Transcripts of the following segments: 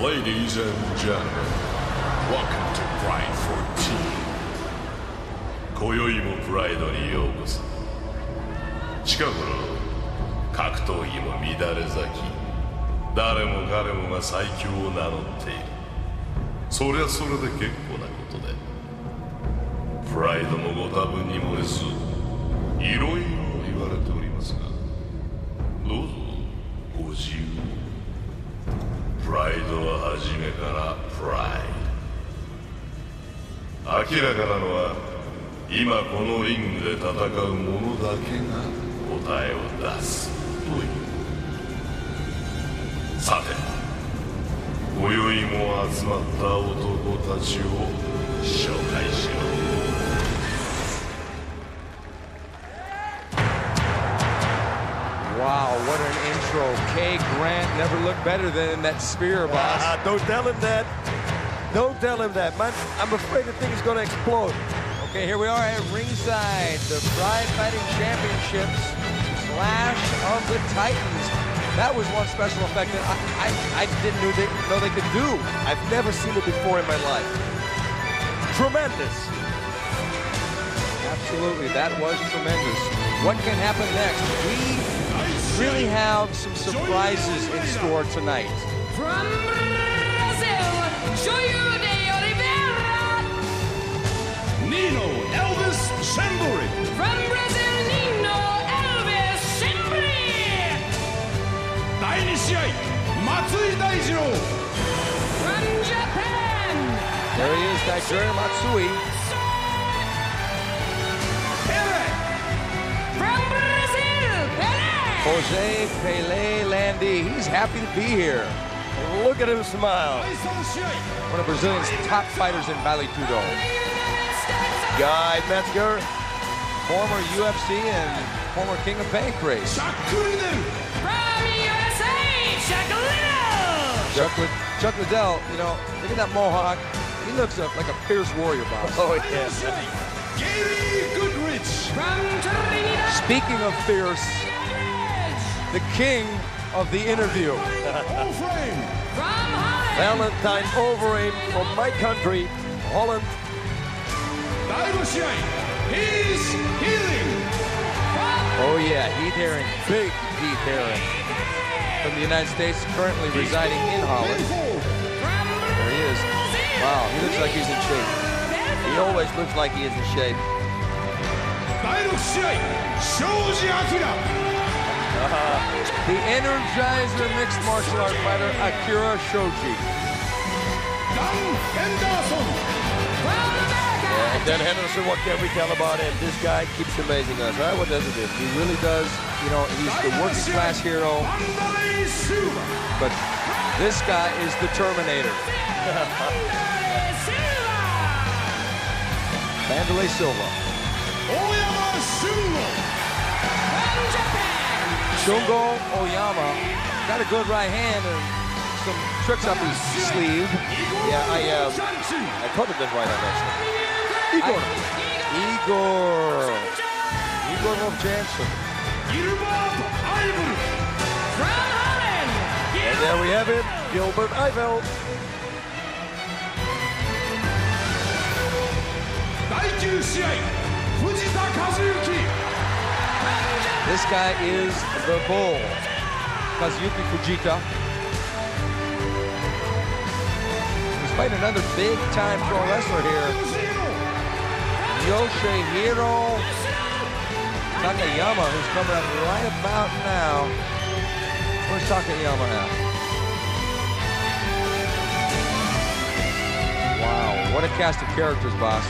Ladies and gentlemen, welcome to Pride 14. 今宵もプライドにようこそ。近頃、格闘技も乱れ咲き、誰も彼もが最強を名乗っている。そりゃそれで結構なことで、プライドもご多分に漏れず、いろいろ言われておりますが、どうぞご自由に。プライドは初めからプライド。明らかなのは今このリングで戦う者だけが答えを出すという。さて今宵も集まった男たちを紹介しよう。Wow, what an intro. K. Grant never looked better than that spear, boss. Don't tell him that. Don't tell him that, man. I'm afraid the thing is going to explode. Okay, here we are at ringside. The Pride Fighting Championships. Clash of the Titans. That was one special effect that I didn't know they could do. I've never seen it before in my life. Tremendous. Absolutely, that was tremendous. What can happen next? We really have some surprises in store tonight. From Brazil, Johil de Olivera. Nino Elvis Schembri. From Brazil, Nino Elvis Schembri. 第2試合、Matsui Daijiro. From Japan. There he is, Daijiro Matsui. Pele. From Brazil, Pele. Jose Pele Landi, he's happy to be here. Look at him smile. One of Brazilian's top fighters in Valentjin. Guy Mezger. Former UFC and former King of Pancrase. From USA, Liddell. Chuck Liddell, you know, look at that mohawk. He looks like a fierce warrior, boss. Oh, yeah. Goodridge. From Trinidad. Speaking of fierce, the king of the interview. Overeem. From Holland. Valentjin Overeem from my country, Holland. 第5試合、He's Healing. Oh yeah, Heath Herring, big Heath Herring. From the United States, currently residing in Holland. There he is. Wow, he looks like he's in shape. He always looks like he is in shape. 第6試合、Shoji Akira. The Energizer mixed martial art fighter, Akira Shoji. Henderson. Yeah, and then Henderson, what can we tell about him? This guy keeps amazing us, right? What does he do? He really does, you know, he's the working class hero, Wanderlei Silva. but this guy is the Terminator. Wanderlei Silva. Oyama Shungo. From Japan. Shungo Oyama got a good right hand and some tricks up his sleeve. Yeah, I put it this right on that. Igor. Igor Vovchanchyn. Gilbert Yvel. From Holland. And there we have it, Gilbert Yvel. 第9試合、Fujita Kazayuki. This guy is the bull. Kazayuki Fujita. He's fighting another big-time pro wrestler here. Yoshihiro Takayama, who's coming up right about now. Where's Takayama at? Wow, what a cast of characters, boss.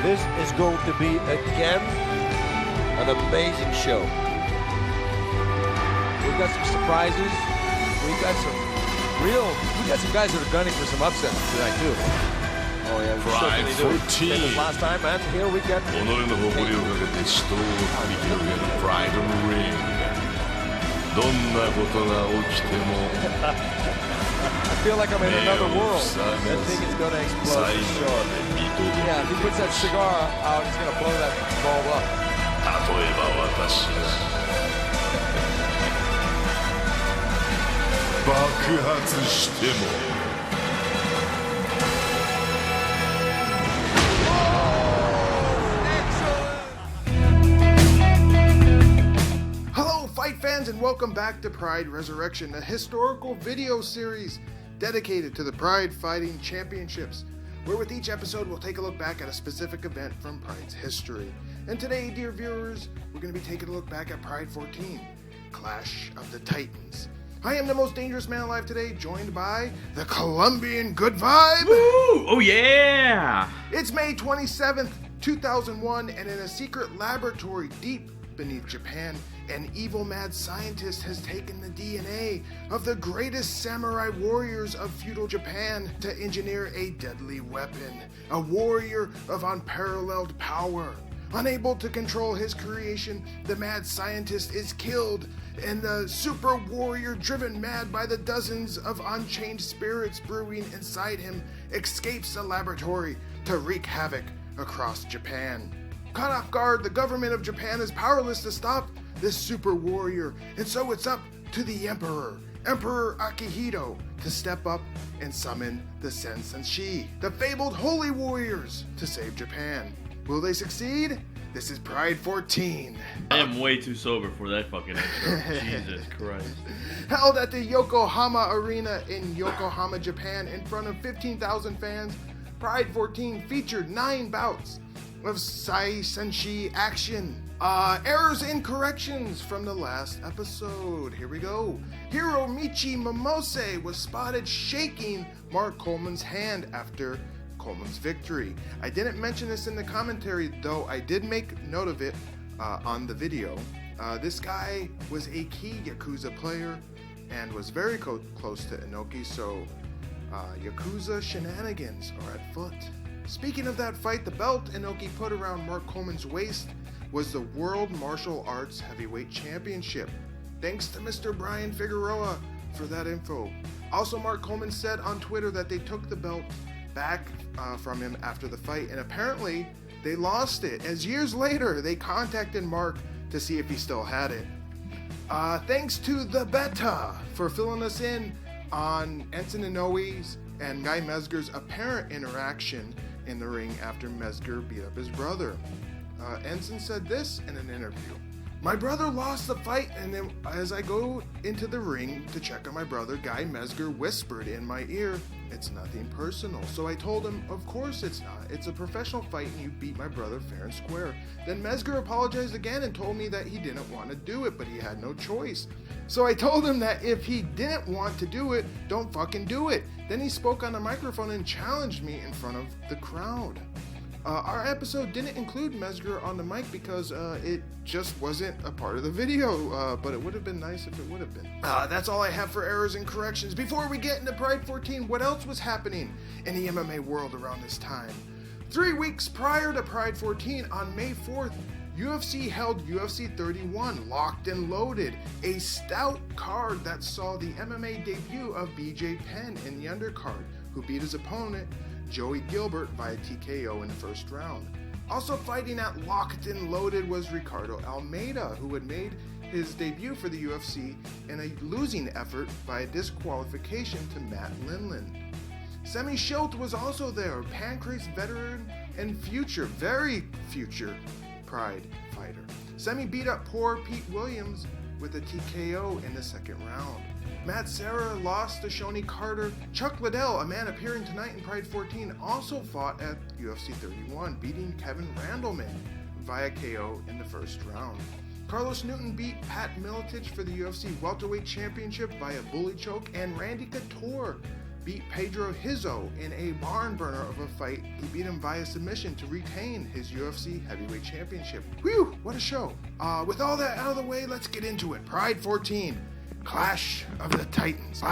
This is going to be, again, an amazing show. We've got some surprises. We got some guys that are gunning for some upsets tonight, too. Oh yeah, Pride certainly do. 14. Same as last time, and here we get. 己の誇りをかけて死闘を繰り広げるプライドのリング。どんなことが起きても I feel like I'm in another world. That thing is gonna explode for sure. Yeah, if he puts that cigar out, he's gonna blow that bulb up. 例えば私が爆発しても Hello, fight fans, and welcome back to Pride Resurrection, a historical video series dedicated to the Pride Fighting Championships, where with each episode we'll take a look back at a specific event from Pride's history. And today, dear viewers, we're going to be taking a look back at Pride 14, Clash of the Titans. I am the most dangerous man alive today, joined by the Colombian Good Vibe. Woo! Oh yeah! It's May 27th, 2001, and in a secret laboratory deep beneath Japan, an evil mad scientist has taken the DNA of the greatest samurai warriors of feudal Japan to engineer a deadly weapon, a warrior of unparalleled power. Unable to control his creation, the mad scientist is killed, and the super warrior, driven mad by the dozens of unchained spirits brewing inside him, escapes the laboratory to wreak havoc across Japan. Caught off guard, the government of Japan is powerless to stop this super warrior, and so it's up to the Emperor Akihito, to step up and summon the Sensenshi, the fabled holy warriors, to save Japan. Will they succeed? This is Pride 14. I am way too sober for that fucking intro. Jesus Christ. Held at the Yokohama Arena in Yokohama, Japan, in front of 15,000 fans, Pride 14 featured 9 bouts of Senshi action. Errors and corrections from the last episode. Here we go. Hiromichi Momose was spotted shaking Mark Coleman's hand after Coleman's victory. I didn't mention this in the commentary, though I did make note of it on the video. This guy was a key Yakuza player and was very close to Inoki, so Yakuza shenanigans are at foot. Speaking of that fight, the belt Inoki put around Mark Coleman's waist was the World Martial Arts Heavyweight Championship. Thanks to Mr. Brian Figueroa for that info. Also, Mark Coleman said on Twitter that they took the belt back from him after the fight, and apparently they lost it, as years later they contacted Mark to see if he still had it. Thanks to the Beta for filling us in on Ensign Inoue's and Guy Mezger's apparent interaction in the ring after Mezger beat up his brother. Ensign said this in an interview. My brother lost the fight, and then as I go into the ring to check on my brother, Guy Mezger whispered in my ear, "It's nothing personal." So I told him, of course it's not. It's a professional fight and you beat my brother fair and square. Then Mezger apologized again and told me that he didn't want to do it, but he had no choice. So I told him that if he didn't want to do it, don't fucking do it. Then he spoke on the microphone and challenged me in front of the crowd. Our episode didn't include Mezger on the mic because it just wasn't a part of the video, but it would have been nice if it would have been. That's all I have for errors and corrections. Before we get into Pride 14, what else was happening in the MMA world around this time? 3 weeks prior to Pride 14, on May 4th, UFC held UFC 31, Locked and Loaded, a stout card that saw the MMA debut of BJ Penn in the undercard, who beat his opponent, Joey Gilbert, via TKO in the first round. Also fighting at Locked and Loaded was Ricardo Almeida, who had made his debut for the UFC in a losing effort by disqualification to Matt Lindland. Semi Schilt was also there, Pancrase veteran and very future Pride fighter. Semi beat up poor Pete Williams with a TKO in the second round. Matt Serra lost to Shoni Carter. Chuck Liddell, a man appearing tonight in Pride 14, also fought at UFC 31, beating Kevin Randleman via KO in the first round. Carlos Newton beat Pat Miletich for the UFC Welterweight Championship via bully choke, and Randy Couture beat Pedro Hizzo in a barn burner of a fight. He beat him via submission to retain his UFC Heavyweight Championship. Whew, what a show. With all that out of the way, let's get into it. Pride 14, Clash of the Titans.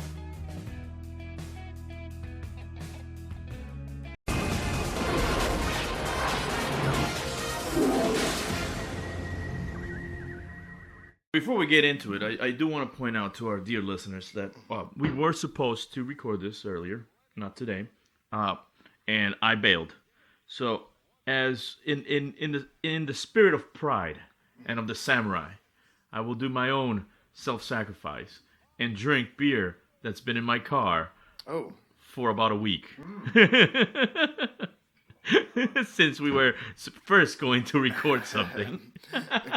Before we get into it, I do want to point out to our dear listeners that we were supposed to record this earlier, not today, and I bailed. So, as in the spirit of pride and of the samurai, I will do my own self-sacrifice and drink beer that's been in my car for about a week. Since we were first going to record something.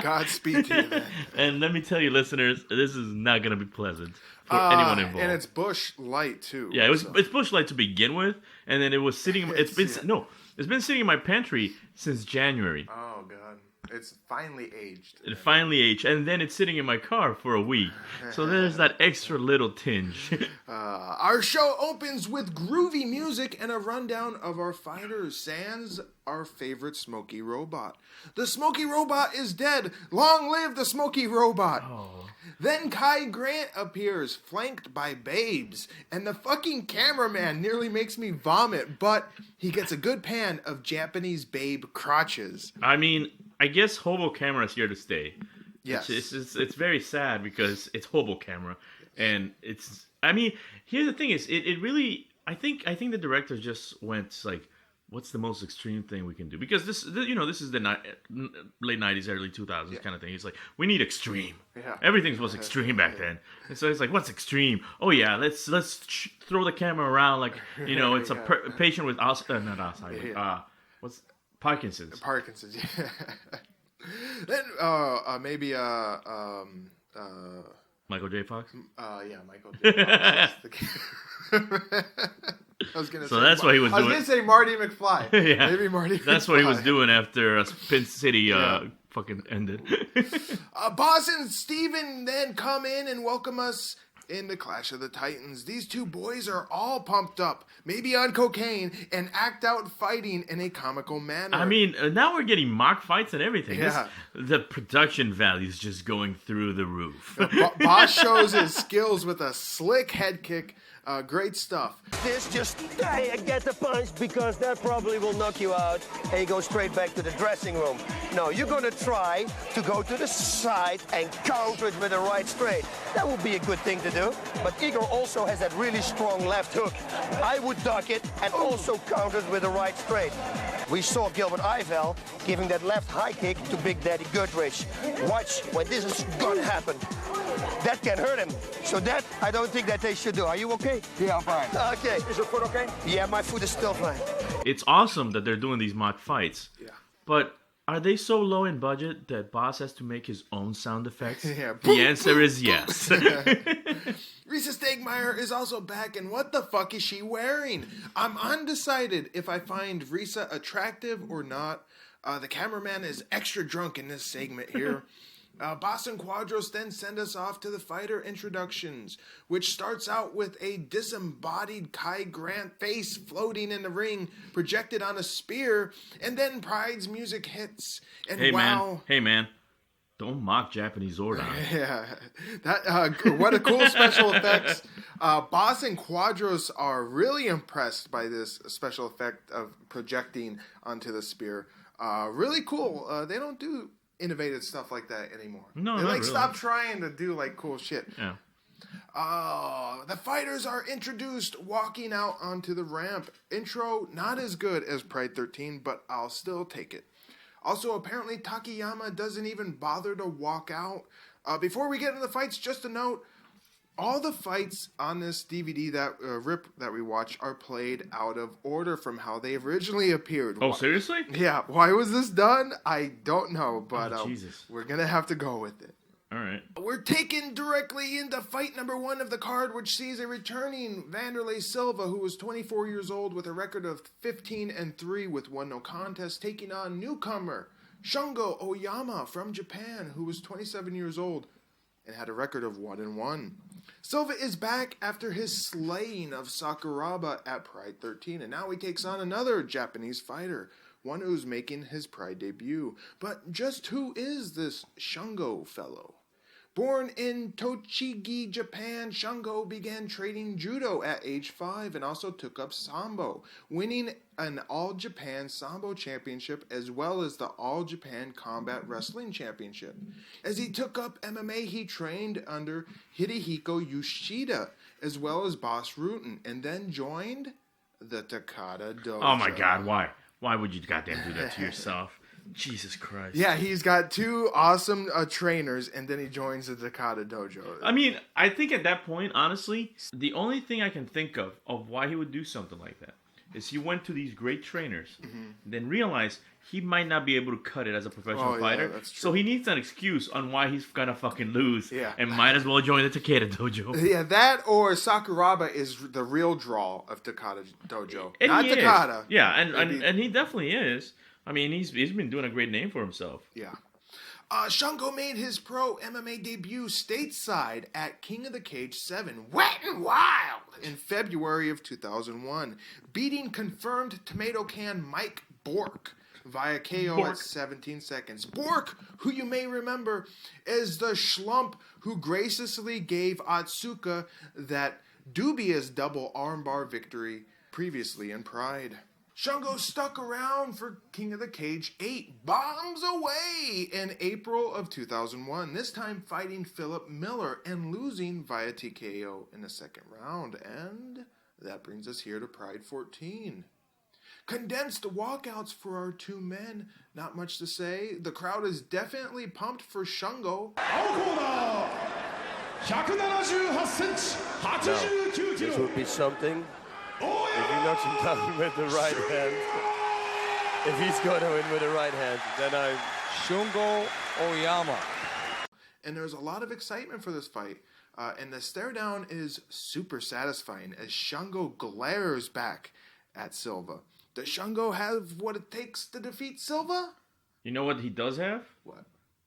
Godspeed to you, then. And let me tell you, listeners, this is not going to be pleasant for anyone involved. And it's Bush Light, too. Yeah, it's Bush Light to begin with, and then it was sitting... It's been sitting in my pantry since January. Oh, God. It's finally aged. It finally aged, and then it's sitting in my car for a week. So there's that extra little tinge. Our show opens with groovy music and a rundown of our fighters, sans our favorite Smoky Robot. The Smoky Robot is dead. Long live the Smoky Robot. Oh. Then Kai Grant appears, flanked by babes, and the fucking cameraman nearly makes me vomit, but he gets a good pan of Japanese babe crotches. I mean, I guess Hobo Camera is here to stay. Yes. It's very sad because it's Hobo Camera, and it's... I mean, here's the thing is, it really... I think the director just went like, what's the most extreme thing we can do? Because this is the late 90s, early 2000s kind of thing. It's like, we need extreme. Yeah. Everything was extreme back then. And so it's like, what's extreme? Oh yeah, let's throw the camera around like, it's a patient with what's Parkinson's. Parkinson's, yeah. Then maybe Michael J. Fox? Yeah, Michael J. Fox. I was gonna say, that's what he was doing. I was gonna say Marty McFly. Yeah, maybe Marty. That's McFly. what he was doing after Pin City fucking ended. Boss and Steven then come in and welcome us in the Clash of the Titans. These two boys are all pumped up, maybe on cocaine, and act out fighting in a comical manner. I mean, now we're getting mock fights and everything. Yeah. The production value is just going through the roof. Boss shows his skills with a slick head kick. Great stuff. This just get the punch because that probably will knock you out and you go straight back to the dressing room. No, you're gonna try to go to the side and counter it with a right straight. That would be a good thing to do. But Igor also has that really strong left hook. I would duck it and also counter it with a right straight. We saw Gilbert Yvel giving that left high kick to Big Daddy Goodridge. Watch when this is gonna happen. That can hurt him. So that, I don't think that they should do. Are you okay? Yeah, I'm fine. Okay. Is your foot okay? Yeah, my foot is still fine. It's awesome that they're doing these mock fights. Yeah. But are they so low in budget that Boss has to make his own sound effects? Yeah. The answer is yes. Risa Stegmeyer is also back, and what the fuck is she wearing? I'm undecided if I find Risa attractive or not. The cameraman is extra drunk in this segment here. Boss and Quadros then send us off to the fighter introductions, which starts out with a disembodied Kai Grant face floating in the ring, projected on a spear, and then Pride's music hits. And Hey wow. man, don't mock Japanese Zordon. Yeah, what a cool special effects. Boss and Quadros are really impressed by this special effect of projecting onto the spear. Really cool. They don't do innovative stuff like that anymore. No, they not really. stop trying to do cool shit. Yeah. The fighters are introduced walking out onto the ramp. Intro not as good as Pride 13, but I'll still take it. Also, apparently Takayama doesn't even bother to walk out. Before we get into the fights, just a note. All the fights on this DVD that we watch are played out of order from how they originally appeared. Oh, seriously? Yeah. Why was this done? I don't know, but Jesus. We're going to have to go with it. All right. We're taken directly into fight number 1 of the card, which sees a returning Wanderlei Silva, who was 24 years old with a record of 15-3 with 1 no contest, taking on newcomer Shungo Oyama from Japan, who was 27 years old and had a record of 1-1. Silva is back after his slaying of Sakuraba at Pride 13, and now he takes on another Japanese fighter, one who's making his Pride debut. But just who is this Shungo fellow? Born in Tochigi, Japan, Shungo began training judo at age 5 and also took up sambo, winning an All-Japan Sambo Championship as well as the All-Japan Combat Wrestling Championship. As he took up MMA, he trained under Hidehiko Yoshida as well as Boss Rutan, and then joined the Takada Dojo. Oh my God, why? Why would you goddamn do that to yourself? Jesus Christ. Yeah, he's got 2 awesome trainers, and then he joins the Takada Dojo. I mean, I think at that point, honestly, the only thing I can think of why he would do something like that is he went to these great trainers, then realized he might not be able to cut it as a professional fighter. That's true. So he needs an excuse on why he's gonna fucking lose, Yeah. and might as well join the Takada Dojo. Yeah, that or Sakuraba is the real draw of Takada Dojo. And Not he is. Takada. Yeah, and he definitely is. I mean, he's been doing a great name for himself. Yeah. Shungo made his pro MMA debut stateside at King of the Cage 7, Wet and Wild, in February of 2001, beating confirmed tomato can Mike Bork via KO at 17 seconds. Bork, who you may remember, is the schlump who graciously gave Atsuka that dubious double armbar victory previously in Pride. Shungo stuck around for King of the Cage 8 bombs away in April of 2001, this time fighting Philip Miller and losing via TKO in the second round. And that brings us here to Pride 14. Condensed walkouts for our 2 men. Not much to say. The crowd is definitely pumped for Shungo. This would be something if he knocks him down with the right hand. If he's going to win with the right hand, then I'm Shungo Oyama. And there's a lot of excitement for this fight. And the stare down is super satisfying as Shungo glares back at Silva. Does Shungo have what it takes to defeat Silva? You know what he does have? What?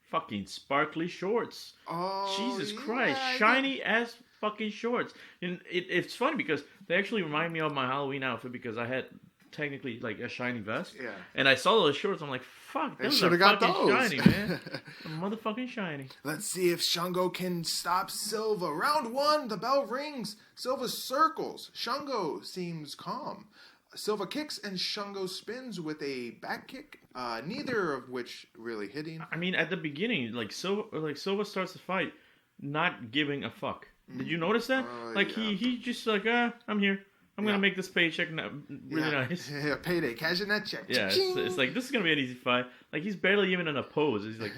Fucking sparkly shorts. Oh, Jesus yeah, Christ. Shiny ass fucking shorts. And it's funny because they actually remind me of my Halloween outfit because I had technically like a shiny vest. Yeah. And I saw those shorts. I'm like, fuck, those are shoulda got fucking those. shiny, man. They're motherfucking shiny. Let's see if Shungo can stop Silva. Round 1, the bell rings. Silva circles. Shungo seems calm. Silva kicks and Shungo spins with a back kick, neither of which really hitting. I mean, at the beginning, Silva starts the fight not giving a fuck. Did you notice that? Yeah. He just like, I'm here. I'm gonna make this paycheck really nice. Yeah, payday, cashing that check. Yeah, it's like this is gonna be an easy fight. Like he's barely even in a pose. He's like,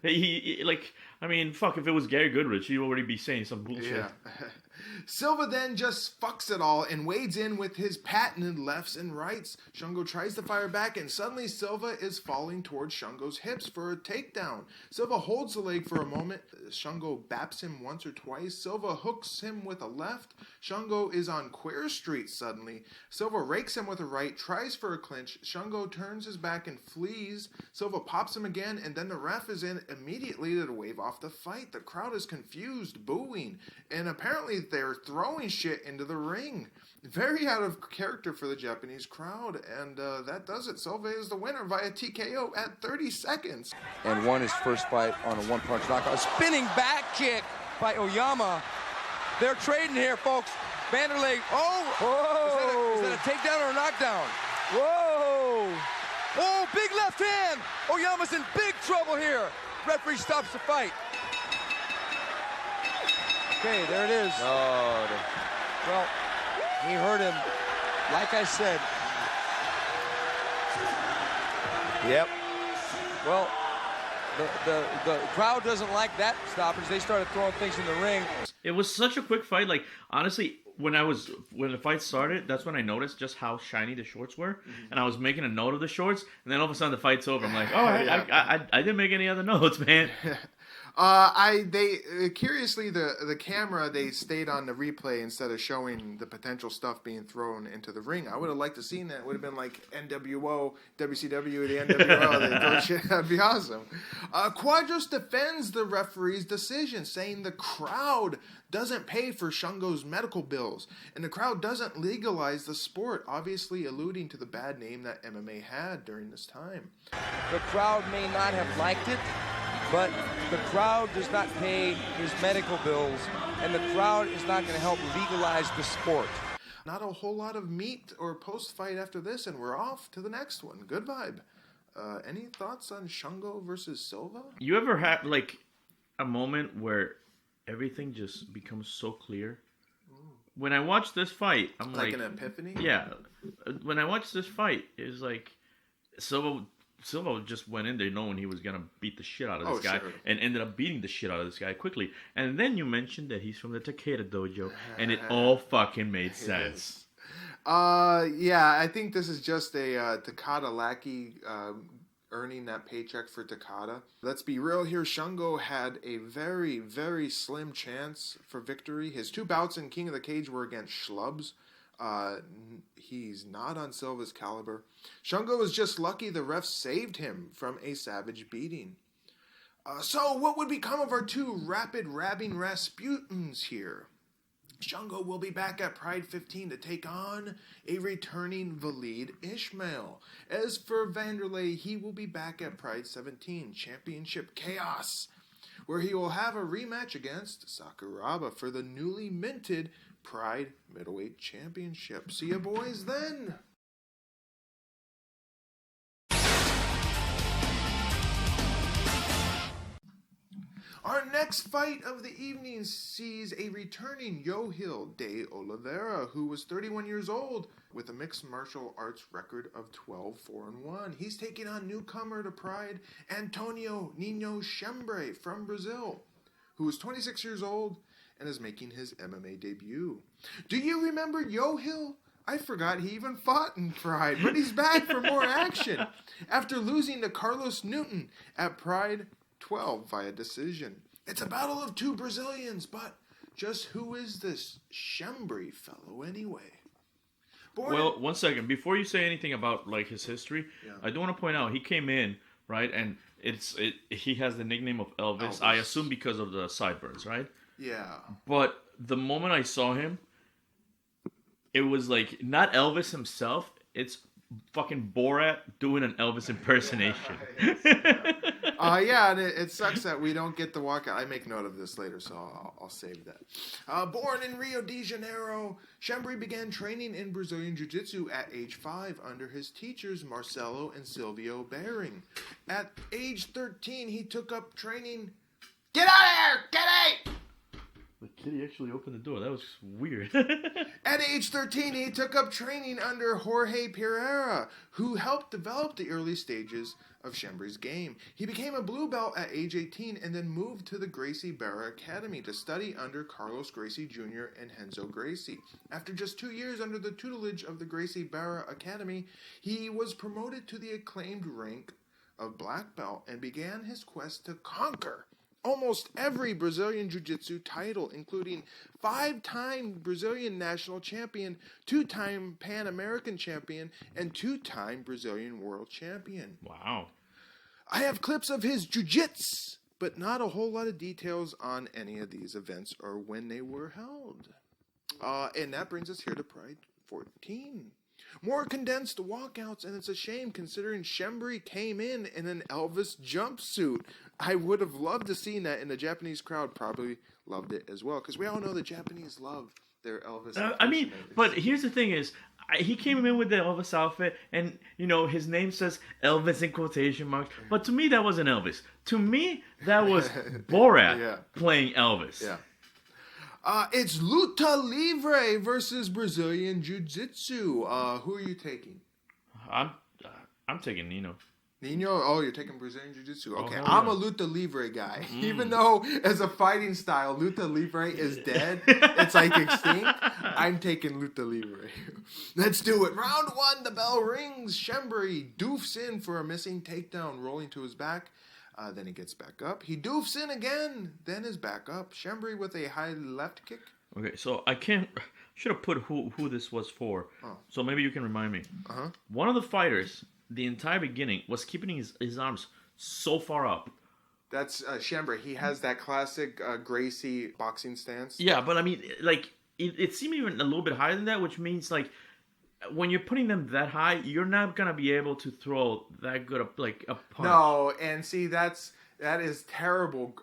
he like, I mean, fuck, if it was Gary Goodridge, he'd already be saying some bullshit. Yeah. Silva then just fucks it all and wades in with his patented lefts and rights. Shungo tries to fire back and suddenly Silva is falling towards Shungo's hips for a takedown. Silva holds the leg for a moment. Shungo baps him once or twice. Silva hooks him with a left. Shungo is on Queer Street suddenly. Silva rakes him with a right, tries for a clinch. Shungo turns his back and flees. Silva pops him again, and then the ref is in immediately to wave off the fight. The crowd is confused, booing, and apparently they're throwing shit into the ring. Very out of character for the Japanese crowd, and that does it. Silva is the winner via TKO at 30 seconds. And won his first fight on a one-punch knockout. A spinning back kick by Oyama. They're trading here, folks. Wanderlei. Oh! Whoa. Is that a takedown or a knockdown? Whoa! Oh, big left hand! Oyama's in big trouble here. Referee stops the fight. Okay, there it is. Oh, Well, he hurt him. Like I said. yep. Well, the crowd doesn't like that stoppage. They started throwing things in the ring. It was such a quick fight. Like honestly, when the fight started, that's when I noticed just how shiny the shorts were, and I was making a note of the shorts, and then all of a sudden the fight's over. I'm like, oh, I didn't make any other notes, man. Curiously, the camera, they stayed on the replay instead of showing the potential stuff being thrown into the ring. I would have liked to seen that. It would have been like NWO, WCW, the NWO. That'd be awesome. Quadros defends the referee's decision, saying the crowd doesn't pay for Shungo's medical bills, and the crowd doesn't legalize the sport, obviously alluding to the bad name that MMA had during this time. The crowd may not have liked it, but the crowd crowd does not pay his medical bills, and the crowd is not going to help legalize the sport. Not a whole lot of meat or post-fight after this, and we're off to the next one. Good vibe. Any thoughts on Shungo versus Silva? You ever had, like, a moment where everything just becomes so clear? When I watched this fight, I'm like... Like an epiphany? Yeah. When I watched this fight, it was like... Silva just went in there knowing he was going to beat the shit out of this guy. Sure. And ended up beating the shit out of this guy quickly. And then you mentioned that he's from the Takeda dojo. And it all fucking made sense. Yeah, I think this is just a Takada lackey earning that paycheck for Takada. Let's be real here. Shungo had a very, very slim chance for victory. His 2 bouts in King of the Cage were against schlubs. He's not on Silva's caliber. Shungo was just lucky the refs saved him from a savage beating. So what would become of our 2 rapid rabbing Rasputins here? Shungo will be back at Pride 15 to take on a returning Valid Ishmael. As for Wanderlei, he will be back at Pride 17 Championship Chaos, where he will have a rematch against Sakuraba for the newly minted Pride Middleweight Championship. See ya boys then! Our next fight of the evening sees a returning Johil de Olivera, who was 31 years old with a mixed martial arts record of 12-4-1. He's taking on newcomer to Pride, Antonio Nino Schembri from Brazil, who is 26 years old and is making his MMA debut. Do you remember Johil? I forgot he even fought in Pride, but he's back for more action after losing to Carlos Newton at Pride 12 via decision. It's a battle of 2 Brazilians, but just who is this Schembri fellow anyway? Well, one second. Before you say anything about like his history, I do want to point out he came in, right, and he has the nickname of Elvis. I assume because of the sideburns, right? Yeah. But the moment I saw him, it was like not Elvis himself. It's fucking Borat doing an Elvis impersonation. Yeah, and it sucks that we don't get the walkout. I make note of this later, so I'll save that. Born in Rio de Janeiro, Schembri began training in Brazilian Jiu-Jitsu at age 5 under his teachers Marcelo and Silvio Bering. At age 13, he took up training... Get out of here! Get out! The kitty actually opened the door. That was weird. At age 13, he took up training under Jorge Pereira, who helped develop the early stages of Schembri's game. He became a blue belt at age 18 and then moved to the Gracie Barra Academy to study under Carlos Gracie Jr. and Renzo Gracie. After just 2 years under the tutelage of the Gracie Barra Academy, he was promoted to the acclaimed rank of black belt and began his quest to conquer almost every Brazilian Jiu-Jitsu title, including 5-time Brazilian national champion, 2-time Pan American champion, and 2-time Brazilian world champion. Wow. I have clips of his jiu-jitsu, but not a whole lot of details on any of these events or when they were held. And that brings us here to Pride 14. More condensed walkouts, and it's a shame considering Schembri came in an Elvis jumpsuit. I would have loved to see that, and the Japanese crowd probably loved it as well, because we all know the Japanese love their Elvis. I mean, but here's the thing is, he came in with the Elvis outfit, and, you know, his name says Elvis in quotation marks, but to me, that wasn't Elvis. To me, that was Borat playing Elvis. Yeah. It's Luta Livre versus Brazilian Jiu-Jitsu. Who are you taking? I'm taking Nino. Nino? Oh, you're taking Brazilian Jiu-Jitsu. Okay, Oh, I'm yeah. a Luta Livre guy. Even though, as a fighting style, Luta Livre is dead. It's like extinct. I'm taking Luta Livre. Let's do it. Round 1, the bell rings. Schembri doofs in for a missing takedown, rolling to his back. Then he gets back up. He doofs in again, then is back up. Schembri with a high left kick. Okay, so should have put who this was for. Oh. So maybe you can remind me. Uh-huh. One of the fighters, the entire beginning, was keeping his arms so far up. That's Schembri. He has that classic Gracie boxing stance. Yeah, but I mean, like, it seemed even a little bit higher than that, which means, like, when you're putting them that high, you're not going to be able to throw that good a punch. No, and see, that's That is terrible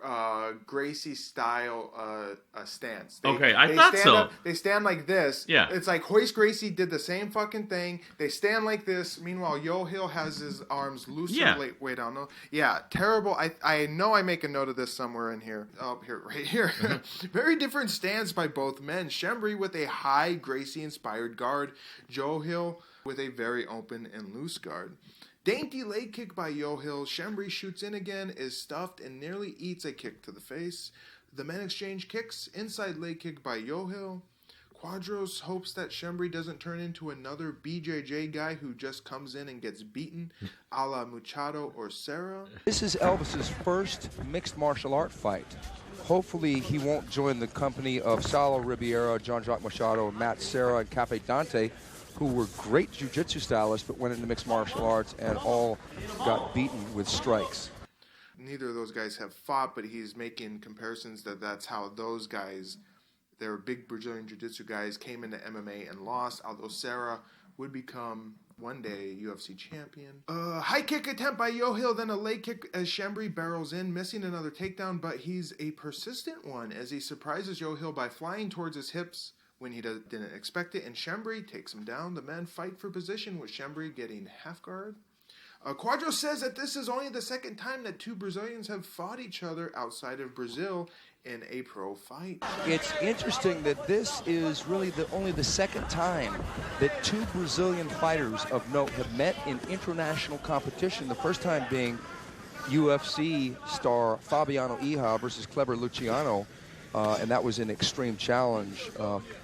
Gracie style stance. I thought so. They stand like this. Yeah. It's like Hoist Gracie did the same fucking thing. They stand like this. Meanwhile, Yoshihiro has his arms looser. Yeah. Wait, I don't know. Yeah, terrible. I know I make a note of this somewhere in here. Oh, right here. Very different stance by both men. Schembri with a high Gracie-inspired guard. Johil with a very open and loose guard. Dainty leg kick by Yoshihiro. Schembri shoots in again, is stuffed, and nearly eats a kick to the face. The men exchange kicks. Inside leg kick by Yoshihiro. Quadros hopes that Schembri doesn't turn into another BJJ guy who just comes in and gets beaten, a la Machado or Serra. This is Elvis's first mixed martial art fight. Hopefully he won't join the company of Saulo Ribeiro, Jean-Jacques Machado, Matt Serra, and Cafe Dante, who were great jiu-jitsu stylists but went into mixed martial arts and all got beaten with strikes. Neither of those guys have fought, but he's making comparisons that's how those guys, they were big Brazilian jiu-jitsu guys, came into MMA and lost, although Serra would become one day UFC champion. High kick attempt by Yoshihiro, then a leg kick as Schembri barrels in, missing another takedown, but he's a persistent one as he surprises Yoshihiro by flying towards his hips when he didn't expect it, and Schembri takes him down. The men fight for position with Schembri getting half guard. Quadros says that this is only the second time that two Brazilians have fought each other outside of Brazil in a pro fight. It's interesting that this is really only the second time that two Brazilian fighters of note have met in international competition, the first time being UFC star Fabiano Iha versus Kleber Luciano, and that was an extreme challenge.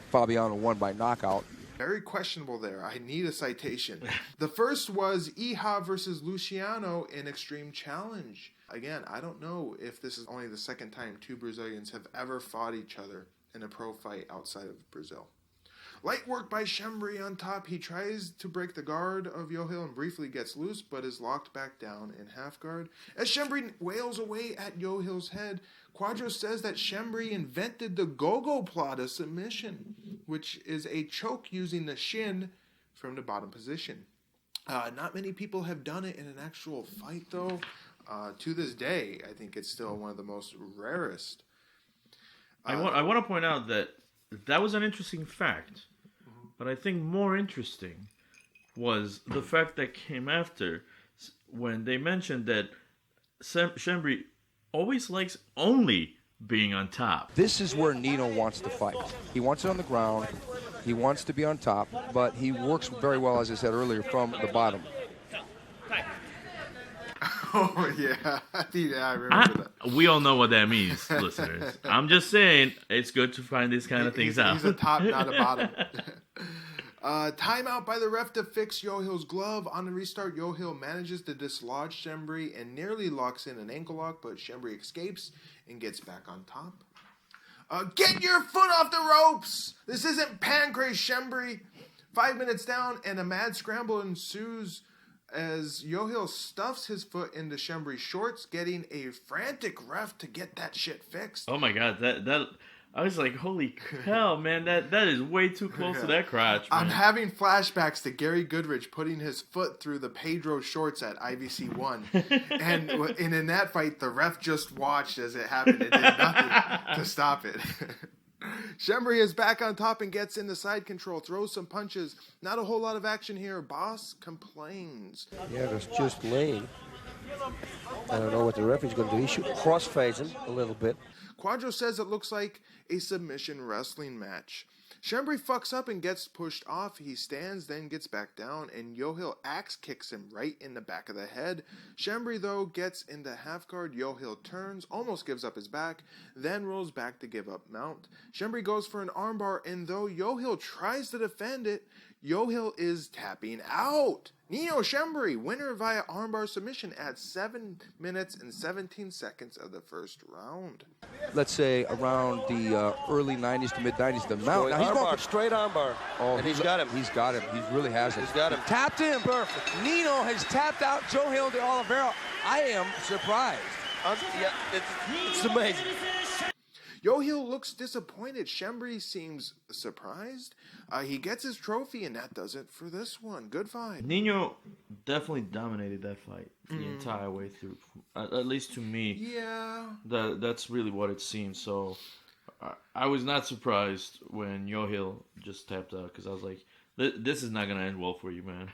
Fabiano won by knockout. Very questionable there. I need a citation. The first was Iha versus Luciano in Extreme Challenge. Again, I don't know if this is only the second time two Brazilians have ever fought each other in a pro fight outside of Brazil. Light work by Schembri on top. He tries to break the guard of Yoshihiro and briefly gets loose, but is locked back down in half guard. As Schembri wails away at Yohiro's head, Quadros says that Schembri invented the go-go plata submission, which is a choke using the shin from the bottom position. Not many people have done it in an actual fight, though. To this day, I think it's still one of the most rarest. I want to point out that was an interesting fact, but I think more interesting was the fact that came after when they mentioned that Schembri always likes only being on top. This is where Nino wants to fight. He wants it on the ground. He wants to be on top, but he works very well, as I said earlier, from the bottom. Oh, yeah. I remember that. We all know what that means, listeners. I'm just saying, it's good to find these kind of things out. He's a top, not a bottom. Timeout by the ref to fix Yohiro's glove. On the restart, Yoshihiro manages to dislodge Schembri and nearly locks in an ankle lock, but Schembri escapes and gets back on top. Get your foot off the ropes! This isn't Pancrase, Schembri. 5 minutes down, and a mad scramble ensues as Yoshihiro stuffs his foot into Schembri's shorts, getting a frantic ref to get that shit fixed. Oh my god, that I was like, holy hell, man, that is way too close to that crotch, man. I'm having flashbacks to Gary Goodridge putting his foot through the Pedro shorts at IVC 1. and in that fight, the ref just watched as it happened and did nothing to stop it. Schembri is back on top and gets into side control, throws some punches. Not a whole lot of action here. Boss complains. Yeah, that's just laying. I don't know what the referee's going to do. He should cross-phase him a little bit. Quadros says it looks like a submission wrestling match. Schembri fucks up and gets pushed off. He stands, then gets back down, and Yoshihiro axe kicks him right in the back of the head. Schembri, though, gets into half guard. Yoshihiro turns, almost gives up his back, then rolls back to give up mount. Schembri goes for an armbar, and though Yoshihiro tries to defend it, Yoshihiro is tapping out. Nino Schembri, winner via armbar submission at 7 minutes and 17 seconds of the first round. Let's say around the early 90s to mid-90s, the mount. Now he's going for straight armbar. Oh, and he's got him. He's got him. He really has it. He's got him. Tapped him. Perfect. Nino has tapped out Johil de Oliveira. I am surprised. Yeah, it's amazing. Johil looks disappointed. Schembri seems surprised. He gets his trophy, and that does it for this one. Good fight. Nino definitely dominated that fight the entire way through. At least to me. Yeah. That's really what it seemed. So I was not surprised when Johil just tapped out because I was like, this is not going to end well for you, man.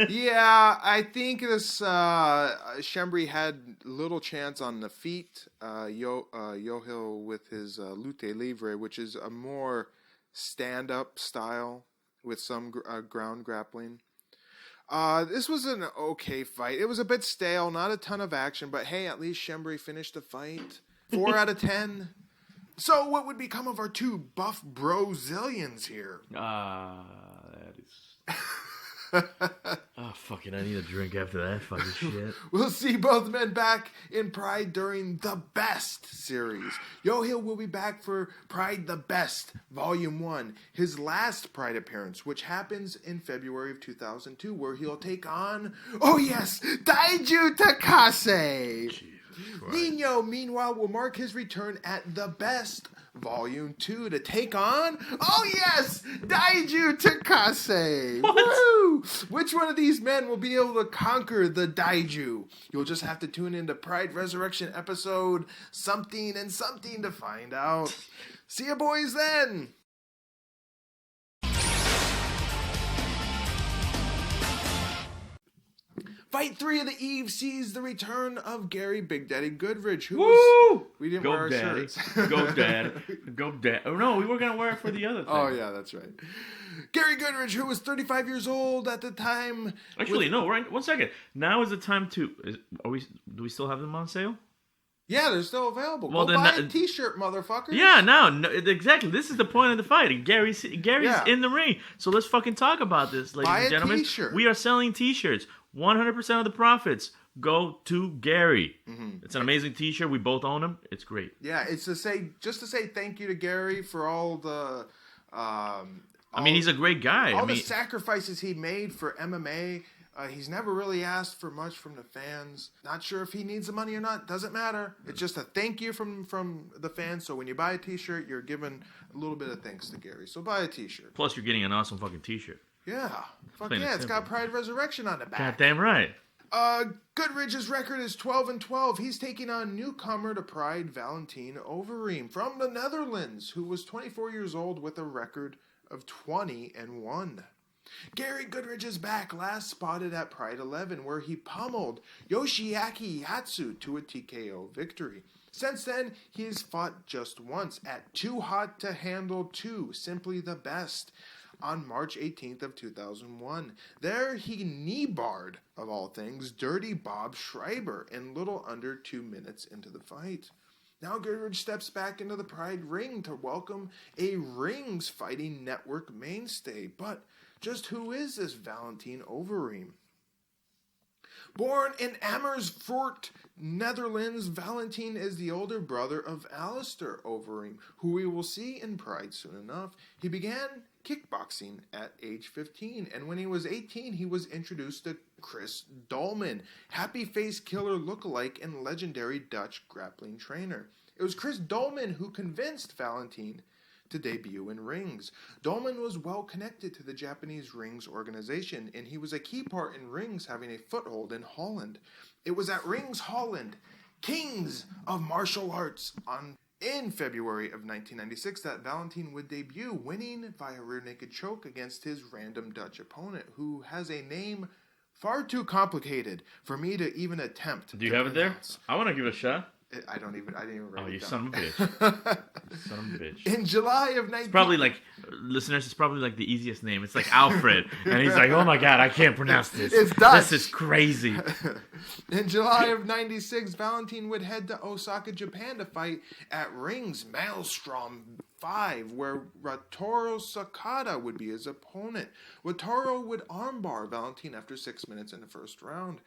Yeah, I think this Schembri had little chance on the feet. Johil with his lutte livre, which is a more stand-up style with some ground grappling. This was an okay fight. It was a bit stale, not a ton of action, but hey, at least Schembri finished the fight. 4 out of 10. So what would become of our two buff Brazilians here? That is... Oh, fuck it. I need a drink after that fucking shit. We'll see both men back in Pride during the Best series. Johil will be back for Pride the Best, Volume 1, his last Pride appearance, which happens in February of 2002, where he'll take on, oh yes, Daijiro Takase. Nino, meanwhile, will mark his return at The Best, Volume 2, to take on, oh yes, Daijiro Takase. Woo! Which one of these men will be able to conquer the Daiju? You'll just have to tune into Pride Resurrection episode something and something to find out. See ya, boys, then! Fight 3 of the eve sees the return of Gary Big Daddy Goodridge, who was... We didn't wear our shirts. Go Daddy. Go Dad. Oh, no, we were going to wear it for the other thing. Oh, yeah, that's right. Gary Goodridge, who was 35 years old at the time... Actually, no, right. 1 second. Now is the time to... Do we still have them on sale? Yeah, they're still available. Well, go buy a t-shirt, motherfucker. Yeah, no, exactly. This is the point of the fight. Gary's in the ring. So let's fucking talk about this, ladies and gentlemen. Buy a t-shirt. We are selling t-shirts. 100% of the profits go to Gary. Mm-hmm. It's an amazing t-shirt. We both own them. It's great. Yeah, it's to say thank you to Gary for all the... he's a great guy. The sacrifices he made for MMA. He's never really asked for much from the fans. Not sure if he needs the money or not. Doesn't matter. It's just a thank you from the fans. So when you buy a t-shirt, you're giving a little bit of thanks to Gary. So buy a t-shirt. Plus, you're getting an awesome fucking t-shirt. Yeah. Fuck yeah. It's got Pride Resurrection on the back. Goddamn right. Goodridge's record is 12-12. He's taking on newcomer to Pride, Valentjin Overeem from the Netherlands, who was 24 years old with a record of 20-1. Gary Goodridge is back, last spotted at Pride 11, where he pummeled Yoshiaki Yatsu to a TKO victory. Since then, he has fought just once at Too Hot to Handle 2, Simply the Best, on March 18th of 2001. There he knee-barred, of all things, Dirty Bob Schreiber in little under 2 minutes into the fight. Now Goodridge steps back into the Pride ring to welcome a Rings Fighting Network mainstay. But just who is this Valentjin Overeem? Born in Amersfoort, Netherlands, Valentjin is the older brother of Alistair Overeem, who we will see in Pride soon enough. He began kickboxing at age 15, and when he was 18, he was introduced to Chris Dolman, happy face killer lookalike and legendary Dutch grappling trainer. It was Chris Dolman who convinced Valentjin to debut in Rings. Dolman was well connected to the Japanese Rings organization, and he was a key part in Rings having a foothold in Holland. It was at Rings Holland, Kings of Martial Arts, in February of 1996 that Valentjin would debut, winning via rear naked choke against his random Dutch opponent, who has a name far too complicated for me to even attempt. Do you have it there? I want to give it a shot. I didn't even write it down. Oh, you son of a bitch. You son of a bitch. In July of 19... It's probably like, listeners, it's probably like the easiest name. It's like Alfred. And he's like, oh my God, I can't pronounce this. It's Dutch. This is crazy. In July of 96, Valentjin would head to Osaka, Japan to fight at Rings Maelstrom 5, where Wataru Sakata would be his opponent. Wataru would armbar Valentjin after 6 minutes in the first round.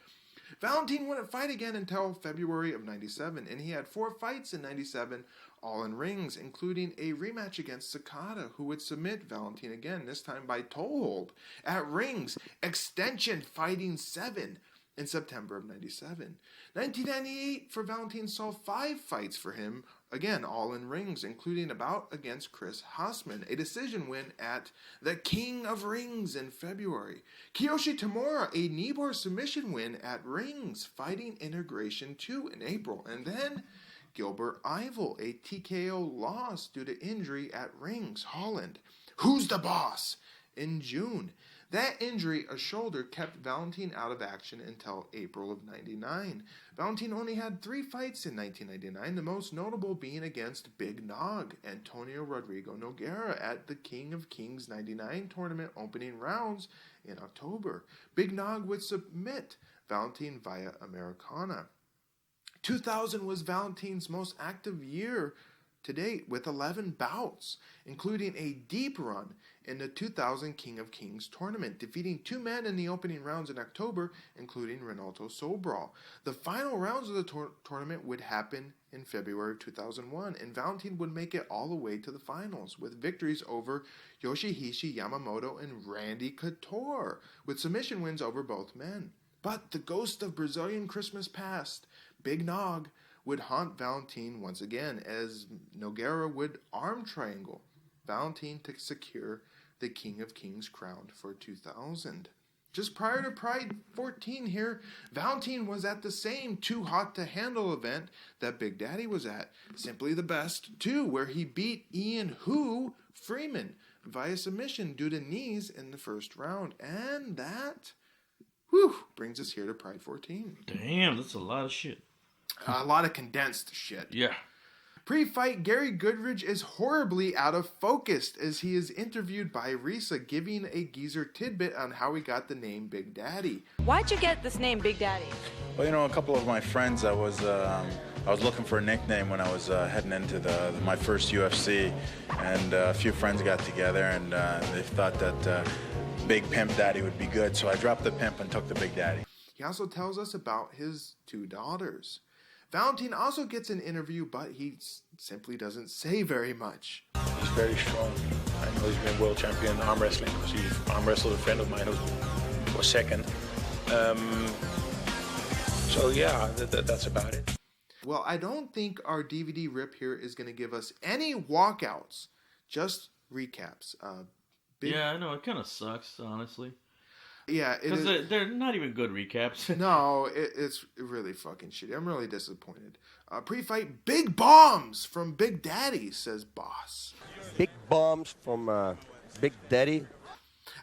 Valentjin wouldn't fight again until February of 97, and he had 4 fights in 97, all in Rings, including a rematch against Sakata, who would submit Valentjin again, this time by toehold, at Rings Extension Fighting 7 in September of 97. 1998 for Valentjin saw 5 fights for him Again, all in rings, including a bout against Chris Hassman, a decision win at the King of Rings in February. Kiyoshi Tamura, a Nibor submission win at Rings, Fighting Integration 2 in April. And then Gilbert Yvel, a TKO loss due to injury at Rings, Holland. Who's the boss? In June. That injury, a shoulder, kept Valentjin out of action until April of 99. Valentjin only had 3 fights in 1999, the most notable being against Big Nog, Antonio Rodrigo Nogueira, at the King of Kings 99 tournament opening rounds in October. Big Nog would submit Valentjin via Americana. 2000 was Valentjin's most active year to date, with 11 bouts, including a deep run in the 2000 King of Kings tournament, defeating 2 men in the opening rounds in October, including Renato Sobral. The final rounds of the tournament would happen in February of 2001, and Valentjin would make it all the way to the finals, with victories over Yoshihiro Yamamoto and Randy Couture, with submission wins over both men. But the ghost of Brazilian Christmas past, Big Nog, would haunt Valentjin once again, as Nogueira would arm triangle Valentjin to secure the King of Kings crown for 2000. Just prior to Pride 14 here, Valentjin was at the same Too Hot to Handle event that Big Daddy was at, Simply the Best 2, where he beat Ian Who Freeman via submission due to knees in the first round. And that, brings us here to Pride 14. Damn, that's a lot of shit. A lot of condensed shit. Yeah. Pre-fight, Gary Goodridge is horribly out of focus as he is interviewed by Risa, giving a geezer tidbit on how he got the name Big Daddy. Why'd you get this name, Big Daddy? Well, a couple of my friends, I was looking for a nickname when I was heading into my first UFC, and a few friends got together, and they thought that Big Pimp Daddy would be good, so I dropped the pimp and took the Big Daddy. He also tells us about his 2 daughters. Valentjin also gets an interview, but he simply doesn't say very much. He's very strong. I know he's been world champion in arm wrestling because he arm wrestled a friend of mine who was second. So yeah, that's about it. Well, I don't think our DVD rip here is going to give us any walkouts, just recaps. Yeah, I know. It kind of sucks, honestly. Yeah, because they're not even good recaps. No, it's really fucking shitty. I'm really disappointed. Pre-fight, big bombs from Big Daddy, says Boss. Big bombs from Big Daddy.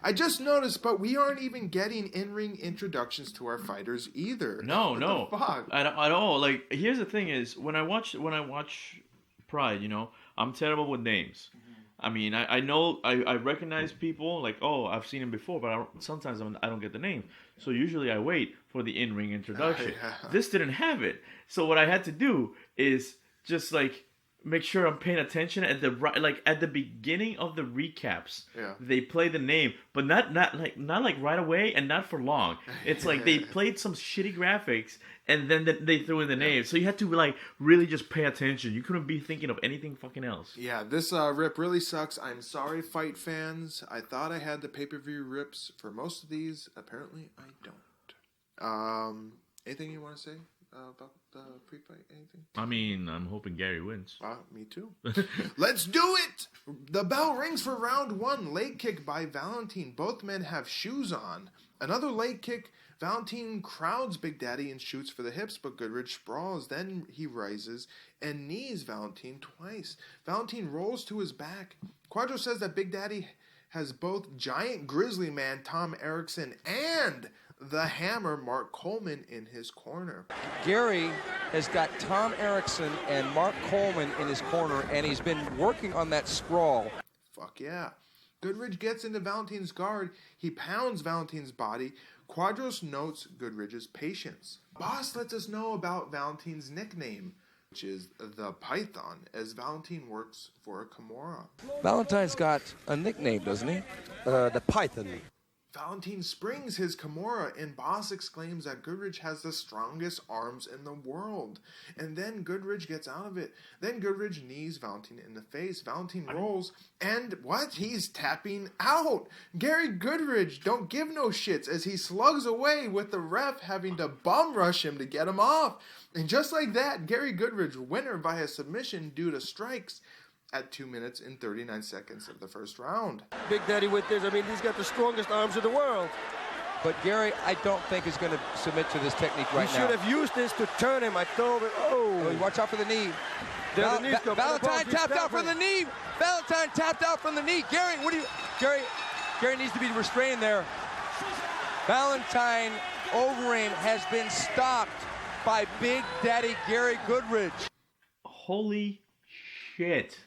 I just noticed, but we aren't even getting in-ring introductions to our fighters either. No, What the fuck? at all. Like, here's the thing: is when I watch Pride, I'm terrible with names. I mean, I know, I recognize people, like, oh, I've seen him before, but sometimes I don't get the name. So usually I wait for the in-ring introduction. Yeah. This didn't have it. So what I had to do is just, like, make sure I'm paying attention at the beginning of the recaps. Yeah. They play the name, but not right away and not for long. It's like they played some shitty graphics and then they threw in the name. So you had to like really just pay attention. You couldn't be thinking of anything fucking else. Yeah, this rip really sucks. I'm sorry, fight fans. I thought I had the pay-per-view rips for most of these. Apparently, I don't. Anything you want to say about the pre-fight? Anything? I mean, I'm hoping Gary wins. Me too. Let's do it! The bell rings for round 1. Leg kick by Valentjin. Both men have shoes on. Another leg kick. Valentjin crowds Big Daddy and shoots for the hips, but Goodridge sprawls. Then he rises and knees Valentjin twice. Valentjin rolls to his back. Quadro says that Big Daddy has both giant grizzly man Tom Erickson and the Hammer Mark Coleman in his corner. Gary has got Tom Erickson and Mark Coleman in his corner, and he's been working on that sprawl. Fuck yeah. Goodridge gets into Valentjin's guard. He pounds Valentjin's body. Quadros notes Goodridge's patience. Boss lets us know about Valentjin's nickname, which is the Python, as Valentjin works for a Kimura. Valentine's got a nickname, doesn't he? The Python. Valentjin springs his Kimura, and Boss exclaims that Goodridge has the strongest arms in the world. And then Goodridge gets out of it. Then Goodridge knees Valentjin in the face. Valentjin rolls, and what? He's tapping out. Gary Goodridge don't give no shits as he slugs away with the ref having to bum rush him to get him off. And just like that, Gary Goodridge, winner via submission due to strikes, at 2 minutes and 39 seconds of the first round. Big Daddy with this, I mean, he's got the strongest arms in the world. But Gary, I don't think is going to submit to this technique right now. He should have used this to turn him. I told him, oh. Watch out for the knee. Valentjin tapped out from the knee. Valentjin tapped out from the knee. Gary, Gary needs to be restrained there. Valentjin Overeem has been stopped by Big Daddy Gary Goodridge. Holy shit.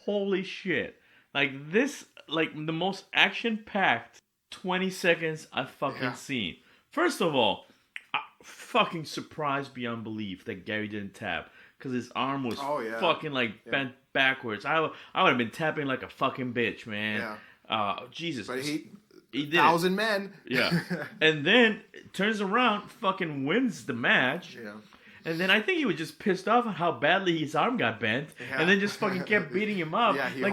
Holy shit. Like this, like the most action-packed 20 seconds I've fucking seen. First of all, I'm fucking surprised beyond belief that Gary didn't tap. Because his arm was fucking like bent backwards. I would have been tapping like a fucking bitch, man. Yeah. Jesus. But he did 1,000 men. Yeah. And then turns around, fucking wins the match. Yeah. And then I think he was just pissed off at how badly his arm got bent, and then just fucking kept beating him up. Yeah, he like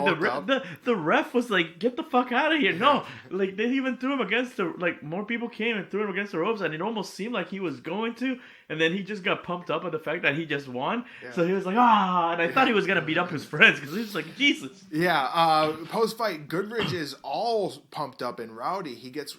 the ref was like, "Get the fuck out of here!" No, like they even threw him against the more people came and threw him against the ropes, and it almost seemed like he was going to, and then he just got pumped up at the fact that he just won. Yeah. So he was like, and I thought he was gonna beat up his friends because he was like, Jesus. Yeah. Post fight, Goodridge is all pumped up and rowdy. He gets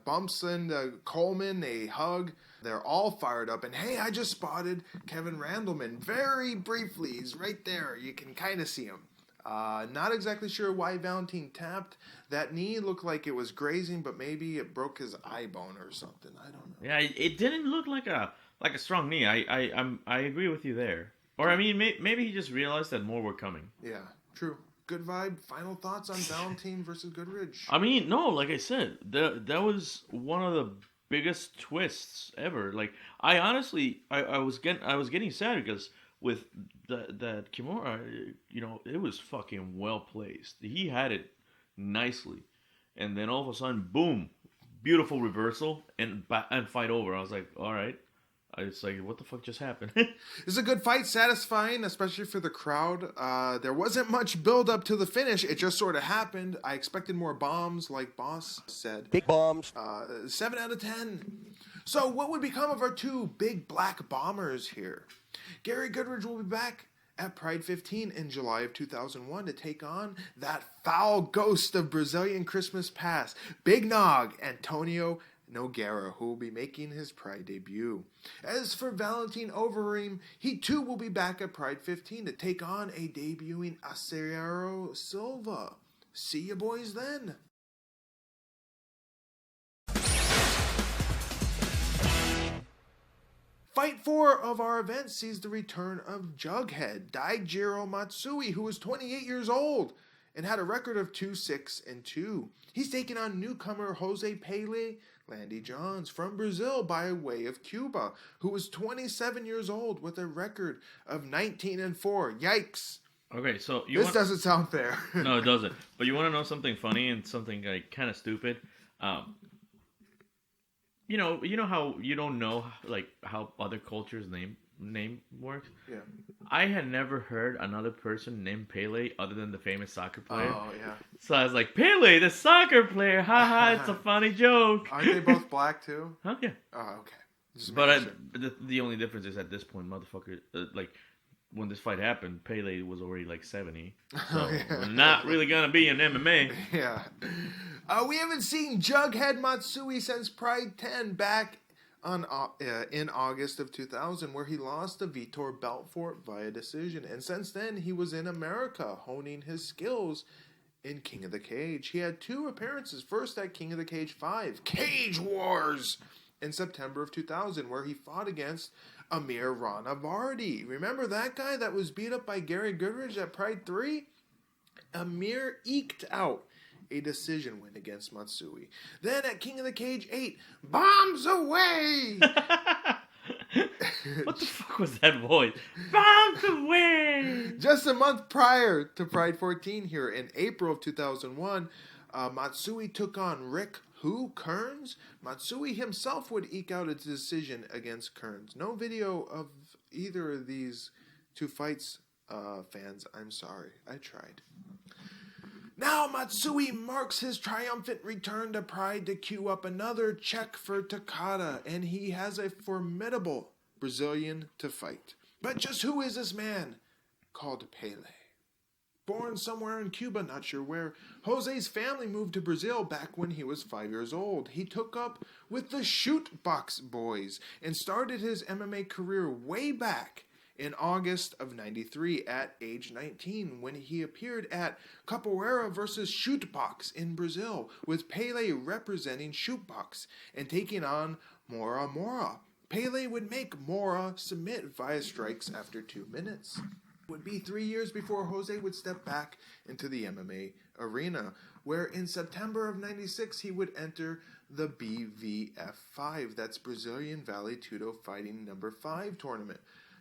bumps into Coleman, a hug. They're all fired up. And hey, I just spotted Kevin Randleman very briefly. He's right there. You can kind of see him. Not exactly sure why Valentjin tapped. That knee looked like it was grazing, but maybe it broke his eye bone or something. I don't know. Yeah, it didn't look like a strong knee. I agree with you there. Or I mean, maybe he just realized that more were coming. Yeah, true. Good vibe. Final thoughts on Valentjin versus Goodridge? I mean, no, like I said, that was one of the biggest twists ever. Like I honestly, I was getting sad because with that Kimura, you know, it was fucking well placed. He had it nicely, and then all of a sudden, boom, beautiful reversal and fight over. I was like, all right. I was like, what the fuck just happened? It's a good fight, satisfying, especially for the crowd. There wasn't much build up to the finish. It just sort of happened. I expected more bombs, like Boss said. Big bombs. 7 out of 10. So what would become of our two big black bombers here? Gary Goodridge will be back at Pride 15 in July of 2001 to take on that foul ghost of Brazilian Christmas past, Big Nog Antonio Nogueira, who will be making his Pride debut. As for Valentjin Overeem, he too will be back at Pride 15 to take on a debuting Acero Silva. See you boys then. Fight 4 of our event sees the return of Jughead Daijiro Matsui, who was 28 years old and had a record of 2-6-2. He's taking on newcomer Jose Pele Landi Johns from Brazil by way of Cuba, who was 27 years old with a record of 19-4. Yikes. Okay, so this doesn't sound fair. No, it doesn't. But you want to know something funny and something like kind of stupid? You know how you don't know like how other cultures name works? Yeah. I had never heard another person named Pele other than the famous soccer player. Oh, yeah. So I was like, Pele, the soccer player. Haha, it's a funny joke. Aren't they both black too? Huh? Yeah. Oh, okay. But the only difference is at this point, motherfucker, like when this fight happened, Pele was already like 70. So we're not really going to be in MMA. Yeah. We haven't seen Jughead Matsui since Pride 10 back in August of 2000, where he lost to Vitor Belfort via decision. And since then, he was in America, honing his skills in King of the Cage. He had 2 appearances, first at King of the Cage 5, Cage Wars, in September of 2000, where he fought against Amir Ranavardi. Remember that guy that was beat up by Gary Goodridge at Pride 3? Amir eked out a decision win against Matsui. Then at King of the Cage 8, bombs away! What the fuck was that voice? Bombs away! Just a month prior to Pride 14 here in April of 2001, Matsui took on Rick Who? Kearns? Matsui himself would eke out a decision against Kearns. No video of either of these two fights, fans. I'm sorry. I tried. Now Matsui marks his triumphant return to Pride to cue up another check for Takada, and he has a formidable Brazilian to fight. But just who is this man called Pele? Born somewhere in Cuba, not sure where, Jose's family moved to Brazil back when he was 5 years old. He took up with the Shoot Box Boys and started his MMA career way back in August of 93 at age 19 when he appeared at Capoeira vs. Shootbox in Brazil, with Pele representing Shootbox and taking on Mora Mora. Pele would make Mora submit via strikes after 2 minutes. It would be 3 years before Jose would step back into the MMA arena, where in September of 96 he would enter the BVF5, that's Brazilian Vale Tudo Fighting number 5 tournament.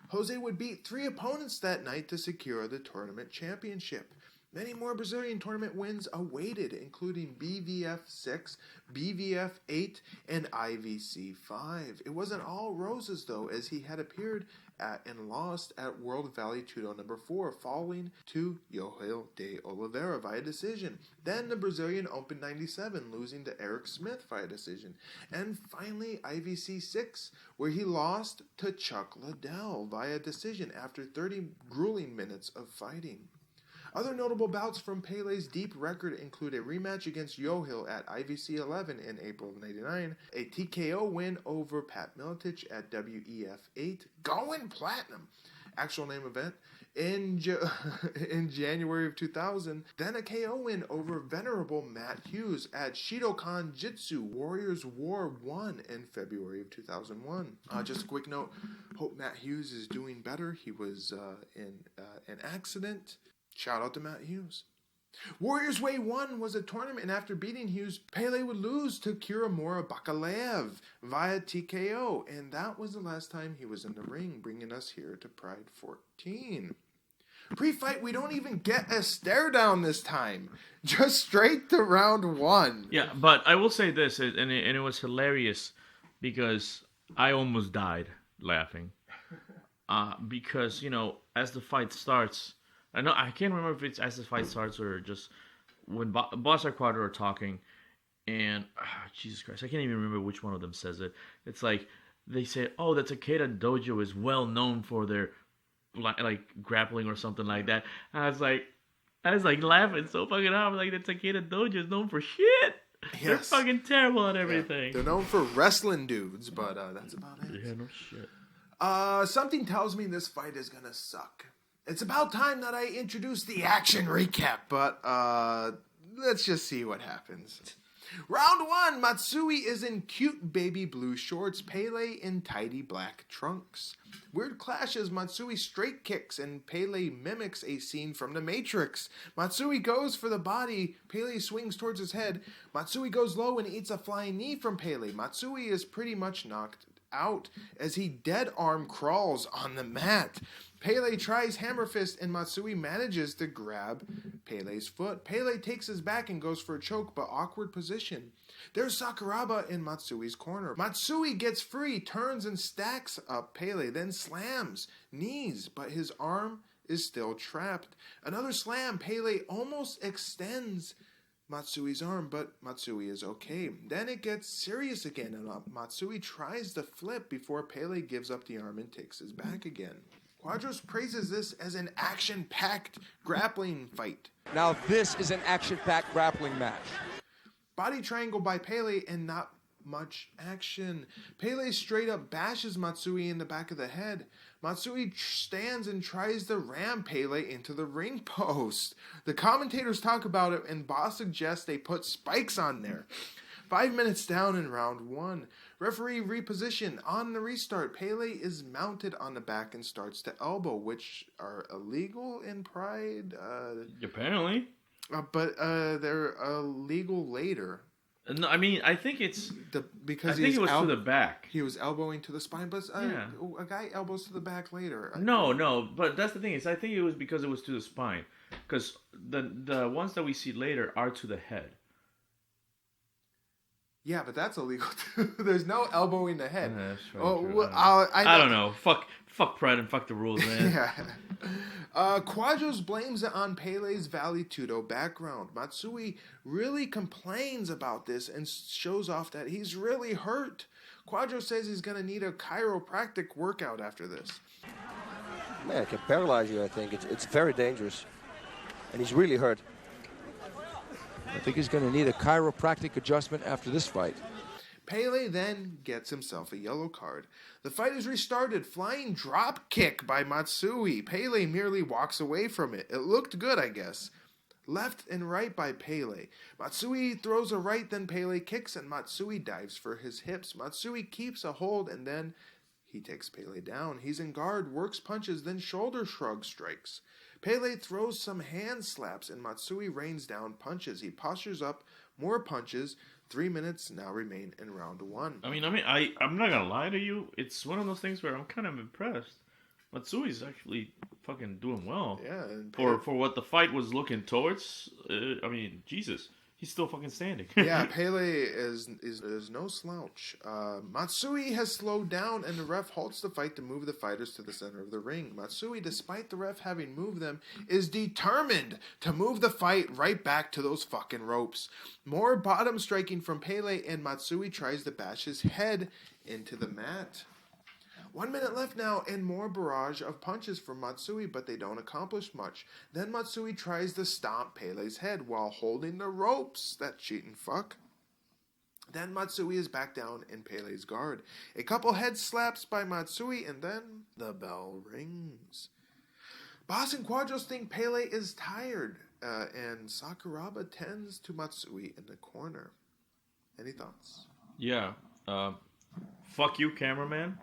Jose would beat 3 opponents that night to secure the tournament championship. Many more Brazilian tournament wins awaited, including BVF 6, BVF 8, and IVC 5. It wasn't all roses, though, as he had appeared at and lost at World Vale Tudo number 4, falling to Johil de Olivera via decision. Then the Brazilian Open 97, losing to Eric Smith via decision. And finally, IVC 6, where he lost to Chuck Liddell via decision after 30 grueling minutes of fighting. Other notable bouts from Pele's deep record include a rematch against Johil at IVC 11 in April of 99, a TKO win over Pat Miletich at WEF 8, going platinum, actual name event, in January of 2000, then a KO win over venerable Matt Hughes at Shidokan Jitsu Warriors War 1 in February of 2001. Just a quick note, hope Matt Hughes is doing better. He was in an accident. Shout out to Matt Hughes. Warriors Way 1 was a tournament, and after beating Hughes, Pele would lose to Kiramura Bakalev via TKO, and that was the last time he was in the ring, bringing us here to Pride 14. Pre-fight, we don't even get a stare down this time. Just straight to round 1. Yeah, but I will say this, and it was hilarious because I almost died laughing. Because, you know, as the fight starts, I can't remember if it's as the fight starts or just when Boss or Quadro are talking, and Jesus Christ, I can't even remember which one of them says it. It's like they say, "Oh, the Takeda Dojo is well known for their like grappling or something like that." And I was like laughing so fucking hard. Like the Takeda Dojo is known for shit. Yes. They're fucking terrible at everything. Yeah. They're known for wrestling dudes, but that's about it. Yeah, no shit. Something tells me this fight is gonna suck. It's about time that I introduce the action recap, but let's just see what happens. Round 1, Matsui is in cute baby blue shorts, Pele in tidy black trunks. Weird clash as Matsui straight kicks and Pele mimics a scene from The Matrix. Matsui goes for the body, Pele swings towards his head. Matsui goes low and eats a flying knee from Pele. Matsui is pretty much knocked out as he dead arm crawls on the mat. Pele tries hammer fist and Matsui manages to grab Pele's foot. Pele takes his back and goes for a choke, but awkward position. There's Sakuraba in Matsui's corner. Matsui gets free, turns and stacks up Pele, then slams knees, but his arm is still trapped. Another slam, Pele almost extends Matsui's arm, but Matsui is okay. Then it gets serious again, and Matsui tries to flip before Pele gives up the arm and takes his back again. Quadros praises this as an action-packed grappling fight. Now this is an action-packed grappling match. Body triangle by Pele and not much action. Pele straight up bashes Matsui in the back of the head. Matsui stands and tries to ram Pele into the ring post. The commentators talk about it and Boss suggests they put spikes on there. 5 minutes down in round 1. Referee reposition. On the restart, Pele is mounted on the back and starts to elbow, which are illegal in Pride. Apparently. But they're illegal later. No, I mean, I think it's... because I think it was to the back. He was elbowing to the spine, but a guy elbows to the back later. No, but that's the thing. I think it was because it was to the spine. Because the ones that we see later are to the head. Yeah, but that's illegal too. There's no elbowing the head. Yeah, that's very Oh, true. well, I don't know. Fuck pride and fuck the rules, man. Yeah. Quadros blames it on Pele's Vale Tudo background. Matsui really complains about this and shows off that he's really hurt. Quadros says he's going to need a chiropractic workout after this. Man, it can paralyze you, I think. It's very dangerous. And he's really hurt. I think he's going to need a chiropractic adjustment after this fight. Pele then gets himself a yellow card. The fight is restarted. Flying drop kick by Matsui. Pele merely walks away from it. It looked good, I guess. Left and right by Pele. Matsui throws a right, then Pele kicks, and Matsui dives for his hips. Matsui keeps a hold, and then he takes Pele down. He's in guard, works punches, then shoulder shrug strikes. Pele throws some hand slaps, and Matsui rains down punches. He postures up, more punches. 3 minutes now remain in round 1. I'm not gonna lie to you. It's one of those things where I'm kind of impressed. Matsui's actually fucking doing well. Yeah. And for what the fight was looking towards. Jesus. He's still fucking standing. Yeah, Pele is no slouch. Matsui has slowed down, and the ref halts the fight to move the fighters to the center of the ring. Matsui, despite the ref having moved them, is determined to move the fight right back to those fucking ropes. More bottom striking from Pele, and Matsui tries to bash his head into the mat. 1 minute left now, and more barrage of punches from Matsui, but they don't accomplish much. Then Matsui tries to stomp Pele's head while holding the ropes. That cheating fuck. Then Matsui is back down in Pele's guard. A couple head slaps by Matsui, and then the bell rings. Boss and Quadros think Pele is tired, and Sakuraba tends to Matsui in the corner. Any thoughts? Yeah. Fuck you, cameraman.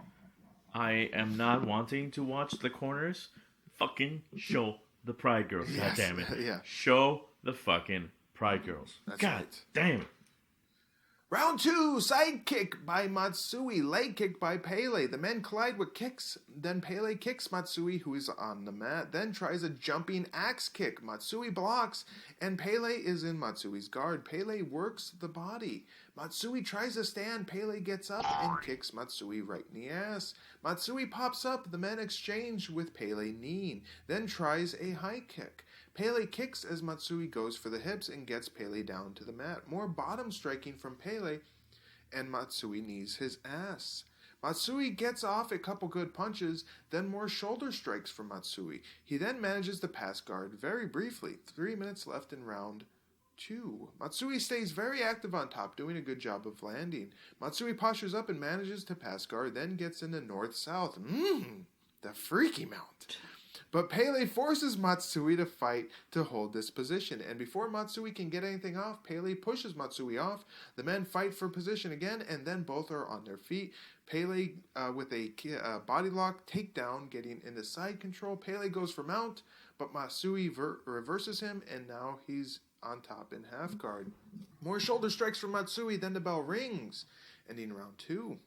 I am not wanting to watch the corners. Fucking show the Pride Girls. Yes. God damn it. Yeah. Show the fucking Pride Girls. That's God right. damn it. Round 2, side kick by Matsui, leg kick by Pele. The men collide with kicks. Then Pele kicks Matsui, who is on the mat, then tries a jumping axe kick. Matsui blocks, and Pele is in Matsui's guard. Pele works the body. Matsui tries to stand. Pele gets up and kicks Matsui right in the ass. Matsui pops up. The men exchange with Pele kneeing, then tries a high kick. Pele kicks as Matsui goes for the hips and gets Pele down to the mat. More bottom striking from Pele, and Matsui knees his ass. Matsui gets off a couple good punches, then more shoulder strikes from Matsui. He then manages to pass guard very briefly. 3 minutes left in round 2. Matsui stays very active on top, doing a good job of landing. Matsui postures up and manages to pass guard, then gets into north-south. The freaky mount. But Pele forces Matsui to fight to hold this position, and before Matsui can get anything off, Pele pushes Matsui off. The men fight for position again, and then both are on their feet. Pele with a body lock takedown, getting into side control. Pele goes for mount, but Matsui reverses him, and now he's on top in half guard. More shoulder strikes from Matsui, then the bell rings, ending round 2.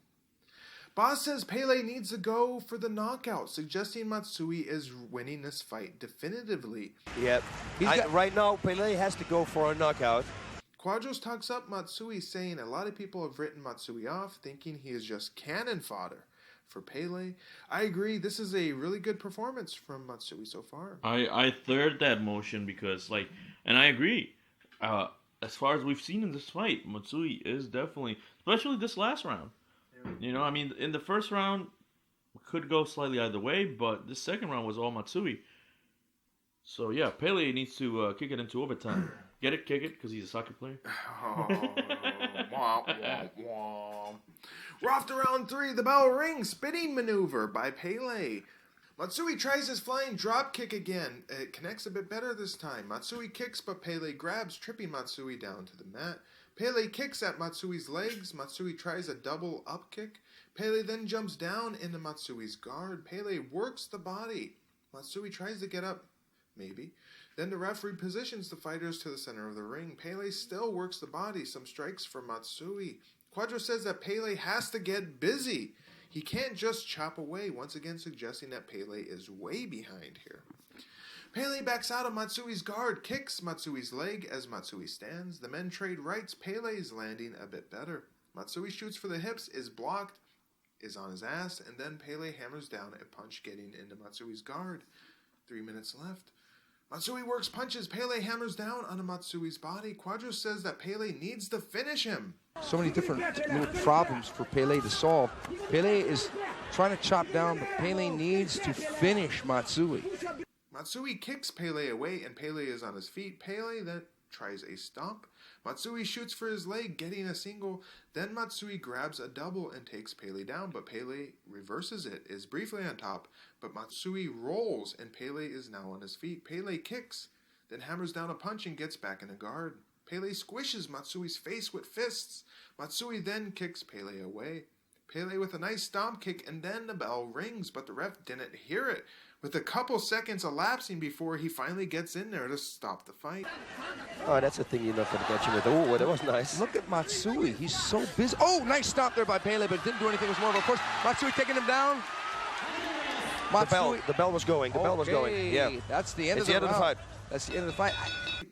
Boss says Pele needs to go for the knockout, suggesting Matsui is winning this fight definitively. Yep. Right now, Pele has to go for a knockout. Quadros talks up Matsui, saying a lot of people have written Matsui off, thinking he is just cannon fodder for Pele. I agree, this is a really good performance from Matsui so far. I third that motion because, and I agree. As far as we've seen in this fight, Matsui is definitely, especially this last round. You know, I mean, in the first round, could go slightly either way, but this second round was all Matsui. So, yeah, Pele needs to kick it into overtime. Get it, kick it, because he's a soccer player. We're off to round 3. The bell rings. Spinning maneuver by Pele. Matsui tries his flying drop kick again. It connects a bit better this time. Matsui kicks, but Pele grabs, tripping Matsui down to the mat. Pele kicks at Matsui's legs. Matsui tries a double up kick. Pele then jumps down into Matsui's guard. Pele works the body. Matsui tries to get up. Maybe. Then the referee positions the fighters to the center of the ring. Pele still works the body. Some strikes from Matsui. Quadros says that Pele has to get busy. He can't just chop away, once again suggesting that Pele is way behind here. Pele backs out of Matsui's guard, kicks Matsui's leg as Matsui stands. The men trade rights. Pele's landing a bit better. Matsui shoots for the hips, is blocked, is on his ass, and then Pele hammers down a punch getting into Matsui's guard. 3 minutes left. Matsui works punches. Pele hammers down onto Matsui's body. Quadros says that Pele needs to finish him. So many different little problems for Pele to solve. Pele is trying to chop down, but Pele needs to finish Matsui. Matsui kicks Pele away, and Pele is on his feet. Pele then tries a stomp. Matsui shoots for his leg, getting a single. Then Matsui grabs a double and takes Pele down, but Pele reverses it, is briefly on top. But Matsui rolls, and Pele is now on his feet. Pele kicks, then hammers down a punch and gets back in a guard. Pele squishes Matsui's face with fists. Matsui then kicks Pele away. Pele with a nice stomp kick, and then the bell rings, but the ref didn't hear it, with a couple seconds elapsing before he finally gets in there to stop the fight. Oh, that's a thing you're not going to get you with. Oh, that was nice. Look at Matsui. He's so busy. Oh, nice stop there by Pele, but it didn't do anything. It was more of a push. Matsui taking him down. Matsui. The bell was going. The bell was going. Yeah. That's the end of the fight. That's the end of the fight.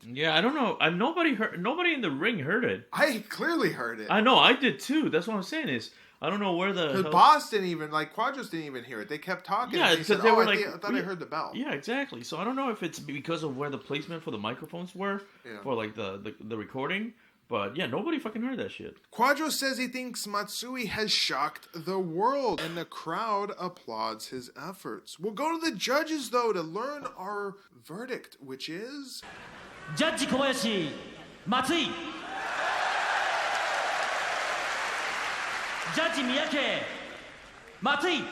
Yeah, I don't know. Nobody in the ring heard it. I clearly heard it. I know, I did too. That's what I'm saying is, I don't know where the boss didn't even, Quadros didn't even hear it. They kept talking. Yeah, and because said, they were I like, thought I heard the bell. Yeah, exactly. So I don't know if it's because of where the placement for the microphones were for like the recording. But yeah, nobody fucking heard that shit. Quadros says he thinks Matsui has shocked the world, and the crowd applauds his efforts. We'll go to the judges, though, to learn our verdict, which is... Judge Kobayashi, Matsui. Judge Miyake, Matsui.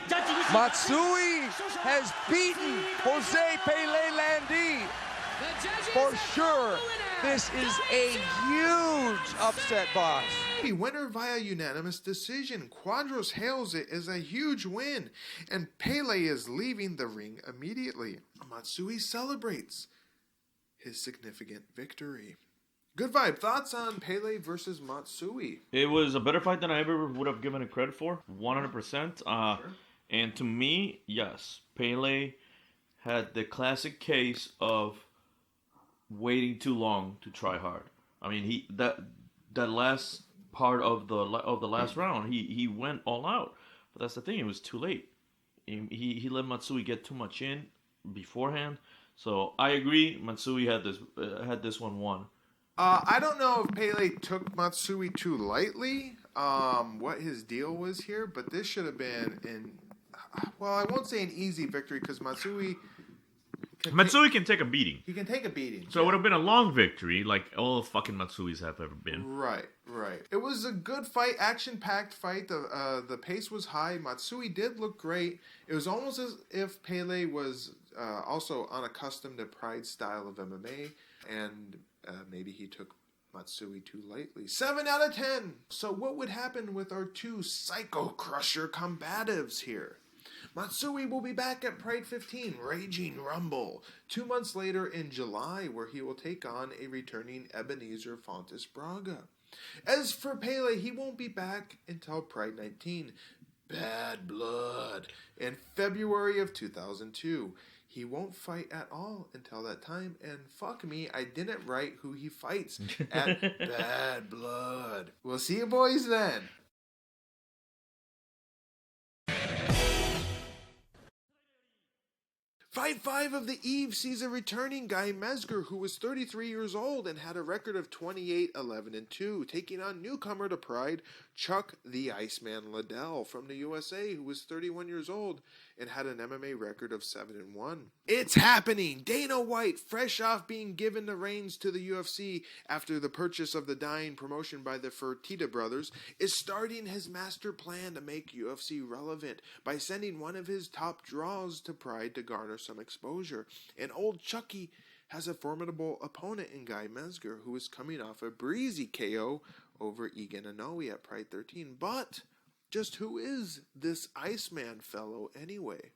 Matsui has beaten Jose Pele Landi. For sure, this is a huge upset, boss. Winner via unanimous decision. Quadros hails it as a huge win, and Pele is leaving the ring immediately. Matsui celebrates his significant victory. Good vibe. Thoughts on Pele versus Matsui? It was a better fight than I ever would have given it credit for, 100%. Sure. And to me, yes, Pele had the classic case of waiting too long to try hard. I mean, that last part of the last round, he went all out. But that's the thing; it was too late. He let Matsui get too much in beforehand. So I agree. Matsui had this one won. I don't know if Pele took Matsui too lightly. What his deal was here, but this should have been well, I won't say an easy victory because Matsui can take a beating. He can take a beating. So it would have been a long victory, like all fucking Matsuis have ever been. Right. It was a good fight, action-packed fight. The pace was high. Matsui did look great. It was almost as if Pele was also unaccustomed to Pride's style of MMA, and maybe he took Matsui too lightly. 7 out of 10. So what would happen with our two Psycho Crusher combatives here? Matsui will be back at Pride 15, Raging Rumble, 2 months later in July, where he will take on a returning Ebenezer Fontes Braga. As for Pele, he won't be back until Pride 19, Bad Blood, in February of 2002. He won't fight at all until that time, and fuck me, I didn't write who he fights at Bad Blood. We'll see you boys then. Fight 5 of the eve sees a returning Guy Mezger, who was 33 years old and had a record of 28-11-2, taking on newcomer to Pride, Chuck the Iceman Liddell from the USA, who was 31 years old and had an MMA record of 7-1. It's happening! Dana White, fresh off being given the reins to the UFC after the purchase of the dying promotion by the Fertitta brothers, is starting his master plan to make UFC relevant by sending one of his top draws to Pride to garner some exposure. And old Chucky has a formidable opponent in Guy Mezger, who is coming off a breezy KO over Egan Inoue at Pride 13. But just who is this Iceman fellow anyway?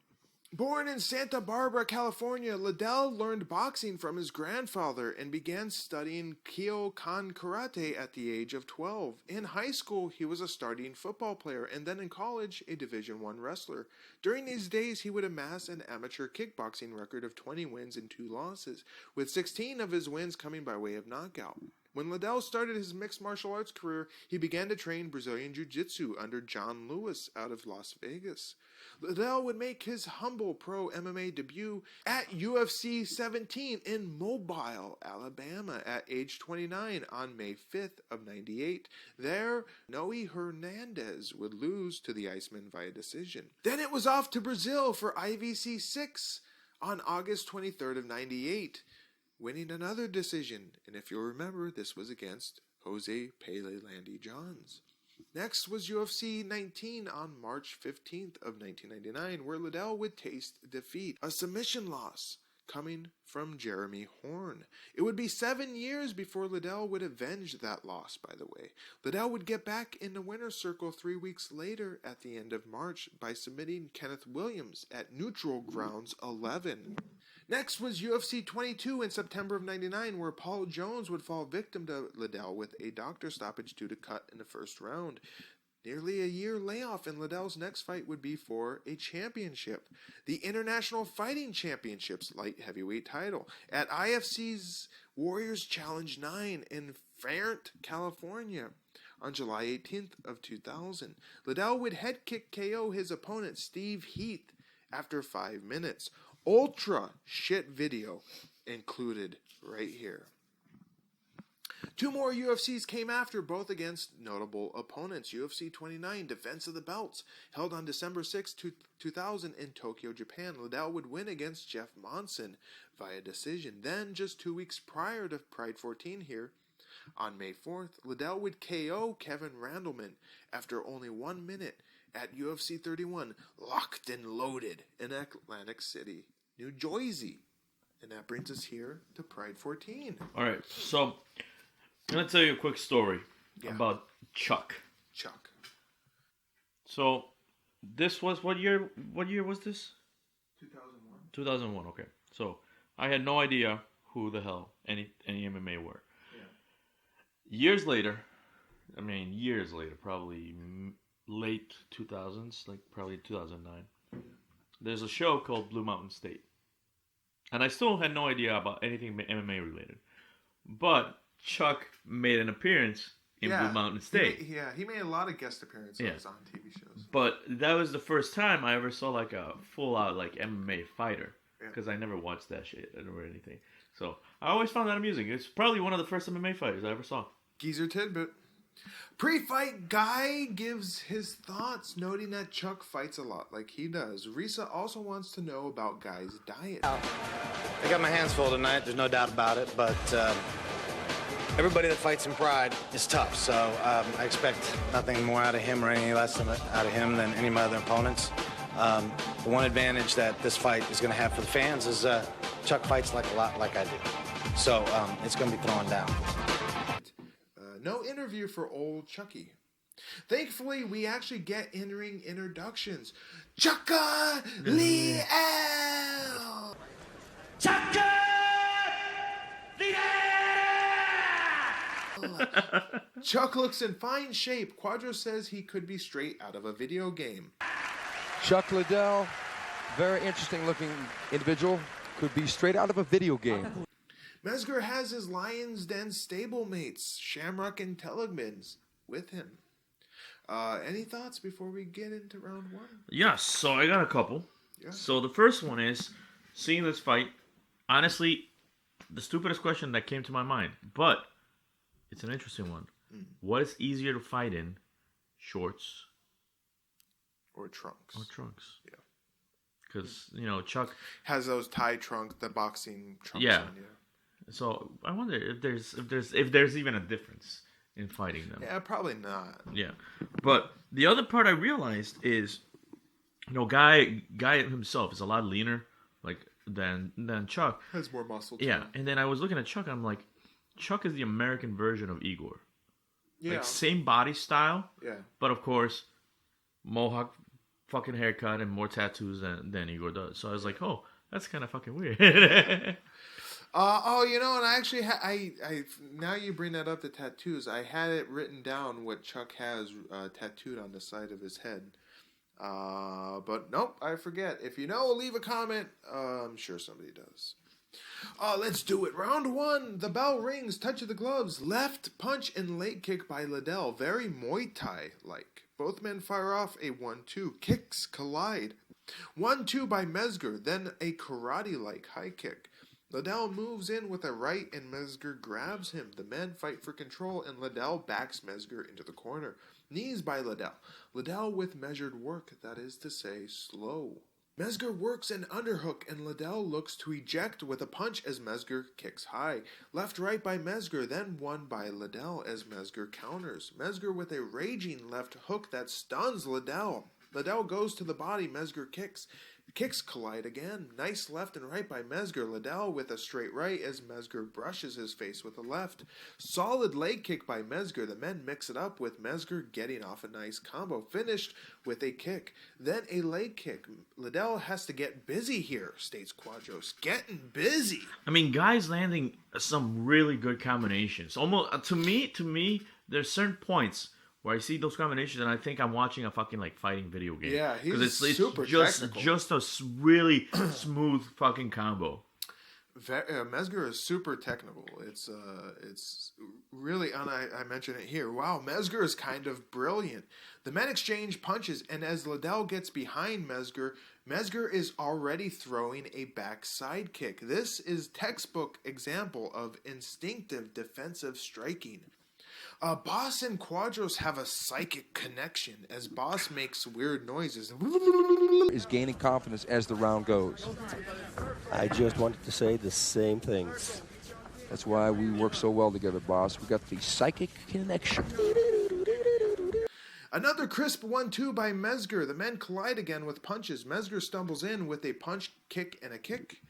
Born in Santa Barbara, California, Liddell learned boxing from his grandfather and began studying Kyokan karate at the age of 12. In high school, he was a starting football player, and then in college, a Division I wrestler. During these days, he would amass an amateur kickboxing record of 20 wins and 2 losses, with 16 of his wins coming by way of knockout. When Liddell started his mixed martial arts career, he began to train Brazilian Jiu-Jitsu under John Lewis out of Las Vegas. Liddell would make his humble pro MMA debut at UFC 17 in Mobile, Alabama at age 29 on May 5th of 98. There, Noe Hernandez would lose to the Iceman via decision. Then it was off to Brazil for IVC 6 on August 23rd of 98. Winning another decision, and if you'll remember, this was against Jose Pele Landi Johns. Next was UFC 19 on March 15th of 1999, where Liddell would taste defeat, a submission loss coming from Jeremy Horn. It would be 7 years before Liddell would avenge that loss, by the way. Liddell would get back in the winner's circle 3 weeks later at the end of March by submitting Kenneth Williams at Neutral Grounds 11. Next was UFC 22 in September of 99, where Paul Jones would fall victim to Liddell with a doctor stoppage due to cut in the first round. Nearly a year layoff, and Liddell's next fight would be for a championship, the International Fighting Championships light heavyweight title, at IFC's Warriors Challenge 9 in Fayette, California, on July 18th of 2000. Liddell would head kick KO his opponent Steve Heath after 5 minutes. Ultra shit video included right here. 2 more UFCs came after, both against notable opponents. UFC 29, Defense of the Belts, held on December 6, 2000 in Tokyo, Japan. Liddell would win against Jeff Monson via decision. Then, just 2 weeks prior to Pride 14 here, on May 4th, Liddell would KO Kevin Randleman after only 1 minute at UFC 31, Locked and Loaded in Atlantic City, New Jersey. And that brings us here to Pride 14. All right, so I'm going to tell you a quick story about Chuck. So this was, what year was this? 2001. 2001, okay. So I had no idea who the hell any MMA were. Yeah. Years later, probably late 2000s, like probably 2009, there's a show called Blue Mountain State. And I still had no idea about anything MMA related. But Chuck made an appearance in Blue Mountain State. He made a lot of guest appearances on TV shows. But that was the first time I ever saw like a full out like MMA fighter. Because I never watched that shit or anything. So I always found that amusing. It's probably one of the first MMA fighters I ever saw. Geezer tidbit. Pre-fight, Guy gives his thoughts, noting that Chuck fights a lot like he does. Risa also wants to know about Guy's diet. I got my hands full tonight, there's no doubt about it, but everybody that fights in Pride is tough, so I expect nothing more out of him or any less out of him than any of my other opponents. The one advantage that this fight is going to have for the fans is Chuck fights a lot like I do, so it's going to be throwing down. No interview for old Chucky. Thankfully, we actually get in-ring introductions. Chucka Liddell! Chucka Liddell! Chuck looks in fine shape. Quadro says he could be straight out of a video game. Chuck Liddell, very interesting looking individual. Could be straight out of a video game. Mezger has his Lion's Den stablemates, Shamrock and Telegmans, with him. Any thoughts before we get into round 1? Yes, so I got a couple. Yeah. So the first one is, seeing this fight, honestly, the stupidest question that came to my mind, but it's an interesting one. What is easier to fight in, shorts or trunks? Yeah. Because, Chuck has those tie trunks, the boxing trunks on, yeah. So I wonder if there's even a difference in fighting them. Yeah, probably not. Yeah, but the other part I realized is, Guy himself is a lot leaner, than Chuck. Has more muscle. Yeah, and then I was looking at Chuck, and I'm like, Chuck is the American version of Igor. Yeah. Like same body style. Yeah. But of course, Mohawk fucking haircut and more tattoos than Igor does. So I was like, oh, that's kind of fucking weird. And I actually I now you bring that up, the tattoos. I had it written down what Chuck has tattooed on the side of his head. But nope, I forget. If you know, leave a comment. I'm sure somebody does. Let's do it. Round 1. The bell rings. Touch of the gloves. Left punch and leg kick by Liddell. Very Muay Thai-like. Both men fire off a 1-2. Kicks collide. 1-2 by Mezger. Then a karate-like high kick. Liddell moves in with a right and Mezger grabs him. The men fight for control and Liddell backs Mezger into the corner. Knees by Liddell. Liddell with measured work, that is to say, slow. Mezger works an underhook and Liddell looks to eject with a punch as Mezger kicks high. Left-right by Mezger, then one by Liddell as Mezger counters. Mezger with a raging left hook that stuns Liddell. Liddell goes to the body, Mezger kicks. Kicks collide again. Nice left and right by Mezger. Liddell with a straight right as Mezger brushes his face with a left. Solid leg kick by Mezger. The men mix it up with Mezger getting off a nice combo. Finished with a kick. Then a leg kick. Liddell has to get busy here, states Quadros. Getting busy. I mean, guys landing some really good combinations. Almost to me, there's certain points where I see those combinations and I think I'm watching a fucking fighting video game. Yeah, he's it's super just technical. Just a really smooth fucking combo. Mezger is super technical. It's really, and I mention it here. Wow, Mezger is kind of brilliant. The men exchange punches, and as Liddell gets behind Mezger, Mezger is already throwing a back side kick. This is textbook example of instinctive defensive striking. Boss and Quadros have a psychic connection as Boss makes weird noises. Is gaining confidence as the round goes. I just wanted to say the same things. That's why we work so well together, Boss. We got the psychic connection. Another crisp 1-2 by Mezger. The men collide again with punches. Mezger stumbles in with a punch, kick, and a kick.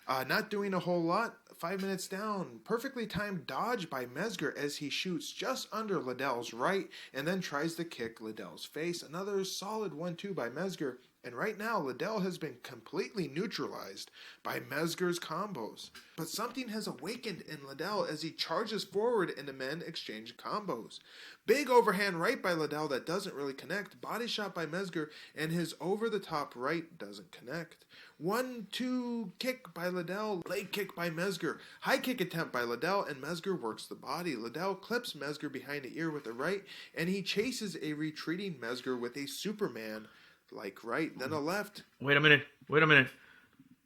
Not doing a whole lot. 5 minutes down. Perfectly timed dodge by Mezger as he shoots just under Liddell's right and then tries to kick Liddell's face. Another solid 1-2 by Mezger. And right now, Liddell has been completely neutralized by Mezger's combos. But something has awakened in Liddell as he charges forward and the men exchange combos. Big overhand right by Liddell that doesn't really connect. Body shot by Mezger and his over-the-top right doesn't connect. 1-2 kick by Liddell. Leg kick by Mezger. High kick attempt by Liddell and Mezger works the body. Liddell clips Mezger behind the ear with the right and he chases a retreating Mezger with a Superman like right, then a left. Wait a minute.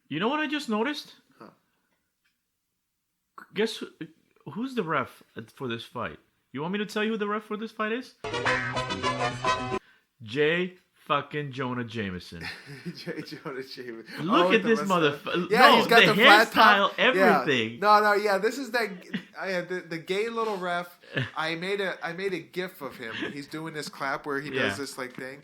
You know what I just noticed? Huh. Guess who's the ref for this fight? You want me to tell you who the ref for this fight is? J. fucking Jonah Jameson. J. Jonah Jameson. Look at this motherfucker. Yeah, no, he's got the flat hairstyle, top. everything. Yeah. No, this is that. The gay little ref. I made a gif of him. He's doing this clap where he does this like thing.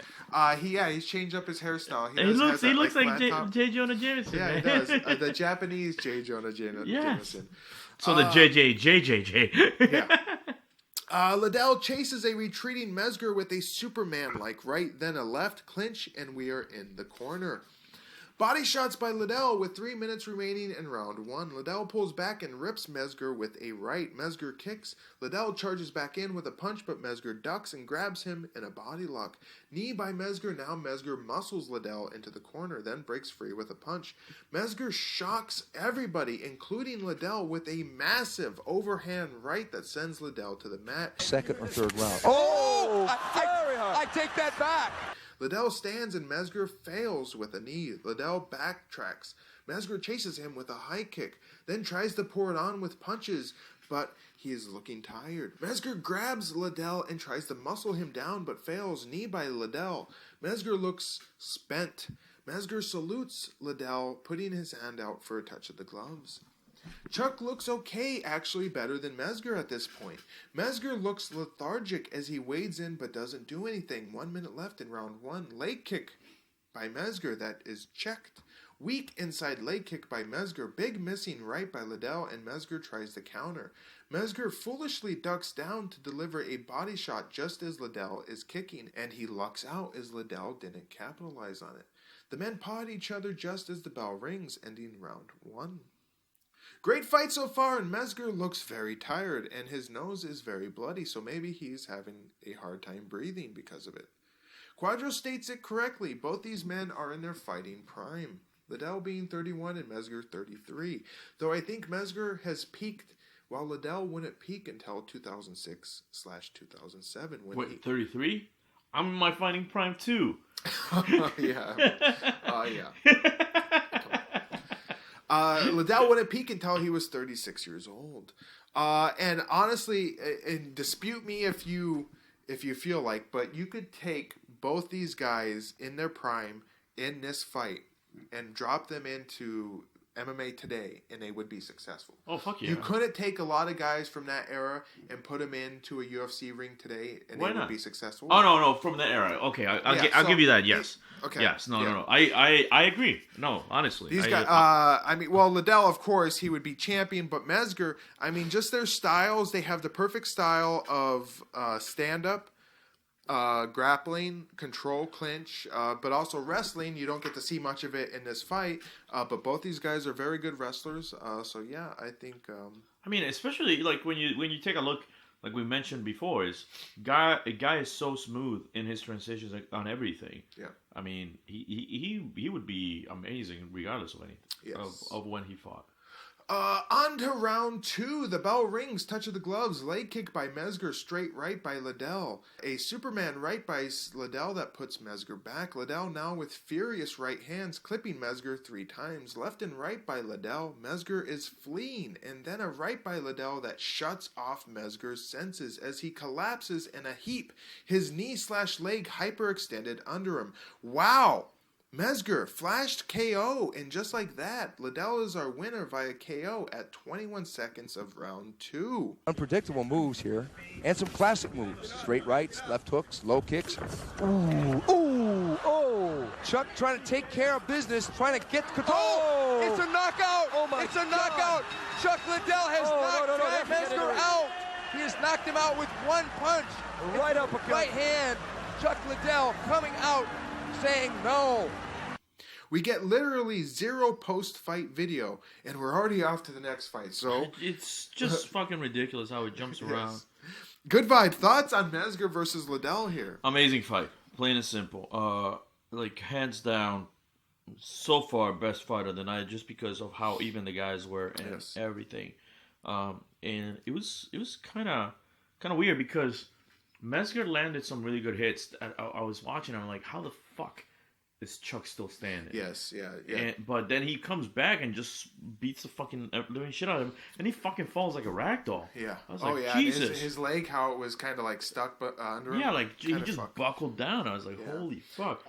He's changed up his hairstyle. He looks like J. Jonah Jameson. Yeah, man. he does. The Japanese J. Jonah Jameson. So the JJJJ. Yeah. Liddell chases a retreating Mezger with a Superman-like right, then a left clinch, and we are in the corner. Body shots by Liddell with 3 minutes remaining in round 1. Liddell pulls back and rips Mezger with a right. Mezger kicks. Liddell charges back in with a punch, but Mezger ducks and grabs him in a body lock. Knee by Mezger. Now Mezger muscles Liddell into the corner, then breaks free with a punch. Mezger shocks everybody, including Liddell, with a massive overhand right that sends Liddell to the mat. Second or third round. Oh! I take that back. Liddell stands and Mezger fails with a knee. Liddell backtracks. Mezger chases him with a high kick, then tries to pour it on with punches, but he is looking tired. Mezger grabs Liddell and tries to muscle him down, but fails. Knee by Liddell. Mezger looks spent. Mezger salutes Liddell, putting his hand out for a touch of the gloves. Chuck looks okay, actually better than Mezger at this point. Mezger looks lethargic as he wades in but doesn't do anything. 1 minute left in round 1. Leg kick by Mezger that is checked. Weak inside leg kick by Mezger. Big missing right by Liddell, and Mezger tries to counter. Mezger foolishly ducks down to deliver a body shot just as Liddell is kicking, and he lucks out as Liddell didn't capitalize on it. The men paw at each other just as the bell rings, ending round 1. Great fight so far, and Mezger looks very tired, and his nose is very bloody, so maybe he's having a hard time breathing because of it. Quadro states it correctly. Both these men are in their fighting prime. Liddell being 31 and Mezger 33. Though I think Mezger has peaked, while Liddell wouldn't peak until 2006/2007. Wait, 33? I'm in my fighting prime too. Yeah. Yeah. Liddell wouldn't peak until he was 36 years old. And honestly, and dispute me if you feel like, but you could take both these guys in their prime in this fight and drop them into MMA today, and they would be successful. Oh, fuck yeah. You couldn't take a lot of guys from that era and put them into a UFC ring today, and they would be successful. Oh, no, from that era. Okay, I'll give you that, yes. Okay. Yes, no. I agree. No, honestly. These guys, Liddell, of course, he would be champion, but Mezger, just their styles, they have the perfect style of stand-up, grappling, control, clinch, but also wrestling. You don't get to see much of it in this fight, but both these guys are very good wrestlers. So yeah, I think. Especially like when you take a look, like we mentioned before, a guy is so smooth in his transitions on everything. Yeah. He would be amazing regardless of anything. Yes. of when he fought. On to round 2. The bell rings. Touch of the gloves. Leg kick by Mezger. Straight right by Liddell. A Superman right by Liddell that puts Mezger back. Liddell now with furious right hands, clipping Mezger 3 times. Left and right by Liddell. Mezger is fleeing. And then a right by Liddell that shuts off Mezger's senses as he collapses in a heap. His knee/leg hyperextended under him. Wow! Mezger flashed KO, and just like that, Liddell is our winner via KO at 21 seconds of round 2. Unpredictable moves here, and some classic moves. Straight rights, left hooks, low kicks. Ooh. Chuck trying to take care of business, trying to get control. Oh! It's a knockout! It's a knockout! Chuck Liddell has knocked Mezger out. He has knocked him out with one punch. Right uppercut. Right hand. Chuck Liddell coming out, saying no. We get literally 0 post-fight video, and we're already off to the next fight. So it's just fucking ridiculous how it jumps around. Yes. Good vibe. Thoughts on Mezger versus Liddell here? Amazing fight, plain and simple. Hands down, so far best fight of the night, just because of how even the guys were and everything. And it was kind of weird because Mezger landed some really good hits. I was watching, I'm like, how the fuck is Chuck still standing? Yes, yeah. But then he comes back and just beats the fucking living shit out of him, and he fucking falls like a ragdoll. Yeah. I was like, Jesus. His leg, how it was kind of like stuck under him. Yeah, like he just buckled down. I was like, holy fuck.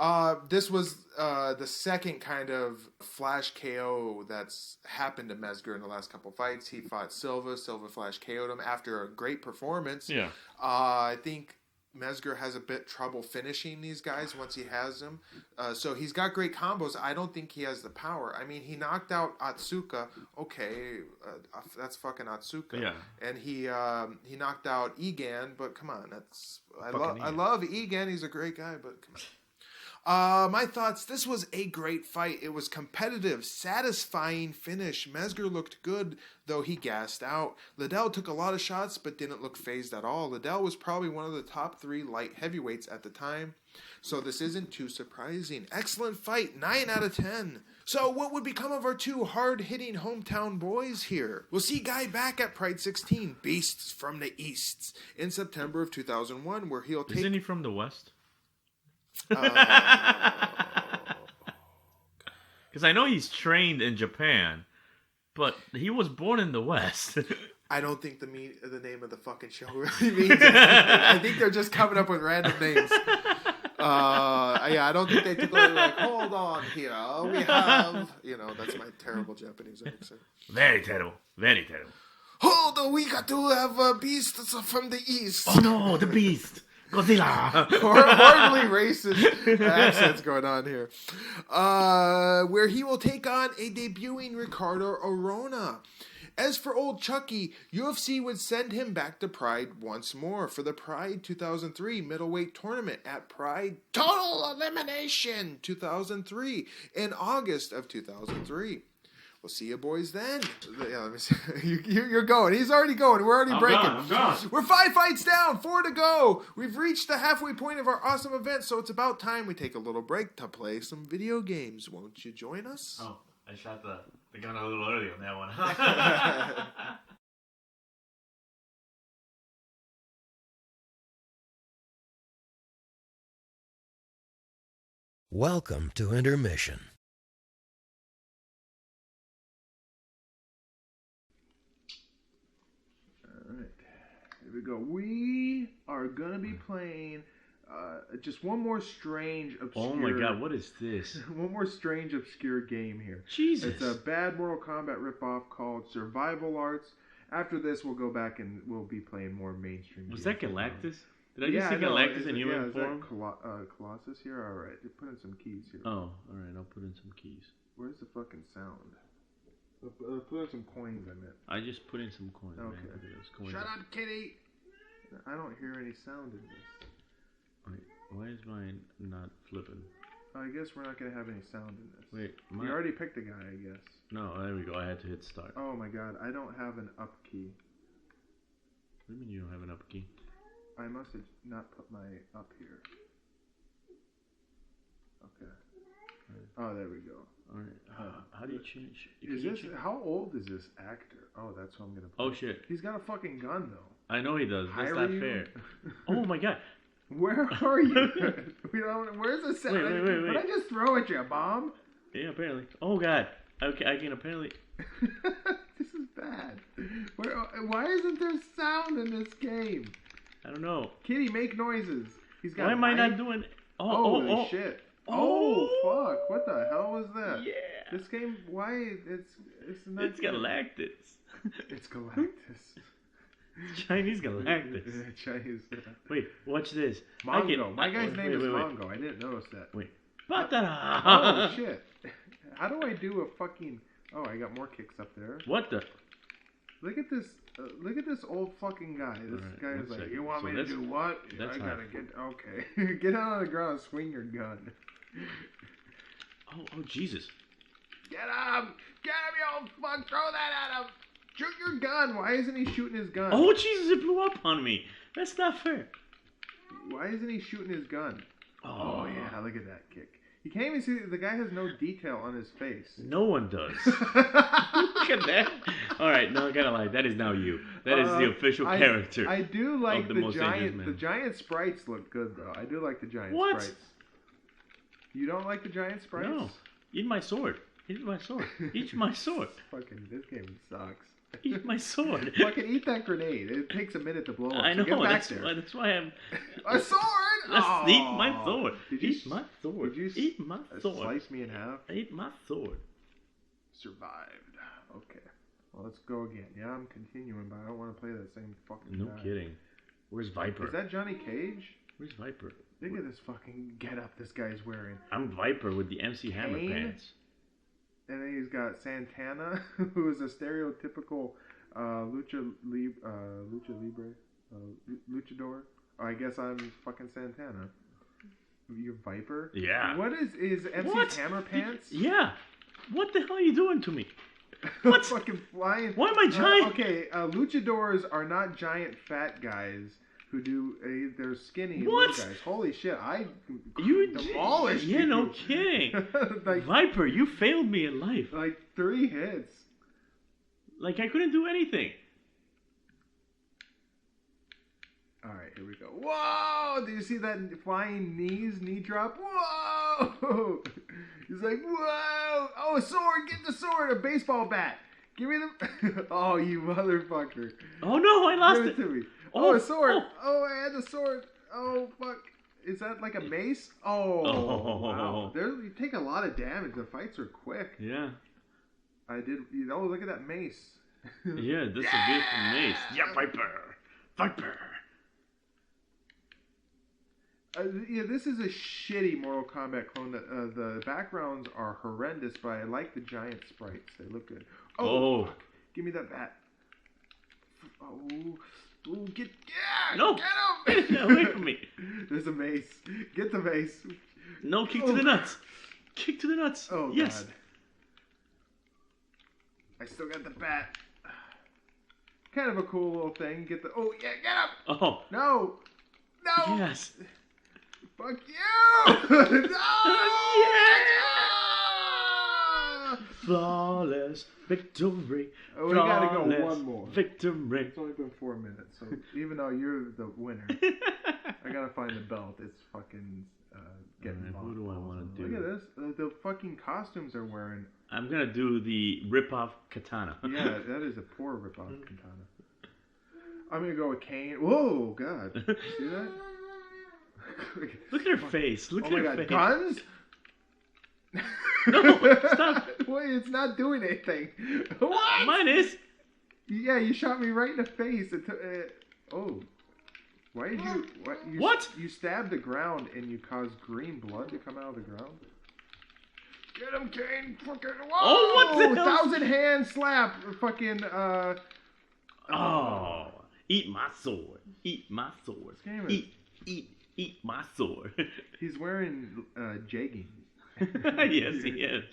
This was the second kind of flash KO that's happened to Mezger in the last couple fights. He fought Silva. Silva flash KO'd him after a great performance. Yeah. I think Mezger has a bit trouble finishing these guys once he has them. So he's got great combos. I don't think he has the power. He knocked out Atsuka. Okay, that's fucking Atsuka. Yeah. And he knocked out Egan, but come on, I love Egan. He's a great guy, but come on. My thoughts, this was a great fight. It was competitive, satisfying finish. Mezger looked good, though he gassed out. Liddell took a lot of shots, but didn't look phased at all. Liddell was probably one of the top 3 light heavyweights at the time, so this isn't too surprising. Excellent fight, 9 out of 10. So what would become of our 2 hard-hitting hometown boys here? We'll see Guy back at Pride 16, Beasts from the East, in September of 2001, where he'll take... Isn't he from the West? Because I know he's trained in Japan, but he was born in the West. I don't think the name of the fucking show really means anything. I think they're just coming up with random names. I don't think they took like, hold on here, we have... that's my terrible Japanese accent. Very terrible. Very terrible. Hold on, we got to have beasts from the East. Oh no, the Beast. Godzilla. Horribly racist accents going on here. Where he will take on a debuting Ricardo Arona. As for old Chucky, UFC would send him back to Pride once more for the Pride 2003 middleweight tournament at Pride Total Elimination 2003 in August of 2003. We'll see you boys then. Yeah, let me see. You're going. He's already going. We're already breaking. I'm gone. We're 5 fights down, 4 to go. We've reached the halfway point of our awesome event, so it's about time we take a little break to play some video games. Won't you join us? Oh, I shot the gun a little early on that one. Welcome to Intermission. Alright, here we go. We are going to be playing just one more strange, obscure... Oh my god, what is this? One more strange, obscure game here. Jesus. It's a bad Mortal Kombat ripoff called Survival Arts. After this, we'll go back and we'll be playing more mainstream Was games. that Galactus? Did I just see Galactus in human form? Is that Colossus here? Alright, put in some keys here. Oh, alright, I'll put in some keys. Where's the fucking sound? Put in some coins, I meant. I just put in some coins, Okay. man. Look at those coins. Shut up, kitty! I don't hear any sound in this. Wait, why is mine not flipping? I guess we're not going to have any sound in this. Wait, You already picked a guy, I guess. No, there we go. I had to hit start. Oh my god, I don't have an up key. What do you mean you don't have an up key? I must have not put my up here. Okay. Oh, there we go. Alright, how do you change? How old is this actor? Oh, that's what I'm going to play. Oh shit. He's got a fucking gun, though. I know he does. That's not fair. Oh my god. Where are you? Where's the sound? Wait. Did I just throw at you a bomb? Yeah, apparently. Oh god. Okay, I can apparently... This is bad. Why isn't there sound in this game? I don't know. Kitty, make noises. He's got. Why am I not doing... Holy shit. Oh, fuck. What the hell was that? Yeah. This game, why? It's not... It's Galactus. It's Galactus. Chinese Galactus. Chinese. Wait, watch this. Mongo. My guy's name is Mongo. I didn't notice that. Wait. Oh, shit. How do I do a fucking... Oh, I got more kicks up there. What the... Look at this old fucking guy. This guy is like, second. you want So me to do what? I gotta get... Okay. Get out on the ground and swing your gun. Oh, Jesus. Get him! Get him, you old fuck! Throw that at him! Shoot your gun! Why isn't he shooting his gun? Oh, Jesus, it blew up on me. That's not fair. Why isn't he shooting his gun? Oh, yeah, look at that kick. You can't even see... The guy has no detail on his face. No one does. Look at that. Alright, no, I gotta lie. That is now you. That is the official character. I do like the the giant... The giant sprites look good, though. I do like the giant sprites. You don't like the giant sprites? No. Eat my sword. Eat my sword. Eat my sword. Fucking, this game sucks. Eat my sword. Fucking eat that grenade. It takes a minute to blow up. I know. So get back that's why I'm... A sword? Eat my sword. Eat my sword. Did you eat my sword. Slice me in half? Eat my sword. Survived. Okay. Well, let's go again. Yeah, I'm continuing, but I don't want to play that same fucking No guy. kidding. Where's Viper? Is that Johnny Cage? Where's Viper? Look at this fucking getup this guy's wearing. I'm Viper with the MC Hammer pants. And then he's got Santana, who is a stereotypical luchador. I guess I'm fucking Santana. You're Viper? Yeah. What is MC Hammer pants? Yeah. What the hell are you doing to me? What? Fucking flying. Why am I giant? Luchadors are not giant fat guys who do. They're skinny little guys. Holy shit! You demolished. Yeah, no kidding. Like, Viper, you failed me in life. Like 3 hits. Like I couldn't do anything. All right, here we go. Whoa! Did you see that flying knee drop? Whoa! He's like, whoa! Oh, a sword! Get the sword! A baseball bat! Give me the... Oh, you motherfucker. Oh, no, I lost it. Give it to me. Oh, a sword! Oh, I had the sword. Oh, fuck. Is that like a mace? Oh, wow. You take a lot of damage. The fights are quick. Yeah. I did... Oh, look at that mace. Yeah, that's a beautiful mace. Yeah, Viper! Viper! Yeah, this is a shitty Mortal Kombat clone. The backgrounds are horrendous, but I like the giant sprites. They look good. Oh. Fuck. Give me that bat. Oh, get No. Get him! Away from me. There's a mace. Get the mace. No, kick to the nuts. Kick to the nuts. Oh, yes. God. I still got the bat. Kind of a cool little thing. Get the... Oh, yeah, get him! Oh. No! Yes. Fuck you! No! Yeah! Flawless victory. Oh, we gotta go one more. Victory. It's only been 4 minutes, so even though you're the winner, I gotta find the belt. It's fucking getting lost. Who do I want to do? Look at this. The fucking costumes they're wearing. I'm gonna do the rip-off katana. Yeah, that is a poor rip-off katana. I'm gonna go with Kane. Whoa, God. See that? Look at her face. Look at her face. Guns? No, stop. Wait, it's not doing anything. What? Mine is. Yeah, you shot me right in the face. Oh. Why did you... What? You stabbed the ground and you caused green blood to come out of the ground? Get him, Kane! Fucking... Whoa! Oh, what the hell? 1,000 hand slap! Fucking, Oh. Eat my sword. Eat my sword. Eat my sword. He's wearing jeggings. Yes, he is.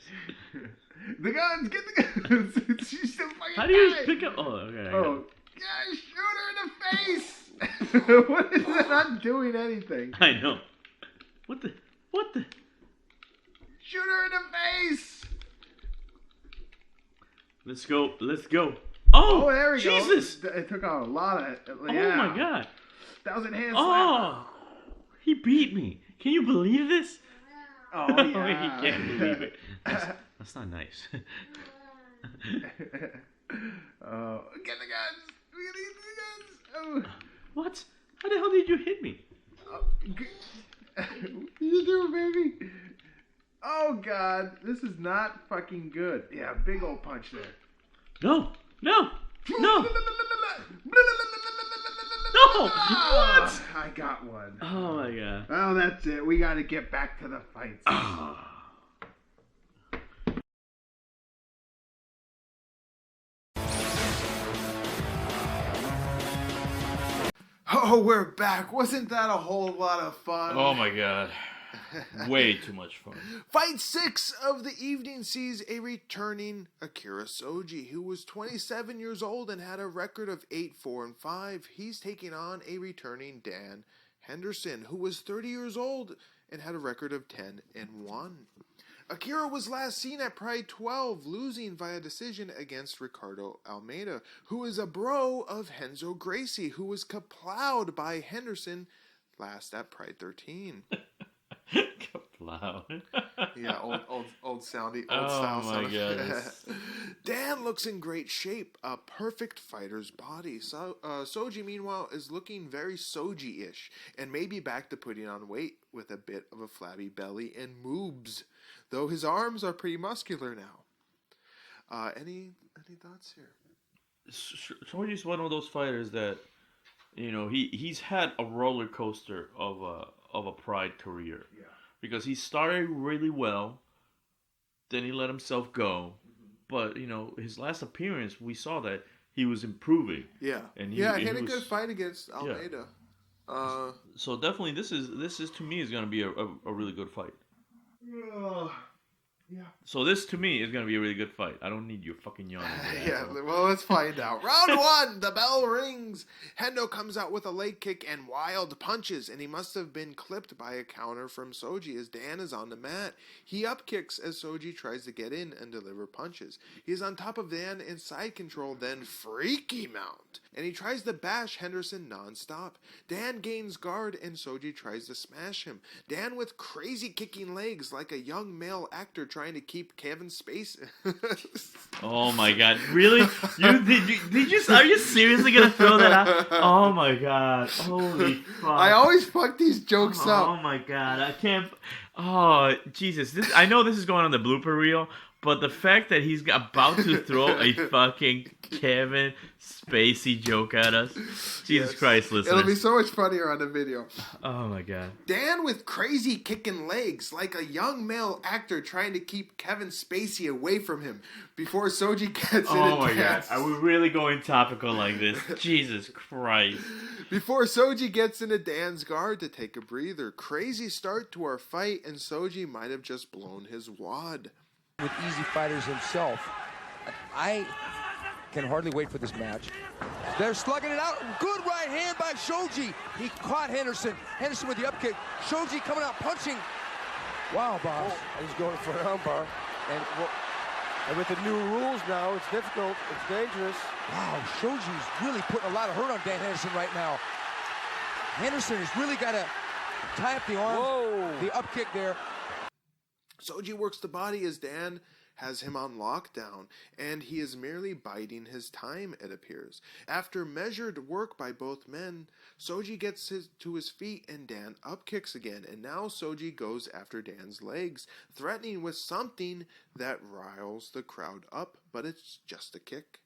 The guns! Get the guns! She's still fucking... How do you pick up... Oh, okay. Oh. Yeah, shoot her in the face! What is that? Not doing anything. I know. What the... Shoot her in the face! Let's go. Oh, there we go. Jesus! It took out a lot of... Yeah. Oh, my God. 1,000 hand slap. Oh! He beat me. Can you believe this? Oh, yeah. He can't believe it. That's not nice. Get the guns! We gotta get the guns! Oh. What? How the hell did you hit me? You do, baby. Oh, God. This is not fucking good. Yeah, big old punch there. No! What? I got one. Oh, my God. Well, that's it. We gotta get back to the fights. Oh, we're back. Wasn't that a whole lot of fun? Oh, my God. Way too much fun. Fight 6 of the evening sees a returning Akira Shoji, who was 27 years old and had a record of 8-4-5. He's taking on a returning Dan Henderson, who was 30 years old and had a record of 10-1. Akira was last seen at Pride 12, losing via decision against Ricardo Almeida, who is a bro of Renzo Gracie, who was kaplowed by Henderson last at Pride 13. Kaplowed. Yeah, old soundy, old style. Oh my God. Dan looks in great shape, a perfect fighter's body. Shoji, meanwhile, is looking very Shoji-ish, and maybe back to putting on weight with a bit of a flabby belly and moobs, though his arms are pretty muscular now. Any thoughts here? Shoji's one of those fighters that, you know, he's had a roller coaster of a Pride career. Yeah. Because he started really well, then he let himself go. But, you know, his last appearance, we saw that he was improving. Yeah. And he had a good fight against Almeida. Yeah. So definitely this is to me is going to be a really good fight. Yeah. So this to me is going to be a really good fight. I don't need your fucking yawn. Yeah, well, let's find out. Round 1, the bell rings. Hendo comes out with a leg kick and wild punches, and he must have been clipped by a counter from Shoji as Dan is on the mat. He up kicks as Shoji tries to get in and deliver punches. He is on top of Dan in side control, then freaky mount, and he tries to bash Henderson non-stop. Dan gains guard, and Shoji tries to smash him. Dan with crazy kicking legs like a young male actor trying to keep Kevin Spacey. Oh my God! Really? Are you seriously gonna throw that out? Oh my God! Holy fuck! I always fuck these jokes up. Oh my God! I can't. Oh Jesus! I know this is going on the blooper reel, But the fact that he's about to throw a fucking Kevin Spacey joke at us. Jesus Christ, listeners. It'll be so much funnier on the video. Oh my god. Dan with crazy kicking legs, like a young male actor trying to keep Kevin Spacey away from him before Shoji gets in. Oh my god. Are we really going topical like this? Jesus Christ. Before Shoji gets into Dan's guard to take a breather. Crazy start to our fight, and Shoji might have just blown his wad. With easy fighters himself. I can hardly wait for this match. They're slugging it out. Good right hand by Shoji. He caught Henderson. Henderson with the upkick. Shoji coming out punching. Wow, boss. He's going for an armbar. And with the new rules now, it's difficult. It's dangerous. Wow, Shoji's really putting a lot of hurt on Dan Henderson right now. Henderson has really got to tie up the arm. Whoa. The upkick there. Shoji works the body as Dan has him on lockdown, and he is merely biding his time, it appears. After measured work by both men, Shoji gets to his feet and Dan upkicks again, and now Shoji goes after Dan's legs, threatening with something that riles the crowd up, but it's just a kick.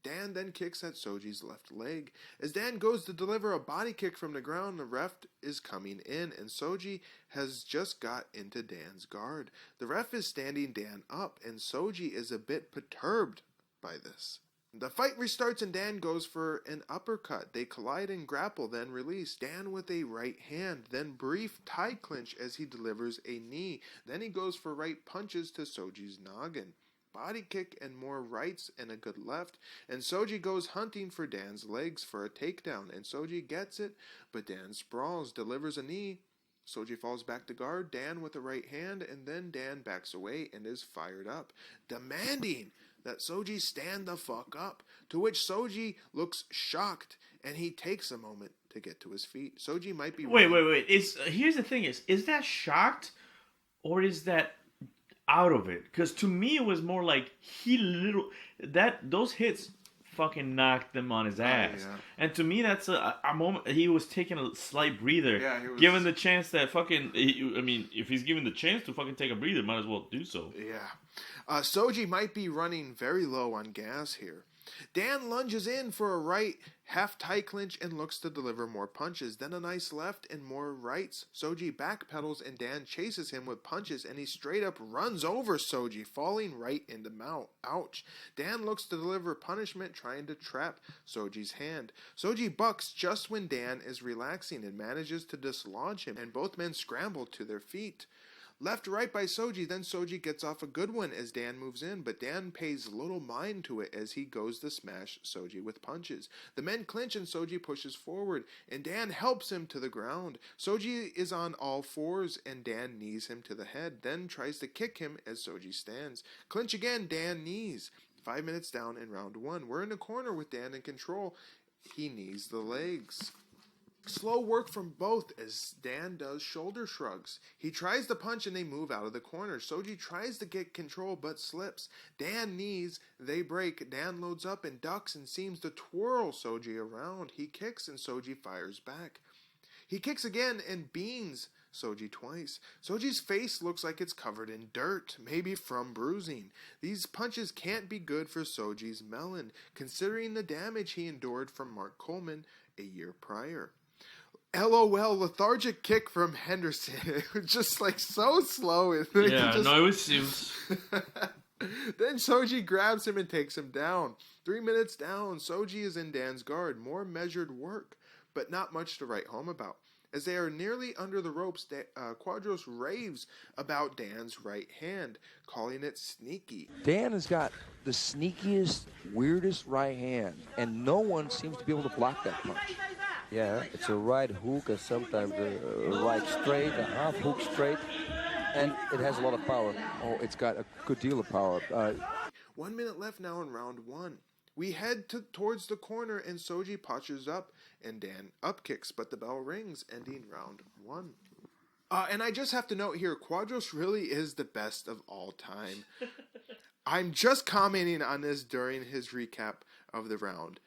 Dan then kicks at Shoji's left leg. As Dan goes to deliver a body kick from the ground, the ref is coming in, and Shoji has just got into Dan's guard. The ref is standing Dan up, and Shoji is a bit perturbed by this. The fight restarts, and Dan goes for an uppercut. They collide and grapple, then release. Dan with a right hand, then brief tie clinch as he delivers a knee. Then he goes for right punches to Shoji's noggin. Body kick and more rights and a good left, and Shoji goes hunting for Dan's legs for a takedown, and Shoji gets it, but Dan sprawls, delivers a knee. Shoji falls back to guard Dan with a right hand, and then Dan backs away and is fired up, demanding that Shoji stand the fuck up, to which Shoji looks shocked, and he takes a moment to get to his feet. Shoji might be... Wait. Here's the thing is that shocked, or is that out of it? Because to me it was more like those hits fucking knocked him on his ass. Yeah. And to me that's a moment he was taking a slight breather. Yeah, he was given the chance that if he's given the chance to fucking take a breather, might as well do so. Yeah. Shoji might be running very low on gas here. Dan lunges in for a right half tie clinch and looks to deliver more punches. Then a nice left and more rights. Shoji backpedals and Dan chases him with punches, and he straight up runs over Shoji, falling right in the mouth. Ouch. Dan looks to deliver punishment, trying to trap Shoji's hand. Shoji bucks just when Dan is relaxing and manages to dislodge him, and both men scramble to their feet. Left right by Shoji, then Shoji gets off a good one as Dan moves in, but Dan pays little mind to it as he goes to smash Shoji with punches. The men clinch and Shoji pushes forward, and Dan helps him to the ground. Shoji is on all fours, and Dan knees him to the head, then tries to kick him as Shoji stands. Clinch again, Dan knees. 5 minutes down in round 1. We're in the corner with Dan in control. He knees the legs. Slow work from both as Dan does shoulder shrugs. He tries to punch and they move out of the corner. Shoji tries to get control but slips. Dan knees, they break. Dan loads up and ducks and seems to twirl Shoji around. He kicks and Shoji fires back. He kicks again and beans Shoji twice. Shoji's face looks like it's covered in dirt, maybe from bruising. These punches can't be good for Shoji's melon, considering the damage he endured from Mark Coleman a year prior. LOL, lethargic kick from Henderson. It was just like so slow. It was. Then Shoji grabs him and takes him down. 3 minutes down, Shoji is in Dan's guard. More measured work, but not much to write home about. As they are nearly under the ropes, Quadros raves about Dan's right hand, calling it sneaky. Dan has got the sneakiest, weirdest right hand, and no one seems to be able to block that punch. Yeah, it's a right hook and sometimes a right straight, a half hook straight, and it has a lot of power. Oh, it's got a good deal of power. 1 minute left now in round 1. We head towards the corner and Shoji punches up and Dan upkicks, but the bell rings, ending round 1. And I just have to note here, Quadros really is the best of all time. I'm just commenting on this during his recap of the round.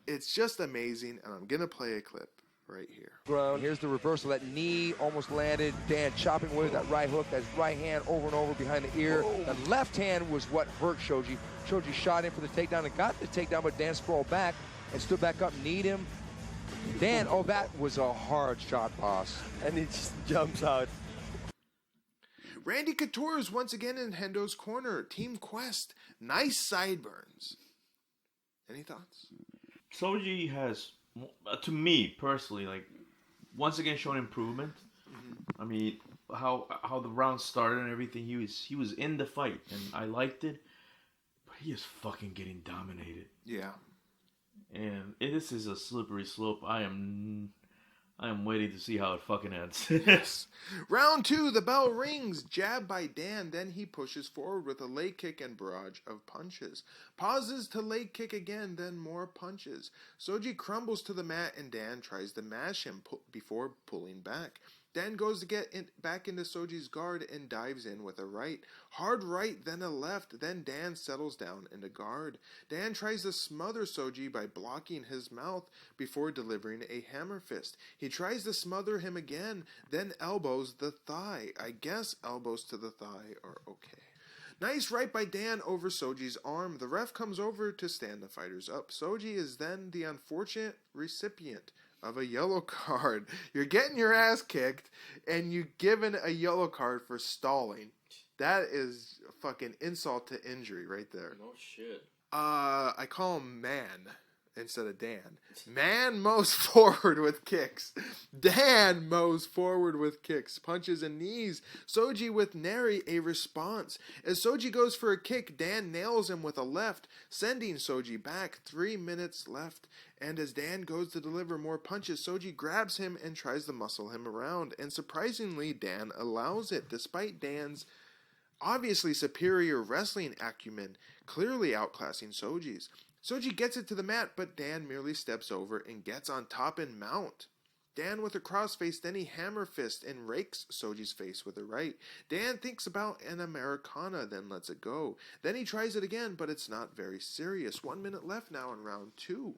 It's just amazing, and I'm going to play a clip. right here. Ground. Here's the reversal. That knee almost landed. Dan chopping away with that right hook. That right hand over and over behind the ear. The left hand was what hurt Shoji. Shoji shot in for the takedown and got the takedown, but Dan sprawled back and stood back up, kneed him. Dan, oh, that was a hard shot, boss. And he just jumps out. Randy Couture is once again in Hendo's corner. Team Quest. Nice sideburns. Any thoughts? Shoji has, to me personally, like, once again shown improvement. I mean, how the round started and everything, he was in the fight, and I liked it. But he is fucking getting dominated. Yeah. And this is a slippery slope. I am waiting to see how it fucking ends. Yes. Round 2, the bell rings. Jab by Dan. Then he pushes forward with a leg kick and barrage of punches. Pauses to leg kick again, then more punches. Shoji crumbles to the mat and Dan tries to mash him before pulling back. Dan goes to get back into Shoji's guard and dives in with a right. Hard right, then a left, then Dan settles down into guard. Dan tries to smother Shoji by blocking his mouth before delivering a hammer fist. He tries to smother him again, then elbows the thigh. I guess elbows to the thigh are okay. Nice right by Dan over Shoji's arm. The ref comes over to stand the fighters up. Shoji is then the unfortunate recipient of a yellow card. You're getting your ass kicked, and you given a yellow card for stalling. That is a fucking insult to injury right there. No shit. I call him Man instead of Dan. Man mows forward with kicks. Dan mows forward with kicks, punches, and knees. Shoji with nary a response. As Shoji goes for a kick, Dan nails him with a left, sending Shoji back. 3 minutes left. And as Dan goes to deliver more punches, Shoji grabs him and tries to muscle him around. And surprisingly, Dan allows it, despite Dan's obviously superior wrestling acumen, clearly outclassing Shoji's. Shoji gets it to the mat, but Dan merely steps over and gets on top and mount. Dan with a crossface, then he hammer fist and rakes Shoji's face with a right. Dan thinks about an Americana, then lets it go. Then he tries it again, but it's not very serious. 1 minute left now in round 2.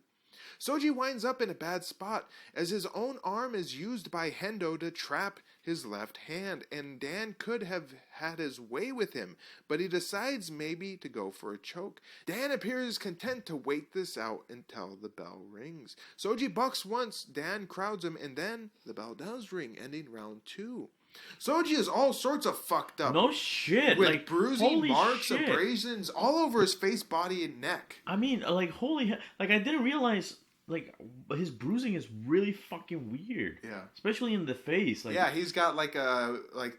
Shoji winds up in a bad spot as his own arm is used by Hendo to trap his left hand, and Dan could have had his way with him, but he decides maybe to go for a choke. Dan appears content to wait this out until the bell rings. Shoji bucks once, Dan crowds him, and then the bell does ring, ending round 2. Shoji is all sorts of fucked up. No shit. With like, bruising, marks, abrasions all over his face, body, and neck. I mean, like, I didn't realize, like, his bruising is really fucking weird. Yeah. Especially in the face. Like, yeah, he's got like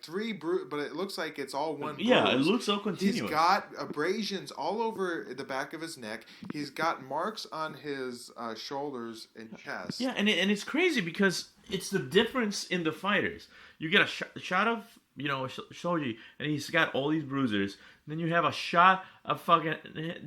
3 but it looks like it's all one bruise. Yeah, it looks so continuous. He's got abrasions all over the back of his neck. He's got marks on his shoulders and chest. Yeah, and it's crazy because it's the difference in the fighters. You get a shot of, Shoji, and he's got all these bruisers. Then you have a shot of fucking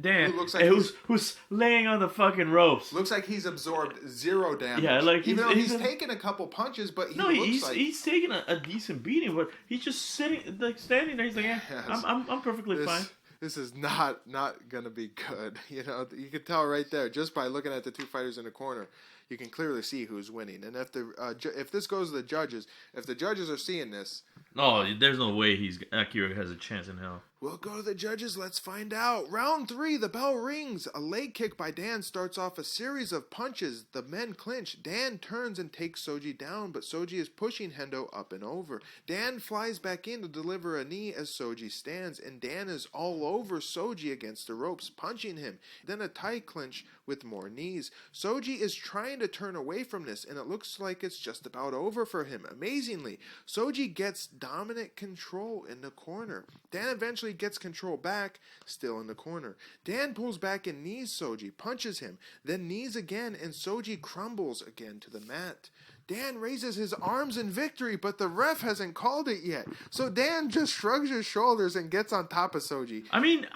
Dan, who looks like who's laying on the fucking ropes. Looks like he's absorbed 0 damage. Yeah, like even though he's taken a couple punches, but he's taking a decent beating, but he's just standing there. He's like, yeah, I'm perfectly fine. This is not gonna be good. You can tell right there just by looking at the 2 fighters in the corner. You can clearly see who's winning. And if this goes to the judges, if the judges are seeing this, no, there's no way Akira has a chance in hell. We'll go to the judges. Let's find out. Round 3, the bell rings. A leg kick by Dan starts off a series of punches. The men clinch. Dan turns and takes Shoji down, but Shoji is pushing Hendo up and over. Dan flies back in to deliver a knee as Shoji stands, and Dan is all over Shoji against the ropes, punching him. Then a tight clinch with more knees. Shoji is trying to turn away from this, and it looks like it's just about over for him. Amazingly, Shoji gets dominant control in the corner. Dan eventually gets control back, still in the corner. Dan pulls back and knees Shoji, punches him, then knees again, and Shoji crumbles again to the mat. Dan raises his arms in victory, but the ref hasn't called it yet. So Dan just shrugs his shoulders and gets on top of Shoji. I mean,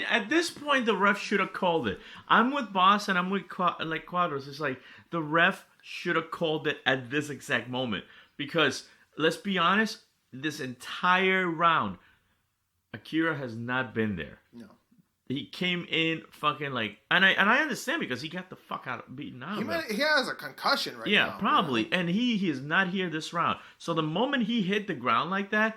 at this point, the ref should have called it. I'm with Boss and I'm with Quadros. It's like the ref should have called it at this exact moment. Because, let's be honest, this entire round, Akira has not been there. No. He came in fucking like, and I understand because he got the fuck beaten out of him. He has a concussion right now. Yeah, probably. And he is not here this round. So the moment he hit the ground like that,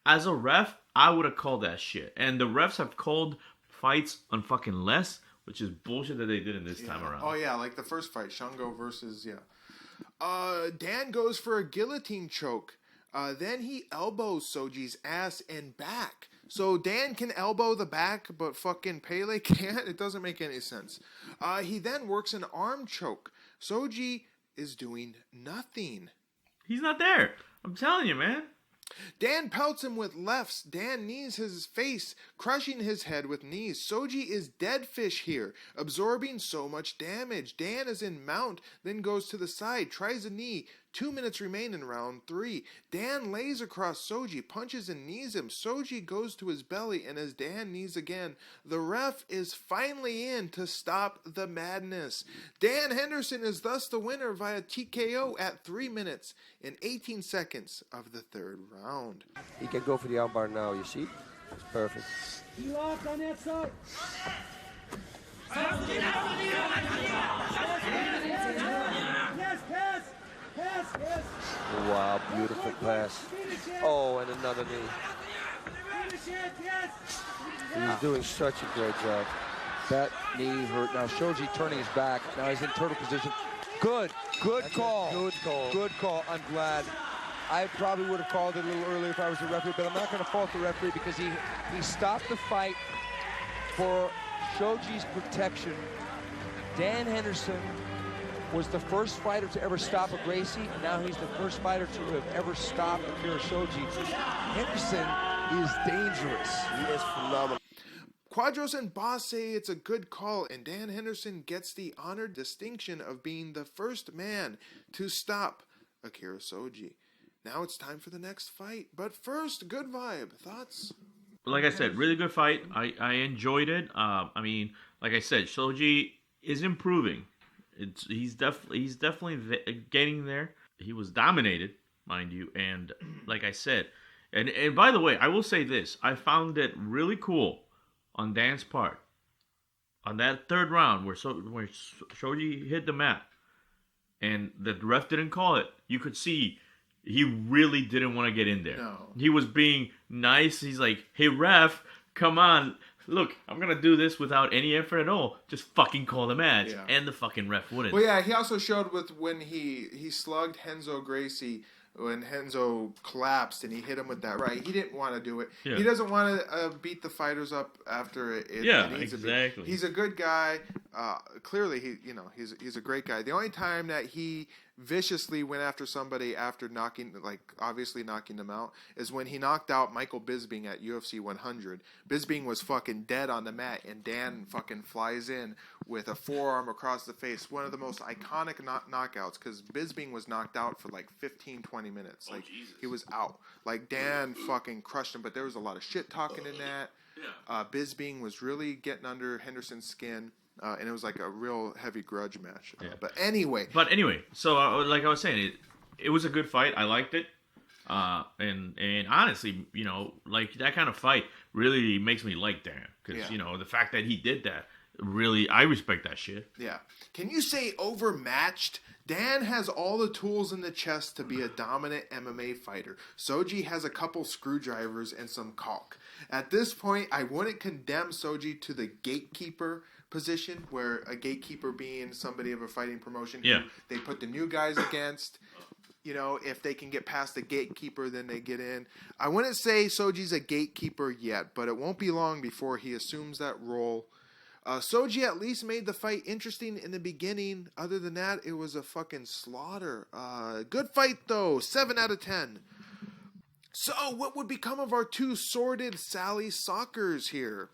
as a ref, I would have called that shit. And the refs have called fights on fucking less, which is bullshit that they did in this time around. Oh yeah, like the first fight, Shungo versus Dan goes for a guillotine choke. Then he elbows Shoji's ass and back. So Dan can elbow the back, but fucking Pele can't? It doesn't make any sense. He then works an arm choke. Shoji is doing nothing. He's not there. I'm telling you, man. Dan pelts him with lefts. Dan knees his face, crushing his head with knees. Shoji is dead fish here, absorbing so much damage. Dan is in mount, then goes to the side, tries a knee. 2 minutes remain in round 3. Dan lays across Shoji, punches and knees him. Shoji goes to his belly, and as Dan knees again, the ref is finally in to stop the madness. Dan Henderson is thus the winner via TKO at 3 minutes and 18 seconds of the third round. He can go for the armbar now, you see? It's perfect. You locked on that side. Yes, pass. Pass, yes. Wow, beautiful pass. Oh, and another knee. He's doing such a great job. That knee hurt. Now Shoji turning his back. Now he's in turtle position. Good call. Good call. I'm glad. I probably would have called it a little earlier if I was the referee, but I'm not going to fault the referee because he stopped the fight for Shoji's protection. Dan Henderson was the first fighter to ever stop a Gracie, and now he's the first fighter to have ever stopped Akira Shoji. Henderson is dangerous. He is phenomenal. Quadros and Boss say it's a good call, and Dan Henderson gets the honored distinction of being the first man to stop Akira Shoji. Now it's time for the next fight, but first, good vibe. Thoughts? Like I said, really good fight. I enjoyed it. I mean, like I said, Shoji is improving. He's definitely getting there. He was dominated, mind you, and like I said, and by the way, I will say this: I found it really cool on Dan's part on that third round where Shoji hit the mat, and the ref didn't call it. You could see he really didn't want to get in there. No. He was being nice. He's like, "Hey ref, come on. Look, I'm going to do this without any effort at all. Just fucking call the match." Yeah. And the fucking ref wouldn't. Well, yeah, he also showed with when he slugged Renzo Gracie when Renzo collapsed and he hit him with that right. He didn't want to do it. Yeah. He doesn't want to beat the fighters up after it. Yeah, it needs exactly. to be. He's a good guy. Clearly, he's a great guy. The only time that he viciously went after somebody after obviously knocking them out is when he knocked out Michael Bisping at UFC 100. Bisping was fucking dead on the mat, and Dan fucking flies in with a forearm across the face. One of the most iconic knockouts, because Bisping was knocked out for like 15-20 minutes. Like, he was out. Like, Dan fucking crushed him, but there was a lot of shit talking in that. Bisping was really getting under Henderson's skin. And it was like a real heavy grudge match. But anyway, so like I was saying, it was a good fight. I liked it. And honestly, like that kind of fight really makes me like Dan. Because, the fact that he did that, really, I respect that shit. Yeah. Can you say overmatched? Dan has all the tools in the chest to be a dominant MMA fighter. Shoji has a couple screwdrivers and some caulk. At this point, I wouldn't condemn Shoji to the gatekeeper position, where a gatekeeper being somebody of a fighting promotion who they put the new guys against. If they can get past the gatekeeper, then they get in. I wouldn't say Shoji's a gatekeeper yet, but it won't be long before he assumes that role. Shoji at least made the fight interesting in the beginning. Other than that, it was a fucking slaughter. Good fight, though. 7 out of 10. So, what would become of our two sordid Sally Sockers here?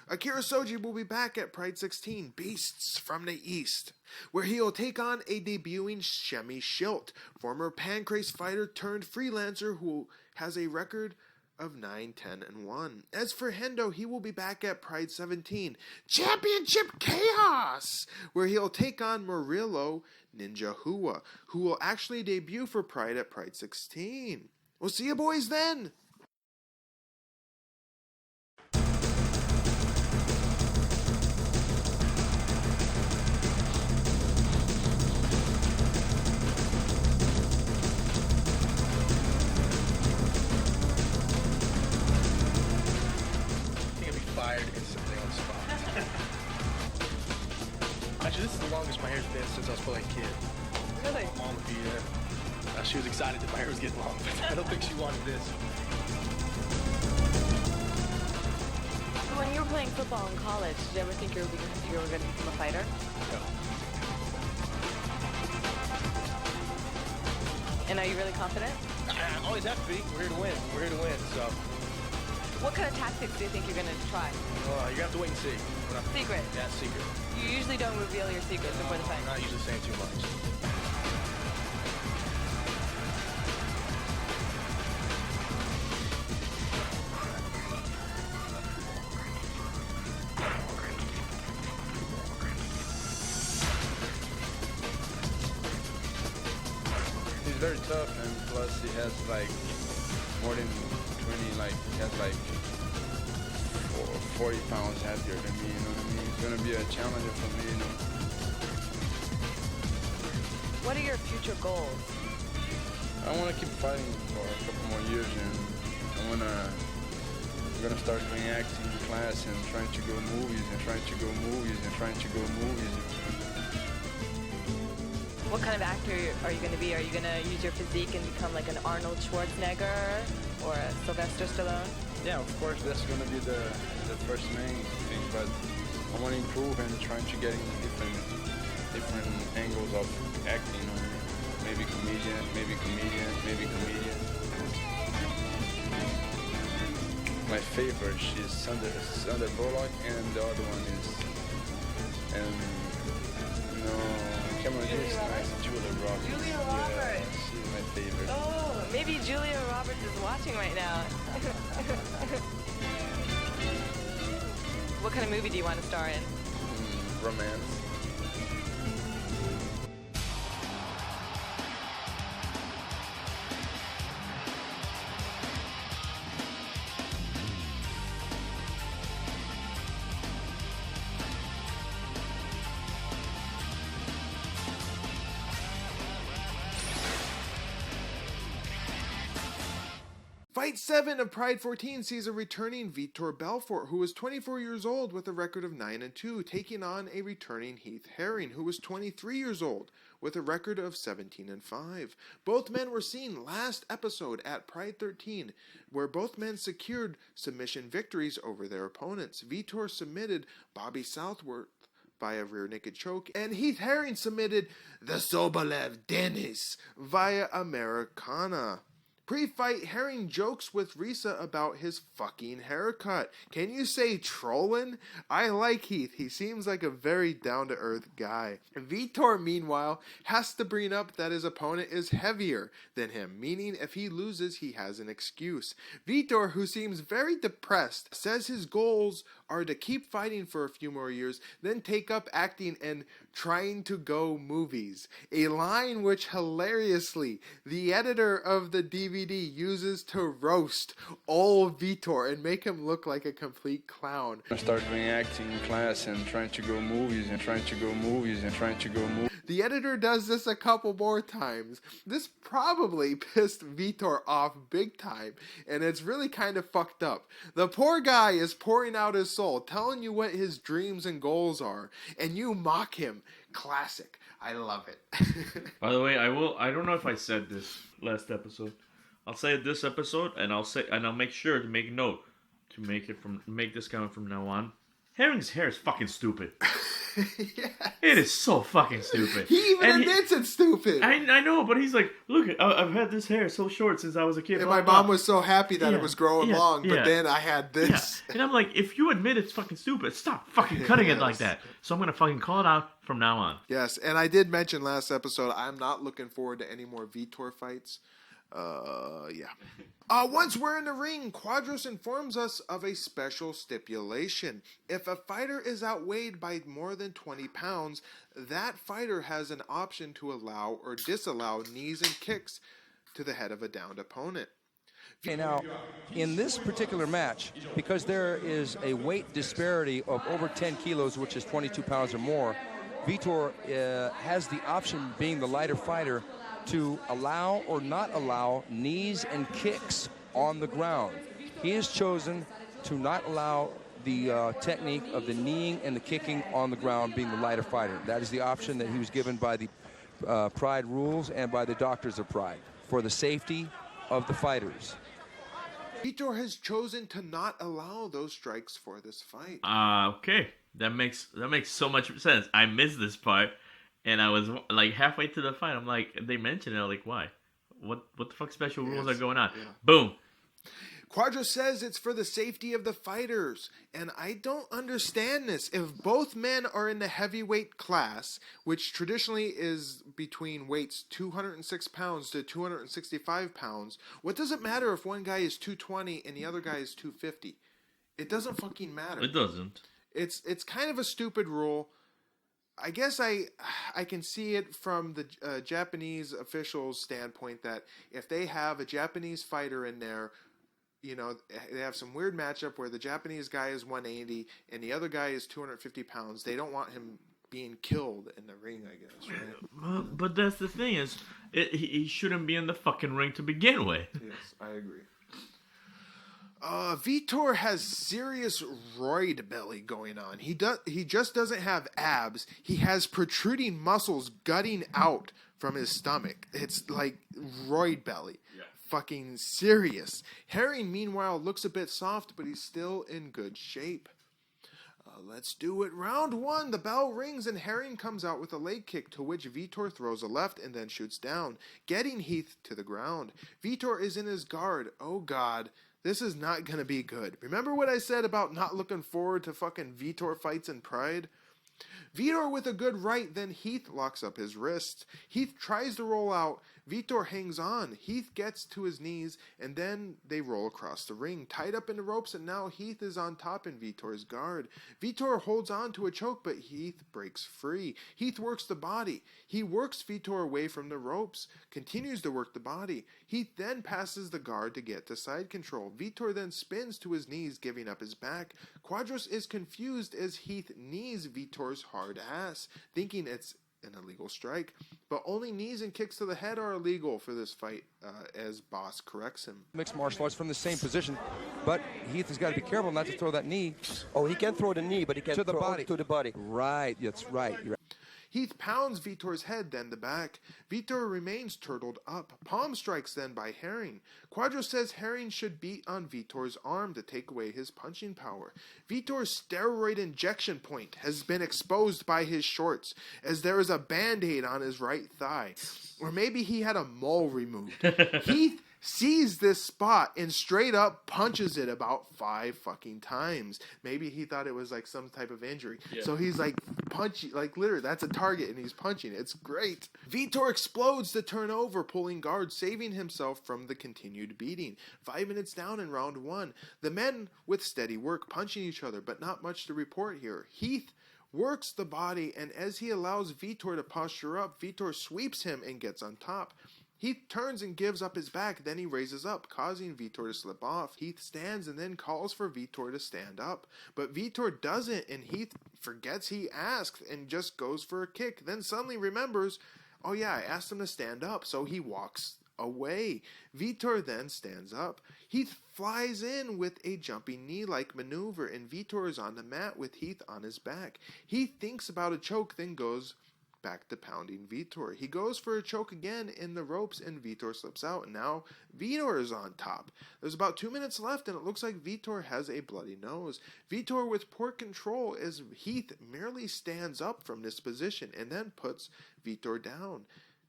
Akira Shoji will be back at Pride 16, Beasts from the East, where he'll take on a debuting Shemi Schilt, former Pancrase fighter turned freelancer who has a record of 9-10-1. As for Hendo, he will be back at Pride 17, Championship Chaos, where he'll take on Murillo Ninja Hua, who will actually debut for Pride at Pride 16. We'll see you boys then! Actually, this is the longest my hair's been since I was probably a kid. Really? My mom would be there. She was excited that my hair was getting long, but I don't think she wanted this. When you were playing football in college, did you ever think you were going to become a fighter? No. And are you really confident? I always have to be. We're here to win. We're here to win, so. What kind of tactics do you think you're going to try? You're going to have to wait and see. Secret? Yeah, secret. You usually don't reveal your secrets before the fight. I'm not usually saying too much. He's very tough, and plus he has like more than 20, like he has like 40 pounds heavier than me, you know what I mean? It's gonna be a challenger for me, you know. What are your future goals? I want to keep fighting for a couple more years, and I'm gonna start doing acting class and trying to go movies and trying to go movies and trying to go movies. What kind of actor are you going to be? Are you going to use your physique and become like an Arnold Schwarzenegger or a Sylvester Stallone? Yeah, of course, that's going to be the first main thing, but I want to improve and trying to get in different angles of acting. You know? Maybe comedian, maybe comedian, maybe comedian. My favorite, she's Sandra Bullock, and the other one is, Julia Roberts. Julia Roberts. Yeah, she's my favorite. Oh, maybe Julia Roberts is watching right now. What kind of movie do you want to star in? Romance. Fight 7 of Pride 14 sees a returning Vitor Belfort, who was 24 years old with a record of 9-2, taking on a returning Heath, who was 23 years old with a record of 17-5. Both men were seen last episode at Pride 13, where both men secured submission victories over their opponents. Vitor submitted Bobby Southworth by a rear naked choke, and Heath submitted the Sobolev Dennis via Americana. Pre-fight, Herring jokes with Risa about his fucking haircut. Can you say trollin'? I like Heath. He seems like a very down-to-earth guy. Vitor, meanwhile, has to bring up that his opponent is heavier than him, meaning if he loses, he has an excuse. Vitor, who seems very depressed, says his goals are to keep fighting for a few more years, then take up acting and trying to go movies. A line which, hilariously, the editor of the DVD uses to roast old Vitor and make him look like a complete clown. I start doing acting class and trying to go movies and trying to go movies and trying to go movies. The editor does this a couple more times. This probably pissed Vitor off big time, and it's really kind of fucked up. The poor guy is pouring out his soul, telling you what his dreams and goals are, and you mock him. Classic. I love it. By the way, I don't know if I said this last episode. I'll say it this episode, and I'll make sure to make note to make this comment from now on. Herring's hair is fucking stupid. Yes. It is so fucking stupid. He even admits it's stupid. I know, but he's like, look, I've had this hair so short since I was a kid. And my mom was so happy that it was growing long, but then I had this. Yeah. And I'm like, if you admit it's fucking stupid, stop fucking cutting it like that. So I'm going to fucking call it out from now on. Yes, and I did mention last episode, I'm not looking forward to any more Vitor fights. Once we're in the ring, Quadros informs us of a special stipulation. If a fighter is outweighed by more than 20 pounds, that fighter has an option to allow or disallow knees and kicks to the head of a downed opponent. Okay, now, in this particular match, because there is a weight disparity of over 10 kilos, which is 22 pounds or more, Vitor has the option, being the lighter fighter, to allow or not allow knees and kicks on the ground. He has chosen to not allow the technique of the kneeing and the kicking on the ground being the lighter fighter. That is the option that he was given by the Pride rules and by the doctors of Pride for the safety of the fighters. Vitor has chosen to not allow those strikes for this fight. Okay. That makes so much sense. I missed this part, and I was like halfway through the fight. I'm like, they mentioned it. I'm like, why? What the fuck special rules are going on? Yeah. Boom. Quadros says it's for the safety of the fighters, and I don't understand this. If both men are in the heavyweight class, which traditionally is between weights 206 pounds to 265 pounds, what does it matter if one guy is 220 and the other guy is 250? It doesn't fucking matter. It doesn't. It's kind of a stupid rule. I guess I can see it from the Japanese officials' standpoint that if they have a Japanese fighter in there, you know, they have some weird matchup where the Japanese guy is 180 and the other guy is 250 pounds. They don't want him being killed in the ring, I guess, right? But that's the thing is, he shouldn't be in the fucking ring to begin with. Yes, I agree. Vitor has serious roid belly going on. He just doesn't have abs. He has protruding muscles gutting out from his stomach. It's like roid belly. Yeah. Fucking serious. Herring, meanwhile, looks a bit soft, but he's still in good shape. Let's do it. Round one. The bell rings and Herring comes out with a leg kick, to which Vitor throws a left and then shoots down, getting Heath to the ground. Vitor is in his guard. Oh God. This is not going to be good. Remember what I said about not looking forward to fucking Vitor fights in Pride? Vitor with a good right, then Heath locks up his wrist. Heath tries to roll out. Vitor hangs on. Heath gets to his knees, and then they roll across the ring, tied up in the ropes, and now Heath is on top in Vitor's guard. Vitor holds on to a choke, but Heath breaks free. Heath works the body. He works Vitor away from the ropes, continues to work the body. Heath then passes the guard to get to side control. Vitor then spins to his knees, giving up his back. Quadros is confused as Heath knees Vitor's hard ass, thinking it's an illegal strike, but only knees and kicks to the head are illegal for this fight, as Boss corrects him. Mixed martial arts from the same position, but Heath has got to be careful not to throw that knee. Oh, he can throw the knee, but he can't to the throw body. to the body. Right, that's right. You're right. Heath pounds Vitor's head, then the back. Vitor remains turtled up. Palm strikes then by Herring. Quadros says Herring should beat on Vitor's arm to take away his punching power. Vitor's steroid injection point has been exposed by his shorts, as there is a band-aid on his right thigh. Or maybe he had a mole removed. Heath sees this spot and straight up punches it about 5 fucking times. Maybe he thought it was like some type of injury. Yeah. So he's like punching, like literally that's a target and he's punching. It's great. Vitor explodes to turn over, pulling guard, saving himself from the continued beating. 5 minutes down in round one. The men with steady work punching each other, but not much to report here. Heath works the body, and as he allows Vitor to posture up, Vitor sweeps him and gets on top. Heath turns and gives up his back, then he raises up, causing Vitor to slip off. Heath stands and then calls for Vitor to stand up. But Vitor doesn't, and Heath forgets he asked and just goes for a kick. Then suddenly remembers, oh yeah, I asked him to stand up, so he walks away. Vitor then stands up. Heath flies in with a jumping knee-like maneuver, and Vitor is on the mat with Heath on his back. Heath thinks about a choke, then goes back to pounding Vitor. He goes for a choke again in the ropes, and Vitor slips out, and now Vitor is on top. There's about 2 minutes left, and it looks like Vitor has a bloody nose. Vitor with poor control as Heath merely stands up from this position and then puts Vitor down.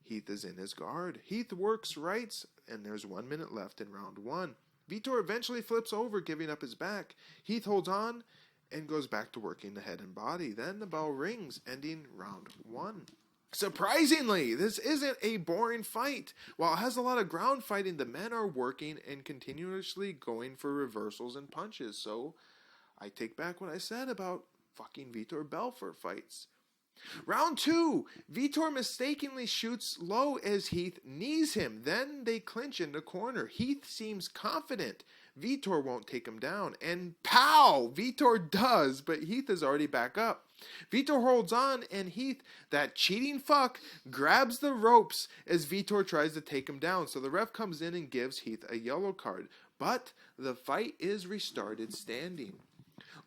Heath is in his guard. Heath works rights, and there's 1 minute left in round one. Vitor eventually flips over, giving up his back. Heath holds on and goes back to working the head and body. Then the bell rings, ending round one. Surprisingly, this isn't a boring fight. While it has a lot of ground fighting, the men are working and continuously going for reversals and punches. So I take back what I said about fucking Vitor Belfort fights. Round two, Vitor mistakenly shoots low as Heath knees him. Then they clinch in the corner. Heath seems confident Vitor won't take him down. And pow! Vitor does, but Heath is already back up. Vitor holds on, and Heath, that cheating fuck, grabs the ropes as Vitor tries to take him down. So the ref comes in and gives Heath a yellow card. But the fight is restarted standing.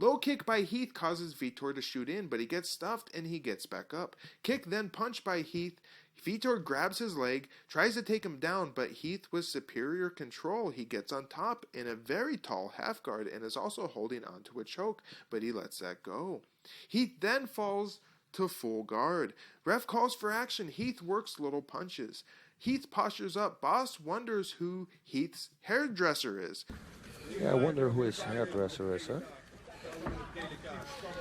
Low kick by Heath causes Vitor to shoot in, but he gets stuffed and he gets back up. Kick then punch by Heath. Vitor grabs his leg, tries to take him down, but Heath with superior control. He gets on top in a very tall half guard and is also holding onto a choke, but he lets that go. Heath then falls to full guard. Ref calls for action. Heath works little punches. Heath postures up. Boss wonders who Heath's hairdresser is. Yeah, I wonder who his hairdresser is, huh?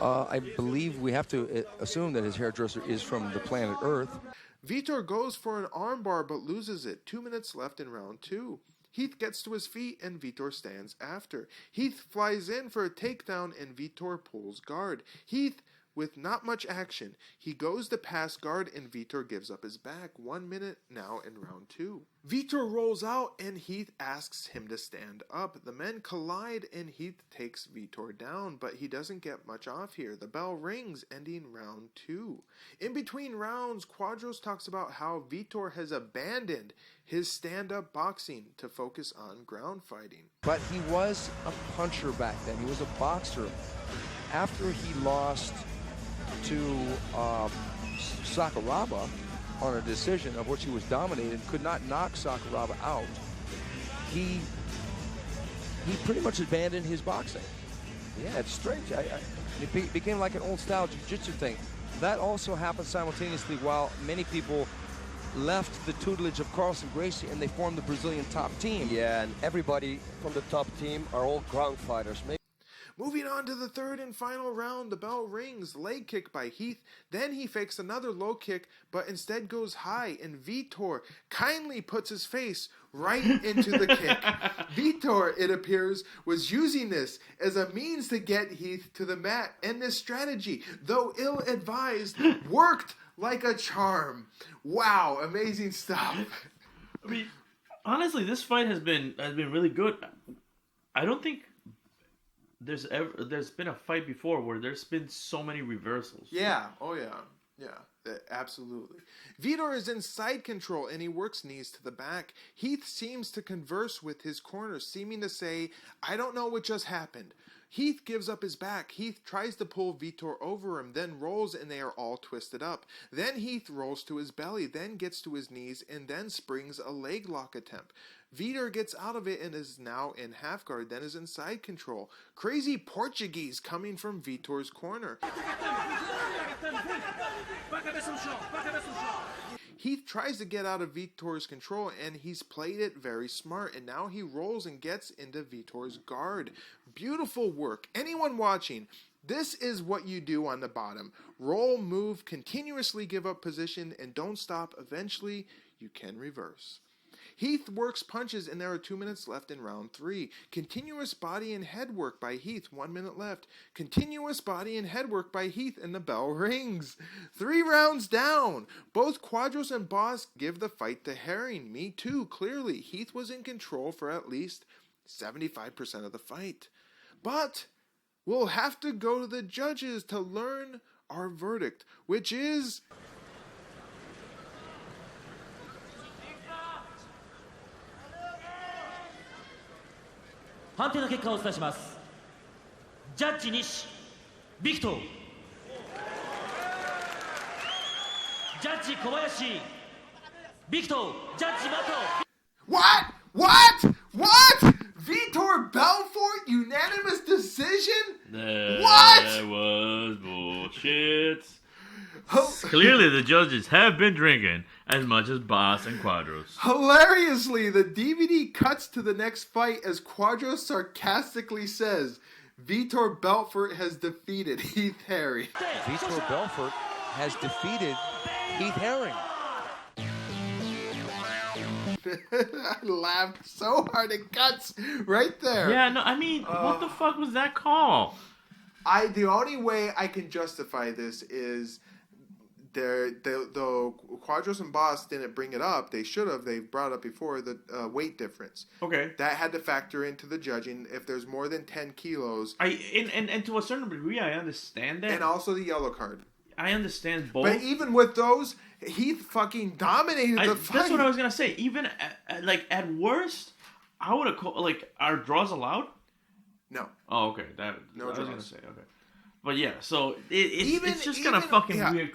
I believe we have to assume that his hairdresser is from the planet Earth. Vitor goes for an armbar but loses it. 2 minutes left in round 2. Heath gets to his feet and Vitor stands after. Heath flies in for a takedown and Vitor pulls guard. Heath with not much action. He goes to pass guard and Vitor gives up his back. 1 minute now in round 2. Vitor rolls out and Heath asks him to stand up. The men collide and Heath takes Vitor down, but he doesn't get much off here. The bell rings, ending round 2. In between rounds, Quadros talks about how Vitor has abandoned his stand-up boxing to focus on ground fighting. But he was a puncher back then. He was a boxer. After he lost to Sakuraba on a decision of which he was dominated, could not knock Sakuraba out, he pretty much abandoned his boxing. Yeah, it's strange. It became like an old-style jiu-jitsu thing. That also happened simultaneously while many people left the tutelage of Carlson Gracie and they formed the Brazilian top team. Yeah, and everybody from the top team are all ground fighters. Moving on to the third and final round, the bell rings. Leg kick by Heath. Then he fakes another low kick, but instead goes high, and Vitor kindly puts his face right into the kick. Vitor, it appears, was using this as a means to get Heath to the mat, and this strategy, though ill-advised, worked like a charm. Wow, amazing stuff. I mean, honestly, this fight has been really good. I don't think there's been a fight before where there's been so many reversals. Yeah. Oh yeah. Yeah. Absolutely. Vitor is in side control and he works knees to the back. Heath seems to converse with his corner, seeming to say, "I don't know what just happened." Heath gives up his back. Heath tries to pull Vitor over him, then rolls and they are all twisted up. Then Heath rolls to his belly, then gets to his knees, and then springs a leg lock attempt. Vitor gets out of it and is now in half guard, then is in side control. Crazy Portuguese coming from Vitor's corner. Heath tries to get out of Vitor's control and he's played it very smart, and now he rolls and gets into Vitor's guard. Beautiful work. Anyone watching, this is what you do on the bottom. Roll, move, continuously give up position, and don't stop. Eventually, you can reverse. Heath works punches and there are 2 minutes left in round 3. Continuous body and head work by Heath, 1 minute left. Continuous body and head work by Heath and the bell rings. 3 rounds down. Both Quadros and Boss give the fight to Herring. Me too, clearly. Heath was in control for at least 75% of the fight. But we'll have to go to the judges to learn our verdict, which is...判定の結果をお伝えします。ジャッジ西、ビクトー。ジャッジ小林、ビクトー、ジャッジマト。What? What? Vitor Belfort unanimous decision? That was bullshit. Clearly, the judges have been drinking as much as Boss and Quadros. Hilariously, the DVD cuts to the next fight as Quadros sarcastically says, Vitor Belfort has defeated Heath Herring. Vitor Belfort has defeated Heath Herring. I laughed so hard it cuts right there. Yeah, no, I mean, what the fuck was that call? The only way I can justify this is the Quadros and Boss didn't bring it up. They should have. They brought it up before, the weight difference. Okay. That had to factor into the judging. If there's more than 10 kilos. And to a certain degree, I understand that. And also the yellow card. I understand both. But even with those, Heath fucking dominated the fight. That's what I was going to say. Even, at worst, I would have called, are draws allowed? No. Oh, okay. That No I was draws. gonna say okay. But yeah, so it's just kind of fucking weird.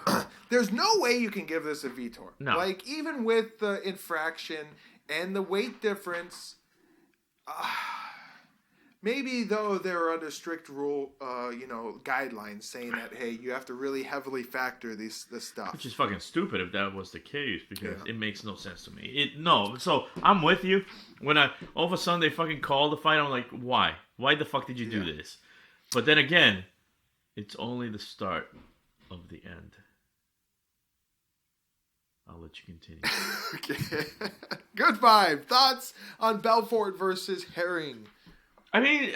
There's no way you can give this a Vitor. No. Like, even with the infraction and the weight difference, maybe though they're under strict rule, guidelines saying that, hey, you have to really heavily factor this stuff. Which is fucking stupid if that was the case, because it makes no sense to me. So I'm with you. When all of a sudden they fucking call the fight, I'm like, why? Why the fuck did you do this? But then again, it's only the start of the end. I'll let you continue. Okay. Good vibe. Thoughts on Belfort versus Herring? I mean,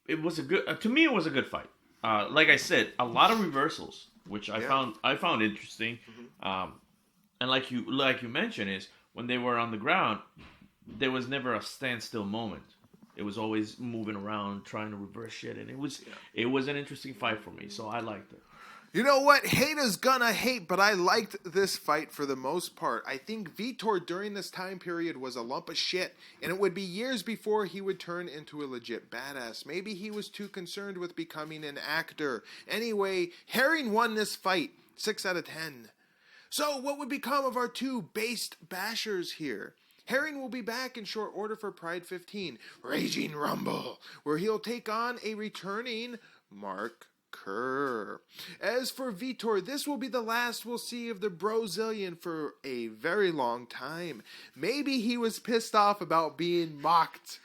it was a good. To me, it was a good fight. Like I said, a lot of reversals, which I found interesting. And like you mentioned, is when they were on the ground, there was never a standstill moment. It was always moving around, trying to reverse shit, and it was an interesting fight for me. So I liked it. You know what? Haters gonna hate, but I liked this fight for the most part. I think Vitor during this time period was a lump of shit, and it would be years before he would turn into a legit badass. Maybe he was too concerned with becoming an actor. Anyway, Herring won this fight, 6 out of 10. So what would become of our two based bashers here? Herring will be back in short order for Pride 15, Raging Rumble, where he'll take on a returning Mark Kerr. As for Vitor, this will be the last we'll see of the Brazilian for a very long time. Maybe he was pissed off about being mocked.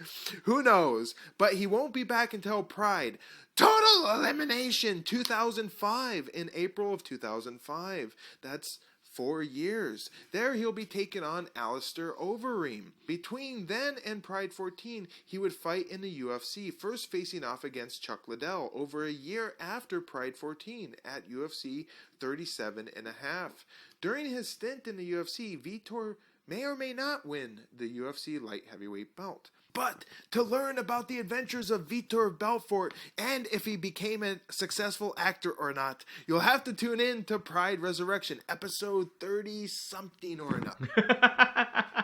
Who knows? But he won't be back until Pride. Total Elimination 2005 in April of 2005. That's 4 years. There he'll be taking on Alistair Overeem. Between then and Pride 14, he would fight in the UFC, first facing off against Chuck Liddell over a year after Pride 14 at UFC 37.5. During his stint in the UFC, Vitor may or may not win the UFC light heavyweight belt. But to learn about the adventures of Vitor Belfort and if he became a successful actor or not, you'll have to tune in to Pride Resurrection, episode 30-something or another.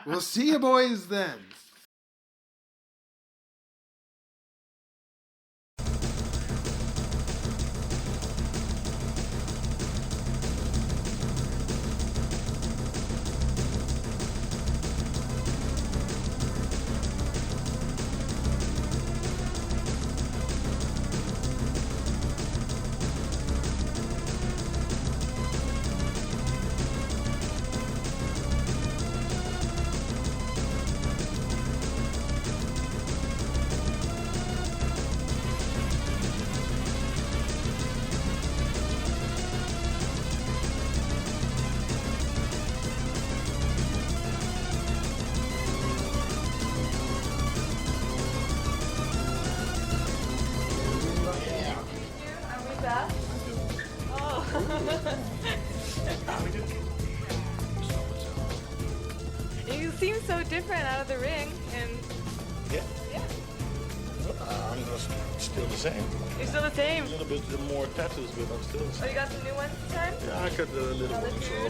We'll see you boys then. You seem so different out of the ring, and Yeah. I'm just still the same. you're still the same. A little bit more tattoos, but I'm still the Oh, same. you got some new ones this time? Yeah, I got the little one. So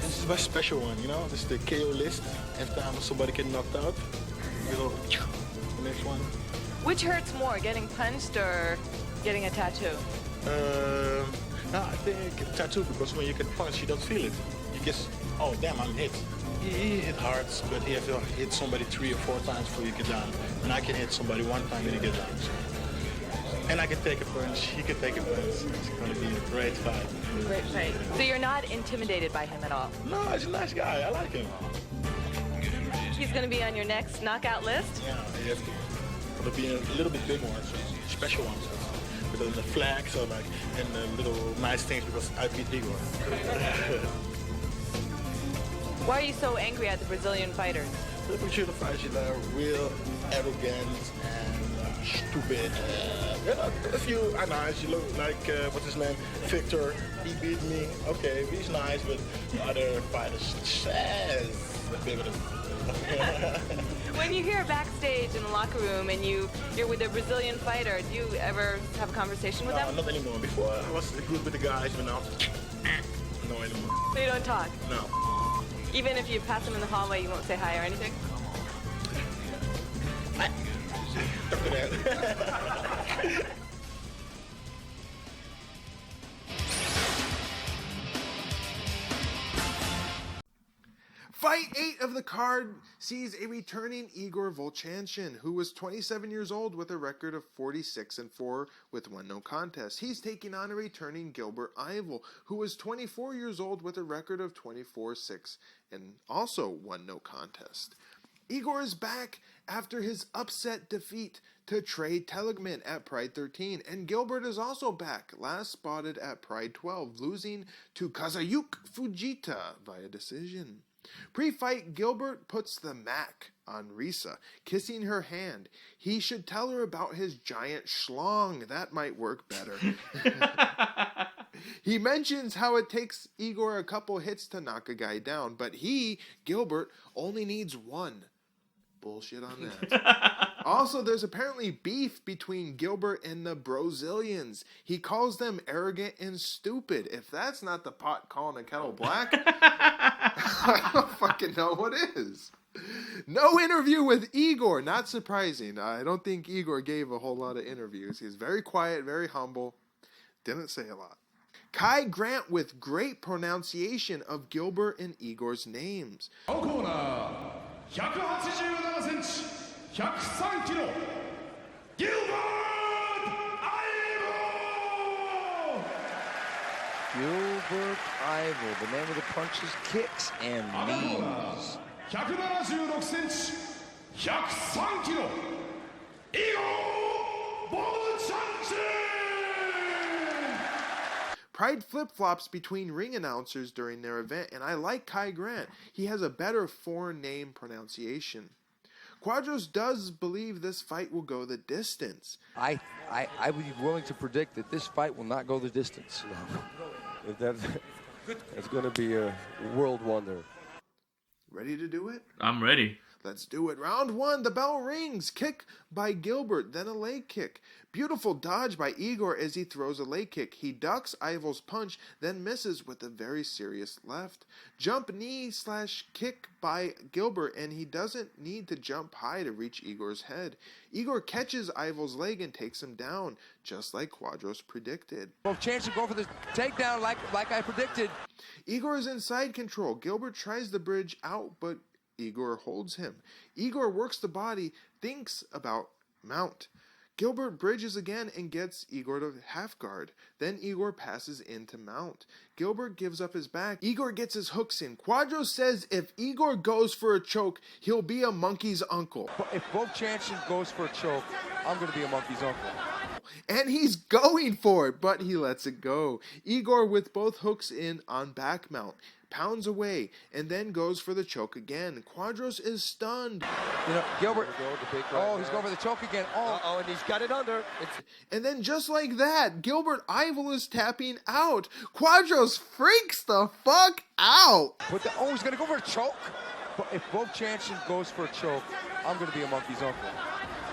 this is my special one, you know? This is the KO list. Every time somebody get knocked out, you know, the next one. Which hurts more, getting punched or getting a tattoo? No, I think tattoo, because when you get punched, you don't feel it. You just, oh damn, I'm hit. It hurts, but you have to hit somebody 3 or 4 times before you get down. And I can hit somebody 1 time and you get down. So. And I can take a punch, he can take a punch. It's gonna be a great fight. Great fight. So you're not intimidated by him at all? No, he's a nice guy, I like him. He's gonna be on your next knockout list? Yeah, you have to. It'll be a little bit big one, so special one. So. With the flag, so like, and the little nice things, because I beat Igor. Why are you so angry at the Brazilian fighters? The Brazilian fighters are real arrogant and stupid. A few are nice. You look like, what's his name? Victor. He beat me. Okay, he's nice, but the other fighters, When you hear backstage in the locker room and you're with a Brazilian fighter, do you ever have a conversation with them? No, not anymore. Before I was good with the guys, but now, no anymore. So you don't talk? No. Even if you pass them in the hallway, you won't say hi or anything? Fight 8 of the card sees a returning Igor Vovchanchyn, who was 27 years old with a record of 46-4 with 1 no contest. He's taking on a returning Gilbert Yvel, who was 24 years old with a record of 24-6 and also 1 no contest. Igor is back after his upset defeat to Trey Teligman at Pride 13, and Gilbert is also back, last spotted at Pride 12, losing to Kazayuki Fujita via decision. Pre-fight, Gilbert puts the Mac on Risa, kissing her hand. He should tell her about his giant schlong. That might work better. He mentions how it takes Igor a couple hits to knock a guy down, but he, Gilbert, only needs 1. Bullshit on that. Also, there's apparently beef between Gilbert and the Brazilians. He calls them arrogant and stupid. If that's not the pot calling a kettle black, I don't fucking know what is. No interview with Igor. Not surprising. I don't think Igor gave a whole lot of interviews. He's very quiet, very humble. Didn't say a lot. Kai Grant with great pronunciation of Gilbert and Igor's names. 187センチ、103キロ、Gilbert Yvel! Gilbert Yvel, the man with the punches, kicks, and knees. 176センチ、103キロ、Igor Vovchanchyn! Pride flip-flops between ring announcers during their event, and I like Kai Grant. He has a better foreign name pronunciation. Quadros does believe this fight will go the distance. I would be willing to predict that this fight will not go the distance. That's going to be a world wonder. Ready to do it? I'm ready. Let's do it. Round 1, the bell rings. Kick by Gilbert, then a leg kick. Beautiful dodge by Igor as he throws a leg kick. He ducks Yvel's punch, then misses with a very serious left. Jump knee / kick by Gilbert, and he doesn't need to jump high to reach Igor's head. Igor catches Yvel's leg and takes him down, just like Quadros predicted. Vovchanchyn go for the takedown like I predicted. Igor is in side control. Gilbert tries the bridge out, but Igor holds him. Igor works the body, thinks about mount. Gilbert bridges again and gets Igor to half guard. Then Igor passes into mount. Gilbert gives up his back. Igor gets his hooks in. Quadros says if Igor goes for a choke, he'll be a monkey's uncle. If Vovchanchyn goes for a choke, I'm going to be a monkey's uncle. And he's going for it, but he lets it go. Igor with both hooks in on back mount. Pounds away, and then goes for the choke again. Quadros is stunned. You know, Gilbert, he's going for the choke again. Oh, and he's got it under. And then just like that, Gilbert Yvel is tapping out. Quadros freaks the fuck out. He's going to go for a choke. But if Vovchanchyn goes for a choke, I'm going to be a monkey's uncle.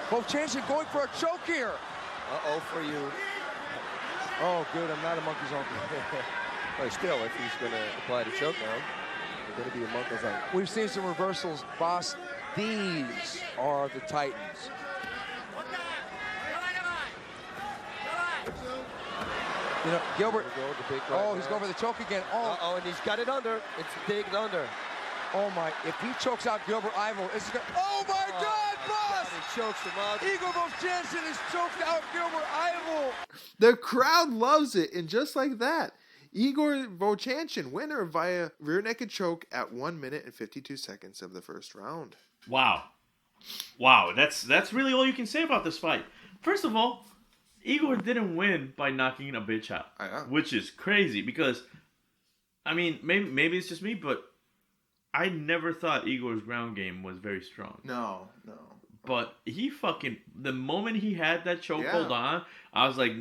Vovchanchyn going for a choke here. Uh-oh for you. Oh, good, I'm not a monkey's uncle. But still, if he's going to apply the chokedown, you're going to be a monkey's uncle. We've seen some reversals, boss. These are the Titans. You know, Gilbert. He's going for the choke again. Oh, and he's got it under. It's digged under. Oh my! If he chokes out Gilbert Yvel, it's gonna. Oh my God, boss! He chokes him out. Igor Vovchanchyn has choked out Gilbert Yvel. The crowd loves it, and just like that, Igor Vovchanchyn, winner via rear naked choke at 1 minute and 52 seconds of the first round. Wow, that's really all you can say about this fight. First of all, Igor didn't win by knocking a bitch out, which is crazy because, I mean, maybe it's just me, but I never thought Igor's ground game was very strong. No. But the moment he had that chokehold on, I was like,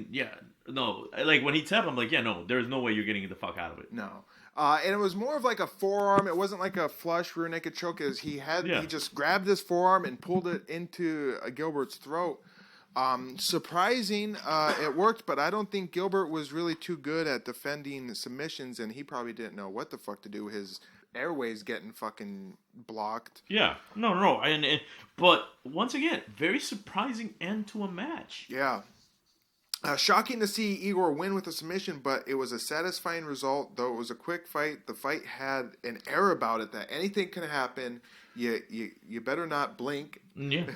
like when he tapped, I'm like, there's no way you're getting the fuck out of it. No. And it was more of like a forearm. It wasn't like a flush rear naked choke. As he just grabbed this forearm and pulled it into Gilbert's throat. Surprising, it worked, but I don't think Gilbert was really too good at defending submissions, and he probably didn't know what the fuck to do. His airways getting fucking blocked. Yeah, no. But once again, very surprising end to a match. Yeah. Shocking to see Igor win with a submission, but it was a satisfying result. Though it was a quick fight, the fight had an air about it that anything can happen. You better not blink. Yeah.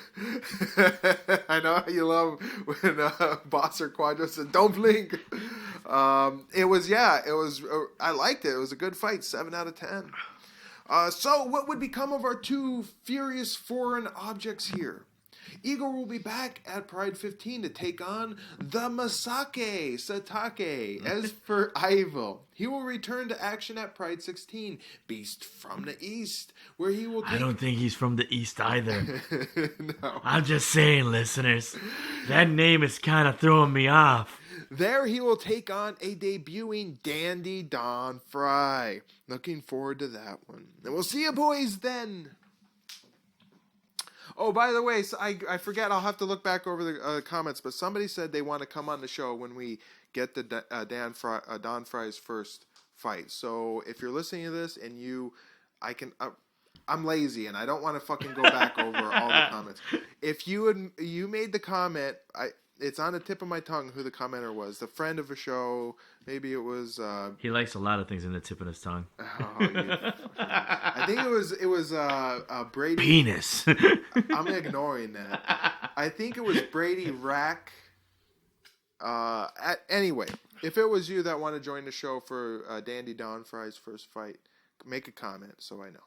I know how you love when Boss or Quadro said, "Don't blink." It was. I liked it. It was a good fight. 7 out of 10. So what would become of our two furious foreign objects here? Igor will be back at Pride 15 to take on the Masake Satake. As for Yvel, he will return to action at Pride 16, Beast from the East, where he will I don't think he's from the East either. No. I'm just saying, listeners, that name is kind of throwing me off. There he will take on a debuting Dandy Don Fry. Looking forward to that one. And we'll see you boys then. Oh, by the way, so I forget. I'll have to look back over the comments, but somebody said they want to come on the show when we get the Don Fry's first fight. So if you're listening to this and I'm lazy and I don't want to fucking go back over all the comments. If you made the comment, it's on the tip of my tongue who the commenter was. The friend of a show. Maybe it was. He likes a lot of things in the tip of his tongue. I think it was Brady. Penis. I'm ignoring that. I think it was Brady Rack. Anyway, if it was you that want to join the show for Dandy Don Fry's first fight, make a comment so I know.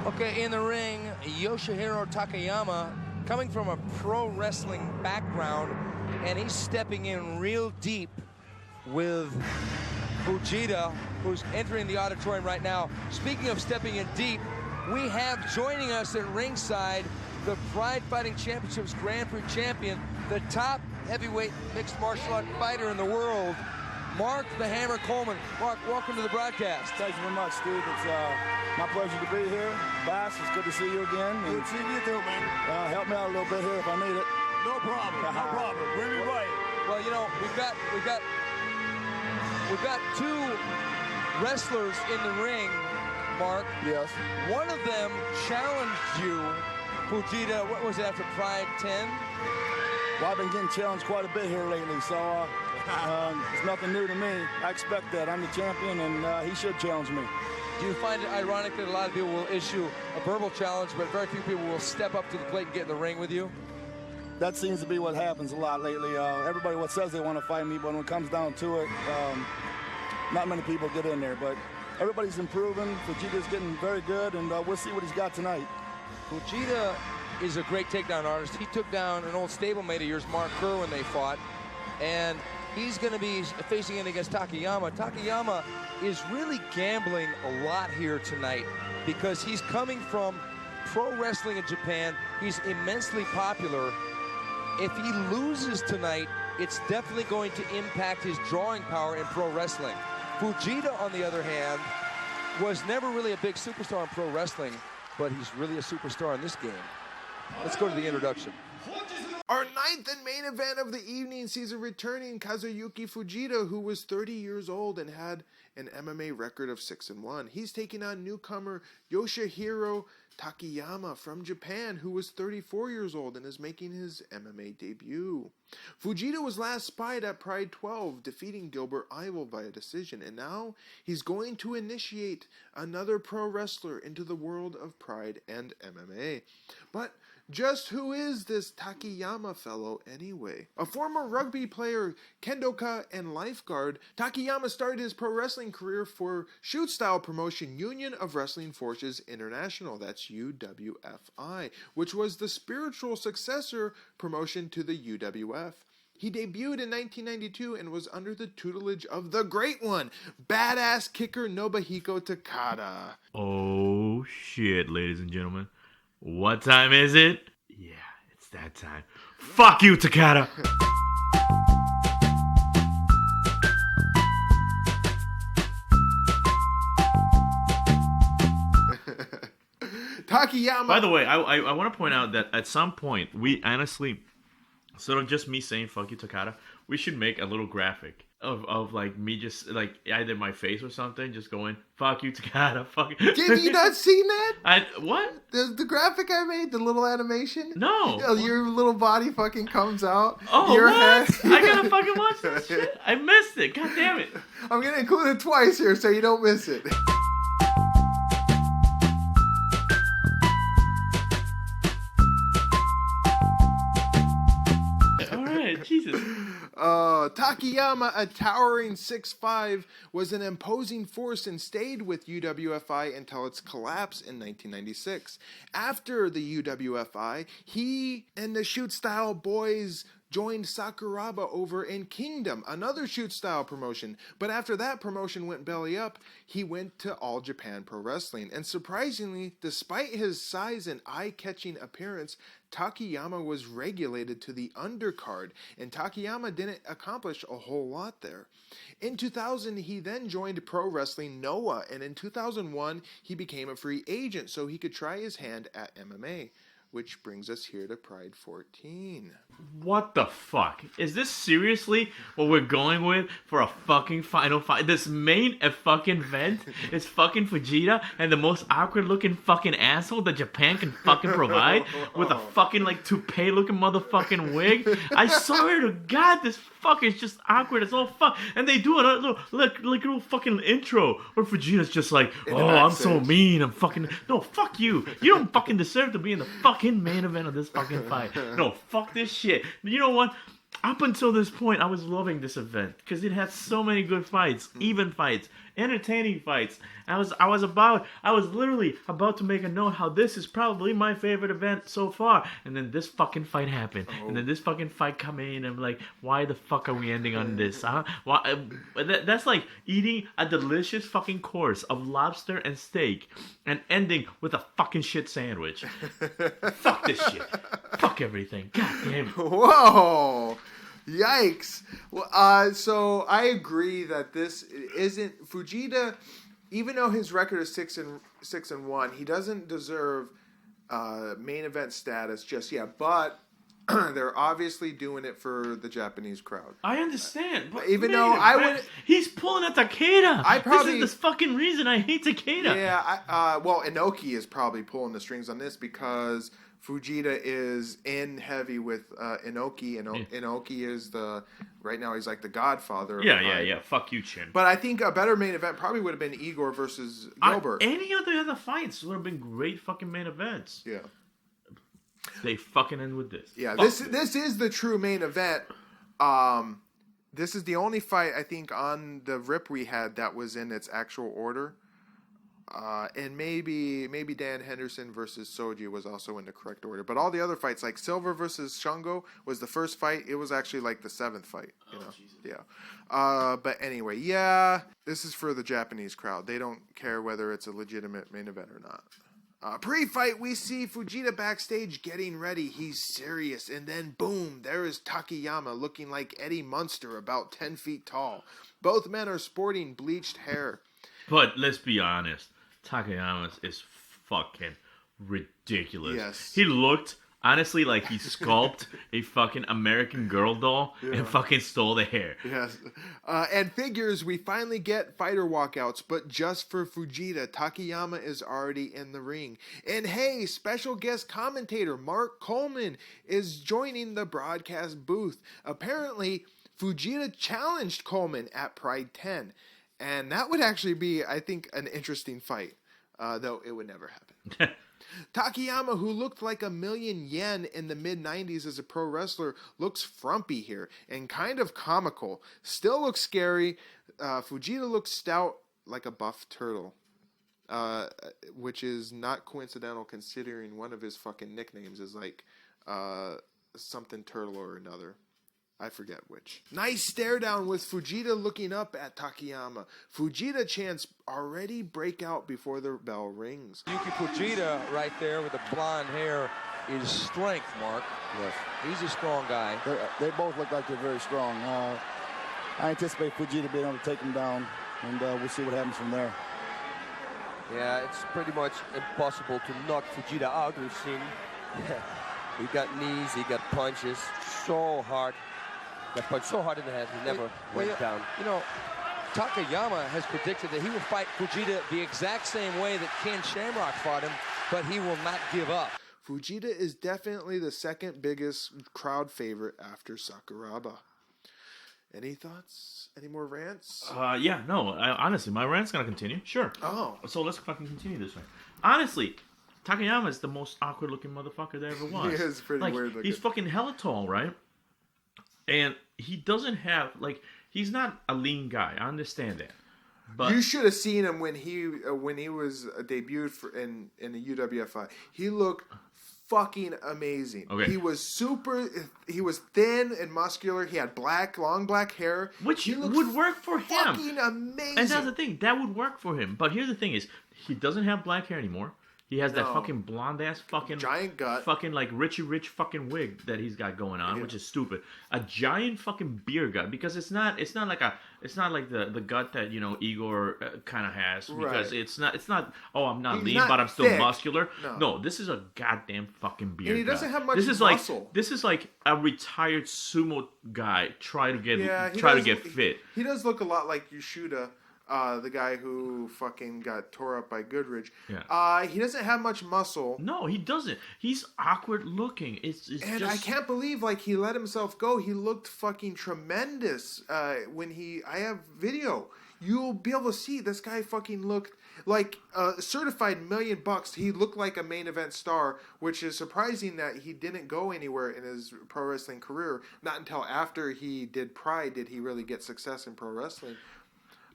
Okay, in the ring, Yoshihiro Takayama, coming from a pro wrestling background, and he's stepping in real deep with Fujita, who's entering the auditorium right now. Speaking of stepping in deep, we have joining us at ringside the Pride Fighting Championships Grand Prix champion, the top heavyweight mixed martial art fighter in the world, Mark the Hammer Coleman. Mark, welcome to the broadcast. Thank you very much, Steve. It's my pleasure to be here. Bass, it's good to see you again. Good seeing you too, man. Help me out a little bit here if I need it. No problem. No problem. Bring it right. Well, you know, we've got two wrestlers in the ring, Mark. Yes. One of them challenged you, Fujita. What was it, after Pride 10? Well, I've been getting challenged quite a bit here lately, so it's nothing new to me. I expect that. I'm the champion, and he should challenge me. Do you find it ironic that a lot of people will issue a verbal challenge, but very few people will step up to the plate and get in the ring with you? That seems to be what happens a lot lately. Everybody says they want to fight me, but when it comes down to it, not many people get in there. But everybody's improving. Fujita's getting very good, and we'll see what he's got tonight. Fujita is a great takedown artist. He took down an old stablemate of yours, Mark Kerr, when they fought, and he's going to be facing in against Takayama. Takayama is really gambling a lot here tonight because he's coming from pro wrestling in Japan. He's immensely popular. If he loses tonight, it's definitely going to impact his drawing power in pro wrestling. Fujita, on the other hand, was never really a big superstar in pro wrestling, but he's really a superstar in this game. Let's go to the introduction. Our ninth and main event of the evening sees a returning Kazayuki Fujita, who was 30 years old and had an MMA record of 6-1. He's taking on newcomer Yoshihiro Takayama from Japan, who was 34 years old and is making his MMA debut. Fujita was last spied at Pride 12, defeating Gilbert Yvel via decision, and now he's going to initiate another pro wrestler into the world of Pride and MMA. But Just who is this Takayama fellow anyway? A former rugby player, kendoka, and lifeguard, Takayama started his pro wrestling career for shoot-style promotion Union of Wrestling Forces International, that's UWFI, which was the spiritual successor promotion to the UWF. He debuted in 1992 and was under the tutelage of the great one, badass kicker Nobuhiko Takada. Oh shit, ladies and gentlemen. What time is it? Yeah, it's that time. Fuck you, Takada! Takayama. By the way, I want to point out that at some point, we honestly, instead of just me saying fuck you, Takada, we should make a little graphic of like me just like either my face or something, just going fuck you, Takada, fuck you. Have you not seen that? What? The graphic I made, the little animation? No. Your little body fucking comes out. Oh, your what? head. I gotta fucking watch that shit. I missed it. God damn it. I'm gonna include it twice here so you don't miss it. Jesus. Takayama, a towering 6'5", was an imposing force and stayed with UWFI until its collapse in 1996. After the UWFI, he and the shoot-style boys joined Sakuraba over in Kingdom, another shoot-style promotion. But after that promotion went belly up, he went to All Japan Pro Wrestling. And surprisingly, despite his size and eye-catching appearance, Takayama was regulated to the undercard, and Takayama didn't accomplish a whole lot there. In 2000, he then joined Pro Wrestling Noah, and in 2001, he became a free agent so he could try his hand at MMA. Which brings us here to Pride 14. What the fuck? Is this seriously what we're going with for a fucking final fight? This main fucking event is fucking Fujita and the most awkward looking fucking asshole that Japan can fucking provide with a fucking like toupee looking motherfucking wig. I swear to God, this fuck is just awkward as all fuck. And they do a little fucking intro where Fujita's just like, oh, I'm so mean. I'm fucking... No, fuck you. You don't fucking deserve to be in the fucking main event of this fucking fight. No, fuck this shit. You know what? Up until this point, I was loving this event because it had so many good fights, even fights, entertaining fights. I was literally about to make a note how this is probably my favorite event so far, and then this fucking fight happened, and then this fucking fight come in, and I'm like, why the fuck are we ending on this? Huh? Why? That's like eating a delicious fucking course of lobster and steak, and ending with a fucking shit sandwich. Fuck this shit. Fuck everything. God damn it. Whoa. Yikes. So I agree that this isn't Fujita, even though his record is 6-1, he doesn't deserve main event status just yet, but they're obviously doing it for the Japanese crowd. I understand, but even though I would, he's pulling a Takeda. This is the fucking reason I hate Takeda. Yeah, well, Inoki is probably pulling the strings on this because Fujita is in heavy with Inoki, and Inoki is right now he's like the godfather. Yeah. Fuck you, Chin. But I think a better main event probably would have been Igor versus Gilbert. Any of the other fights would have been great fucking main events. Yeah. They fucking end with this. Yeah, this is the true main event. This is the only fight I think on the rip we had that was in its actual order. And maybe Dan Henderson versus Shoji was also in the correct order. But all the other fights, like Silva versus Shungo was the first fight. It was actually like the 7th fight. You know? Jesus. Yeah. But anyway, this is for the Japanese crowd. They don't care whether it's a legitimate main event or not. Pre-fight, we see Fujita backstage getting ready. He's serious. And then, boom, there is Takayama looking like Eddie Munster, about 10 feet tall. Both men are sporting bleached hair. But let's be honest, Takayama is fucking ridiculous. Yes. He looked, honestly, like he sculpted a fucking American Girl doll and fucking stole the hair. Yes. And figures, we finally get fighter walkouts, but just for Fujita, Takayama is already in the ring. And hey, special guest commentator Mark Coleman is joining the broadcast booth. Apparently, Fujita challenged Coleman at Pride 10. And that would actually be, I think, an interesting fight, though it would never happen. Takayama, who looked like $1 million yen in the mid-90s as a pro wrestler, looks frumpy here and kind of comical. Still looks scary. Fujita looks stout like a buff turtle, which is not coincidental considering one of his fucking nicknames is like something turtle or another. I forget which. Nice stare down with Fujita looking up at Takayama. Fujita chants already break out before the bell rings. Yuki Fujita right there with the blonde hair is strength, Mark. Yes. He's a strong guy. They both look like they're very strong. I anticipate Fujita being able to take him down, and we'll see what happens from there. Yeah, it's pretty much impossible to knock Fujita out. We've seen he got knees, he got punches so hard. Got punched so hard in the head, he never went down. You know, Takayama has predicted that he will fight Fujita the exact same way that Ken Shamrock fought him, but he will not give up. Fujita is definitely the second biggest crowd favorite after Sakuraba. Any thoughts? Any more rants? Honestly, my rant's gonna continue. Sure. Oh. So let's fucking continue this way. Honestly, Takayama is the most awkward looking motherfucker there ever was. He is pretty weird looking. He's fucking hella tall, right? And he doesn't have, he's not a lean guy. I understand that. But you should have seen him when he was debuted in the UWFI. He looked fucking amazing. Okay. He was thin and muscular. He had long black hair. Which would work for him. Fucking amazing. And that's the thing. That would work for him. But here's the thing is, he doesn't have black hair anymore. He has that fucking blonde ass fucking giant gut, fucking like Richie Rich fucking wig that he's got going on, which is stupid. A giant fucking beer gut, because it's not like the gut that Igor kind of has, because it's not. Oh, I'm not lean, but I'm still thick. Muscular. No, this is a goddamn fucking beer. And he doesn't have much muscle. This is like a retired sumo guy try to get fit. He does look a lot like Yoshida. The guy who fucking got tore up by Goodridge. Yeah. He doesn't have much muscle. No, he doesn't. He's awkward looking. I can't believe he let himself go. He looked fucking tremendous I have video. You'll be able to see this guy fucking looked like a certified $1 million. He looked like a main event star, which is surprising that he didn't go anywhere in his pro wrestling career. Not until after he did Pride did he really get success in pro wrestling.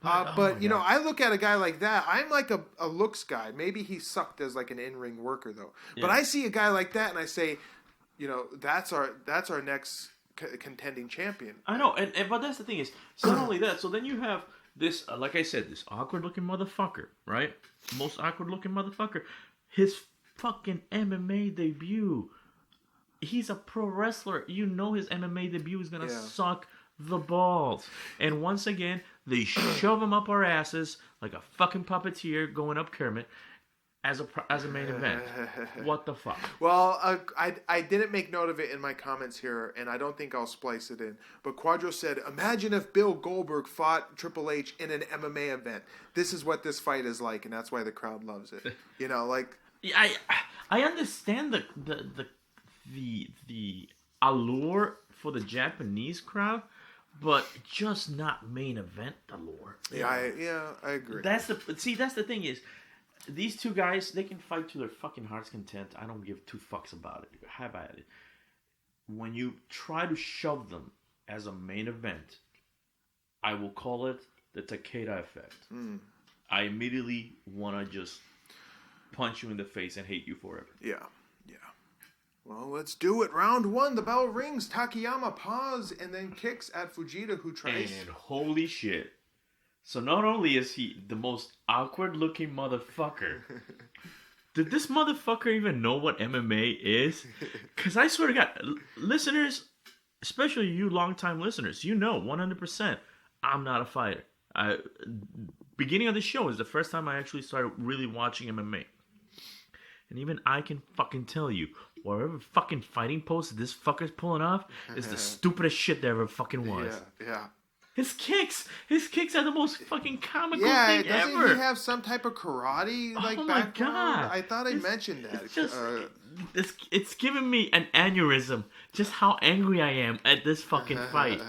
But I look at a guy like that. I'm like a looks guy. Maybe he sucked as like an in-ring worker though. Yeah. But I see a guy like that and I say, that's our next contending champion. I know, but that's the thing is, it's not only that. So then you have this, like I said, this awkward looking motherfucker, right? Most awkward looking motherfucker. His fucking MMA debut. He's a pro wrestler. His MMA debut is gonna suck the balls. And once again, they shove him up our asses like a fucking puppeteer going up Kermit as a main event. What the fuck? Well, I didn't make note of it in my comments here, and I don't think I'll splice it in. But Quadro said, imagine if Bill Goldberg fought Triple H in an MMA event. This is what this fight is like, and that's why the crowd loves it. I understand the allure for the Japanese crowd, but just not main event allure. I agree. That's the thing is, these two guys, they can fight to their fucking heart's content. I don't give two fucks about it. Have at it. When you try to shove them as a main event, I will call it the Takeda effect. I immediately want to just punch you in the face and hate you forever. Yeah. Well, let's do it. Round 1, the bell rings. Takayama pause and then kicks at Fujita, who tries. And holy shit. So not only is he the most awkward looking motherfucker, did this motherfucker even know what MMA is? Because I swear to God, listeners, especially you longtime listeners, 100% I'm not a fighter. Beginning of the show is the first time I actually started really watching MMA. And even I can fucking tell you, whatever fucking fighting pose this fucker's pulling off is the stupidest shit there ever fucking was. Yeah. His kicks are the most fucking comical thing doesn't ever. Doesn't he have some type of karate background? My God. I thought I mentioned that. It's just, it's giving me an aneurysm just how angry I am at this fucking fight.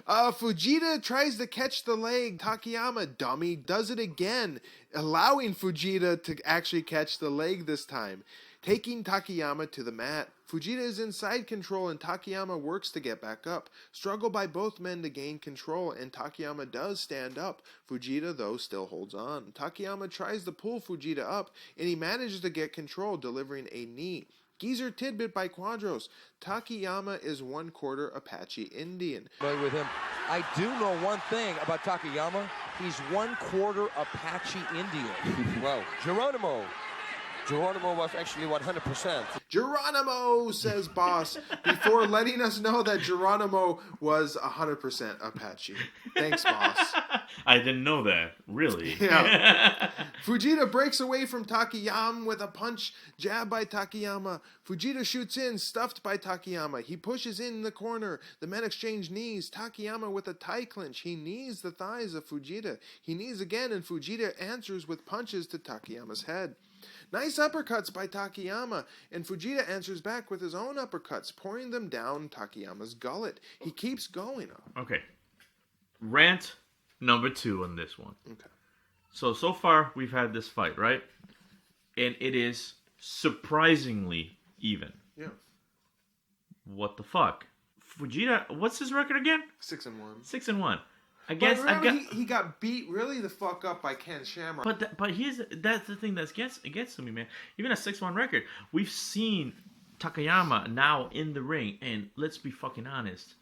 Fujita tries to catch the leg. Takayama, dummy, does it again, allowing Fujita to actually catch the leg this time, taking Takayama to the mat. Fujita is in side control and Takayama works to get back up. Struggle by both men to gain control and Takayama does stand up. Fujita, though, still holds on. Takayama tries to pull Fujita up and he manages to get control, delivering a knee. Geezer tidbit by Quadros. Takayama is 1/4 Apache Indian. With him, I do know one thing about Takayama. He's 1/4 Apache Indian. Well, Geronimo was actually 100%. Geronimo, says Boss, before letting us know that Geronimo was 100% Apache. Thanks, Boss. I didn't know that. Really? Yeah. Fujita breaks away from Takayama with a punch, jab by Takayama. Fujita shoots in, stuffed by Takayama. He pushes in the corner. The men exchange knees. Takayama with a tie clinch. He knees the thighs of Fujita. He knees again, and Fujita answers with punches to Takayama's head. Nice uppercuts by Takayama, and Fujita answers back with his own uppercuts, pouring them down Takayama's gullet. He keeps going. Okay. Rant number 2 on this one. Okay. So far, we've had this fight, right? And it is surprisingly even. Yeah. What the fuck? Fujita, what's his record again? 6-1. 6-1. He got beat really the fuck up by Ken Shamrock. But that's the thing that gets to me, man. Even a 6-1 record, we've seen Takayama now in the ring, and let's be fucking honest,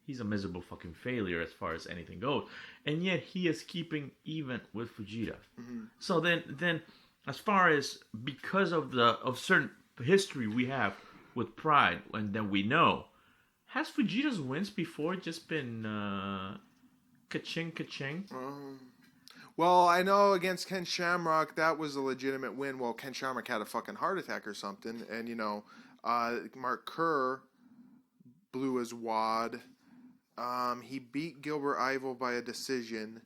he's a miserable fucking failure as far as anything goes, and yet he is keeping even with Fujita. Mm-hmm. So then, as far as because of certain history we have with Pride, and that we know, has Fujita's wins before just been ka-ching? Well, I know against Ken Shamrock, that was a legitimate win. Well, Ken Shamrock had a fucking heart attack or something. And, Mark Kerr blew his wad. He beat Gilbert Yvel by a decision.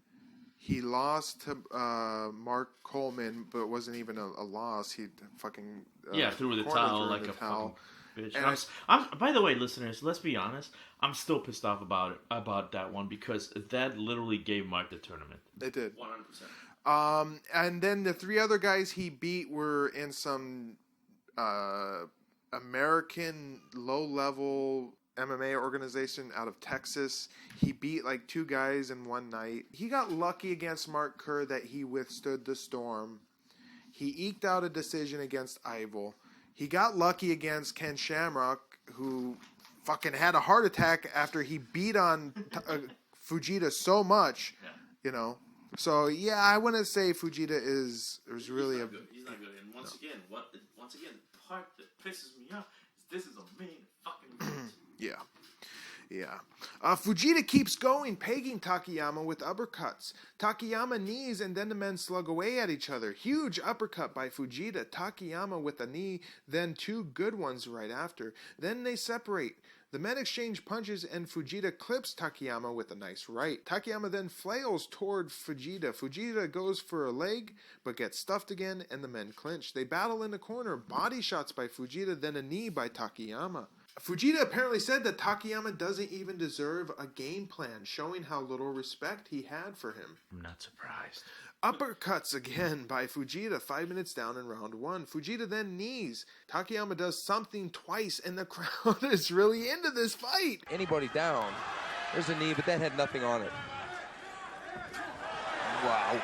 He lost to Mark Coleman, but it wasn't even a loss. He fucking... threw the towel like a fucking bitch. And I'm, by the way, listeners, let's be honest. I'm still pissed off about that one because that literally gave Mark the tournament. It did. 100%. And then the 3 other guys he beat were in some American low-level MMA organization out of Texas. He beat like 2 guys in one night. He got lucky against Mark Kerr that he withstood the storm. He eked out a decision against Yvel. He got lucky against Ken Shamrock, who fucking had a heart attack after he beat on Fujita so much, So yeah, I wouldn't say Fujita is really good. He's not good. And once again, the part that pisses me off is this is a main fucking match. Yeah. Fujita keeps going, pegging Takayama with uppercuts. Takayama knees and then the men slug away at each other. Huge uppercut by Fujita. Takayama with a knee, then 2 good ones right after. Then they separate. The men exchange punches and Fujita clips Takayama with a nice right. Takayama then flails toward Fujita. Fujita goes for a leg, but gets stuffed again, and the men clinch. They battle in the corner. Body shots by Fujita, then a knee by Takayama. Fujita apparently said that Takayama doesn't even deserve a game plan, showing how little respect he had for him. I'm not surprised. Uppercuts again by Fujita 5 minutes down in round 1. Fujita then knees. Takayama does something twice, and the crowd is really into this fight. Anybody down. There's a knee, but that had nothing on it. Wow.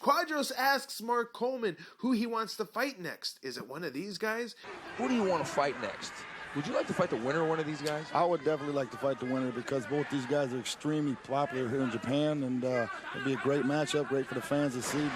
Quadros asks Mark Coleman who he wants to fight next. Is it one of these guys? Who do you want to fight next? Would you like to fight the winner of one of these guys? I would definitely like to fight the winner because both these guys are extremely popular here in Japan, and it'd be a great matchup, great for the fans to see.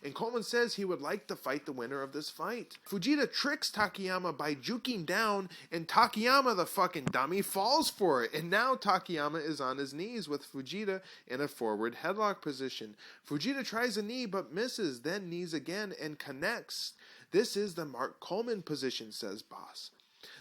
And Coleman says he would like to fight the winner of this fight. Fujita tricks Takayama by juking down, and Takayama, the fucking dummy, falls for it. And now Takayama is on his knees with Fujita in a forward headlock position. Fujita tries a knee but misses, then knees again and connects. This is the Mark Coleman position, says Boss.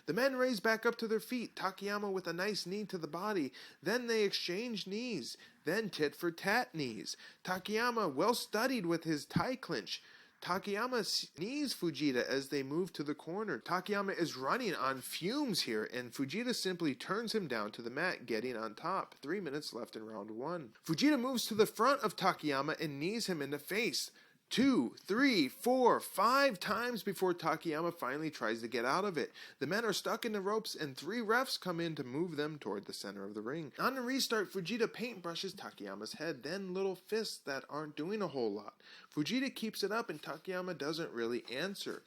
The men raise back up to their feet, Takayama with a nice knee to the body. Then they exchange knees, then tit-for-tat knees. Takayama well studied with his tie clinch. Takayama knees Fujita as they move to the corner. Takayama is running on fumes here, and Fujita simply turns him down to the mat, getting on top. 3 minutes left in round 1. Fujita moves to the front of Takayama and knees him in the face. 2, 3, 4, 5 times before Takayama finally tries to get out of it. The men are stuck in the ropes and 3 refs come in to move them toward the center of the ring. On the restart, Fujita paintbrushes Takayama's head, then little fists that aren't doing a whole lot. Fujita keeps it up and Takayama doesn't really answer.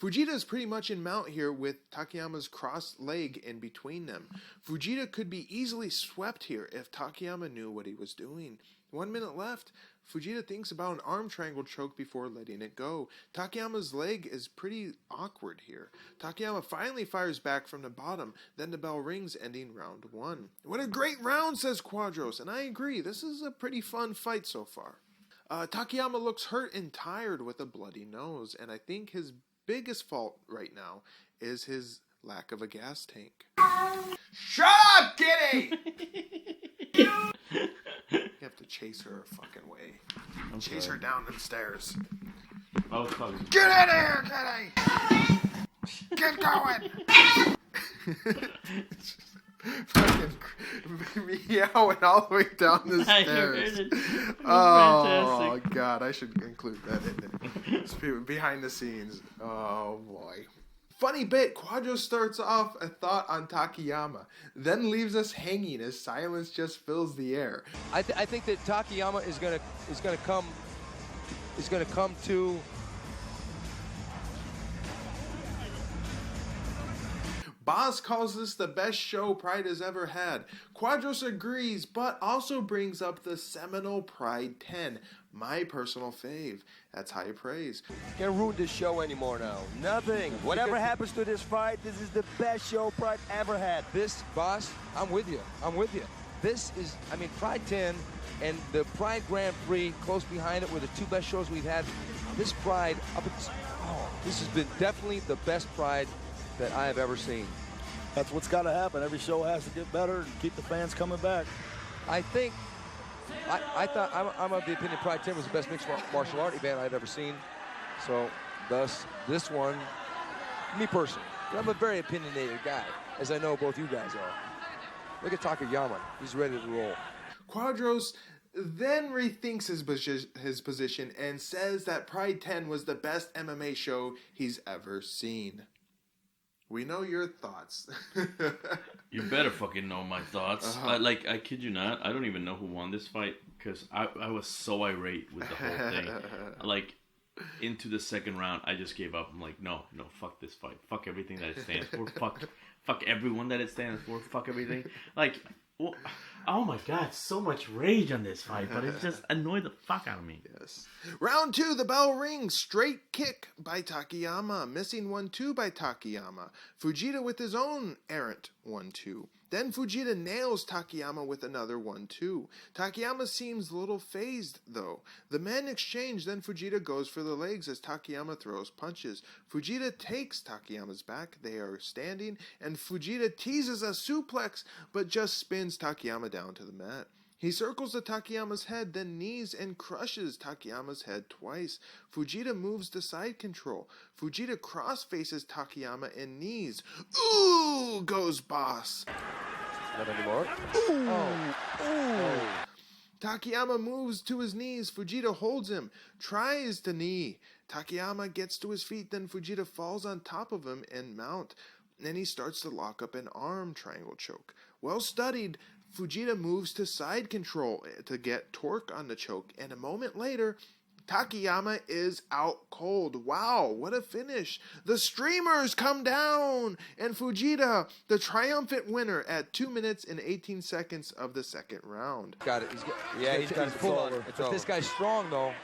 Fujita is pretty much in mount here with Takayama's crossed leg in between them. Fujita could be easily swept here if Takayama knew what he was doing. 1 minute left. Fujita thinks about an arm triangle choke before letting it go. Takayama's leg is pretty awkward here. Takayama finally fires back from the bottom. Then the bell rings, ending round 1. What a great round, says Quadros, and I agree. This is a pretty fun fight so far. Takayama looks hurt and tired with a bloody nose, and I think his biggest fault right now is his lack of a gas tank. Shut up, kitty! You have to chase her a fucking way. Chase her down the stairs. I was close. Get in here, kitty! Get going! Fucking meowing all the way down the stairs. Oh, fantastic. God, I should include that in there. It's behind the scenes. Oh, boy. Funny bit, Quadros starts off a thought on Takayama, then leaves us hanging as silence just fills the air. I think that Takayama is gonna come to. Boss calls this the best show Pride has ever had. Quadros agrees, but also brings up the seminal Pride 10, my personal fave. That's high praise. Can't ruin this show anymore now. Nothing. Whatever happens to this fight, this is the best show Pride ever had. This, boss, I'm with you. This is, Pride 10 and the Pride Grand Prix close behind it were the 2 best shows we've had. This Pride, this has been definitely the best Pride that I have ever seen. That's what's got to happen. Every show has to get better and keep the fans coming back. I thought I'm of the opinion Pride 10 was the best mixed martial art event I've ever seen. So, thus, this one, me personally, I'm a very opinionated guy, as I know both you guys are. Look at Takayama. He's ready to roll. Quadros then rethinks his position and says that Pride 10 was the best MMA show he's ever seen. We know your thoughts. You better fucking know my thoughts. I kid you not. I don't even know who won this fight because I was so irate with the whole thing. Into the second round, I just gave up. I'm like, no, fuck this fight. Fuck everything that it stands for. Fuck everyone that it stands for. Fuck everything. Oh my God, so much rage on this fight, but it just annoyed the fuck out of me. Yes. Round 2, the bell rings. Straight kick by Takayama. Missing 1-2 by Takayama. Fujita with his own errant 1-2. Then Fujita nails Takayama with another 1-2. Takayama seems a little phased, though. The men exchange, then Fujita goes for the legs as Takayama throws punches. Fujita takes Takayama's back. They are standing, and Fujita teases a suplex, but just spins Takayama down to the mat. He circles the Takayama's head, then knees and crushes Takayama's head twice. Fujita moves to side control. Fujita cross-faces Takayama and knees. Ooh, goes boss. Not anymore. Ooh. Takayama moves to his knees. Fujita holds him, tries to knee. Takayama gets to his feet, then Fujita falls on top of him and mount. Then he starts to lock up an arm triangle choke. Well studied, Fujita moves to side control to get torque on the choke, and a moment later, Takayama is out cold. Wow, what a finish. The streamers come down, and Fujita, the triumphant winner at 2 minutes and 18 seconds of the second round. Got it. He's got it full on. But this guy's strong, though.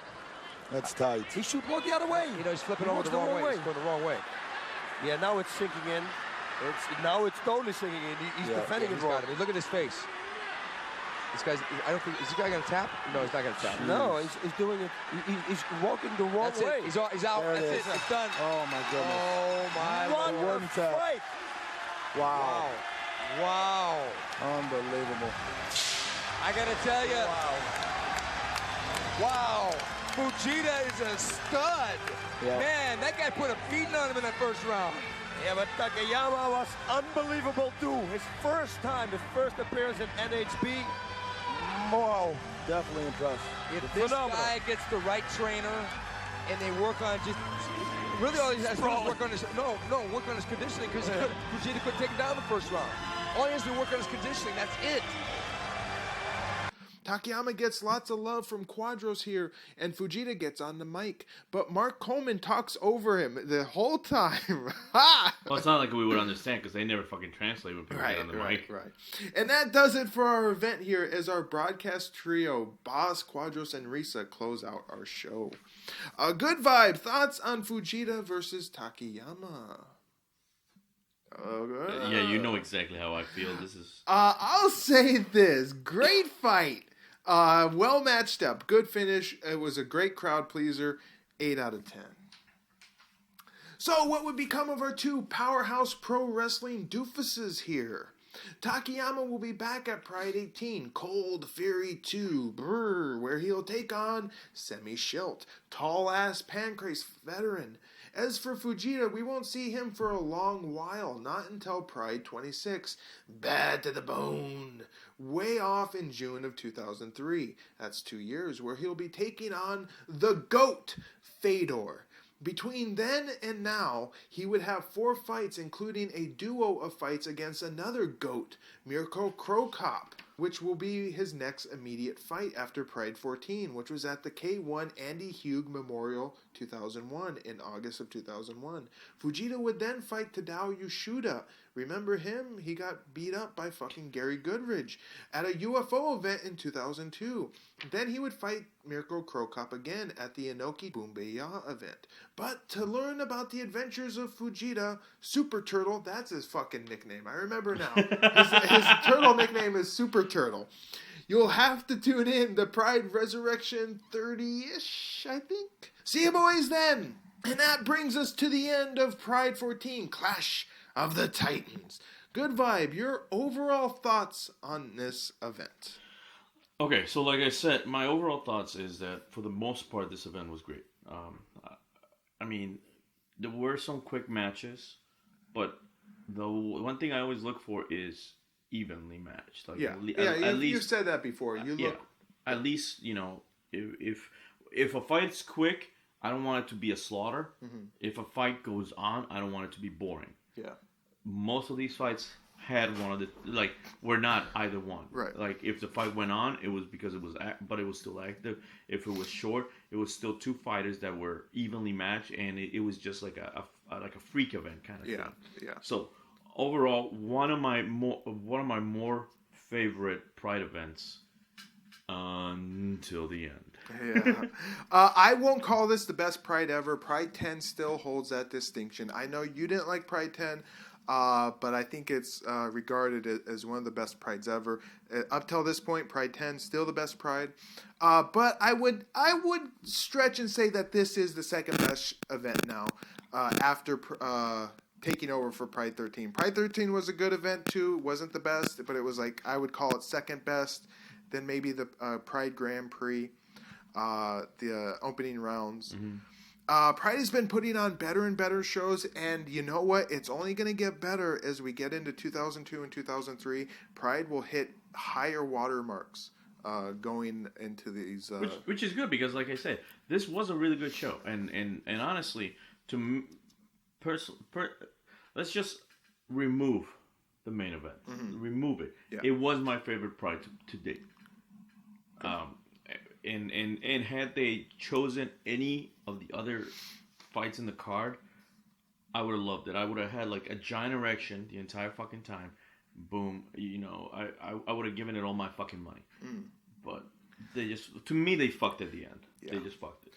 That's tight. He should walk the other way. He's flipping over the wrong way. He's going the wrong way. Yeah, now it's sinking in. Now it's totally sinking in. He's defending it wrong. Look at his face. This guy's, I don't think, is this guy going to tap? No, he's not going to tap. No, he's doing it. He's walking the wrong way. He's out. That's it. It's done. Oh, my goodness. Oh, my One tap. Fight. Wow. Unbelievable. I got to tell you. Wow. Fujita is a stud. Yeah. Man, that guy put a beating on him in that first round. Yeah, but Takayama was unbelievable too. His first appearance in NHB. Wow, definitely impressed. If this guy gets the right trainer and they work on just really all he has to do is work on his work on his conditioning, because Fujita couldn't take him down the first round. All he has to do is work on his conditioning. That's it. Takayama gets lots of love from Quadros here, and Fujita gets on the mic. But Mark Coleman talks over him the whole time. Ha! Well, it's not like we would understand, because they never fucking translate when people get on the mic. Right. And that does it for our event here as our broadcast trio, Boss, Quadros, and Risa, close out our show. Good vibe. Thoughts on Fujita versus Takayama? Yeah, you know exactly how I feel. This is... I'll say this. Great fight. Well matched up. Good finish. It was a great crowd pleaser. 8 out of 10. So what would become of our two powerhouse pro wrestling doofuses here? Takayama will be back at Pride 18, Cold Fury 2, where he'll take on Semi-Schilt, tall-ass Pancrase veteran. As for Fujita, we won't see him for a long while, not until Pride 26, Bad to the Bone, way off in June of 2003. That's 2 years, where he'll be taking on the GOAT, Fedor. Between then and now, he would have 4 fights, including a duo of fights against another GOAT, Mirko Krokop, which will be his next immediate fight after Pride 14, which was at the K1 Andy Hugh Memorial 2001 in August of 2001. Fujita would then fight Tadao Yoshida. Remember him? He got beat up by fucking Gary Goodridge at a UFO event in 2002. Then he would fight Mirko Krokop again at the Inoki Bumbeya event. But to learn about the adventures of Fujita, Super Turtle, that's his fucking nickname. I remember now. His turtle nickname is Super Turtle. You'll have to tune in to Pride Resurrection 30-ish, I think. See you boys then. And that brings us to the end of Pride 14, Clash of the Titans. Good vibe. Your overall thoughts on this event? Okay, so like I said, my overall thoughts is that for the most part, this event was great. I mean, there were some quick matches, but the one thing I always look for is evenly matched. Like at least, you've said that before. At least, you know, if a fight's quick, I don't want it to be a slaughter. Mm-hmm. If a fight goes on, I don't want it to be boring. Yeah. Most of these fights had one of the, like, were not either one. Right. Like, if the fight went on, it was because it was, but it was still active. If it was short, it was still 2 fighters that were evenly matched, and it was just like a freak event kind of thing. Yeah. So overall, one of my more favorite Pride events until the end. Yeah. I won't call this the best Pride ever. Pride 10 still holds that distinction. I know you didn't like Pride 10, but I think it's regarded as one of the best Prides ever. Up till this point, Pride 10 still the best Pride. But I would stretch and say that this is the second best event now, after taking over for Pride 13. Pride 13 was a good event too. Wasn't the best, but it was like, I would call it second best. Then maybe the Pride Grand Prix, the opening rounds. Mm-hmm. Pride has been putting on better and better shows, and you know what? It's only going to get better as we get into 2002 and 2003. Pride will hit higher watermarks going into these. Which is good, because, like I said, this was a really good show, and honestly, let's just remove the main event. Mm-hmm. Remove it. Yeah. It was my favorite Pride to date. And had they chosen any of the other fights in the card, I would have loved it. I would have had like a giant erection the entire fucking time. Boom. You know, I would have given it all my fucking money. Mm. But to me, they fucked at the end. Yeah. They just fucked it.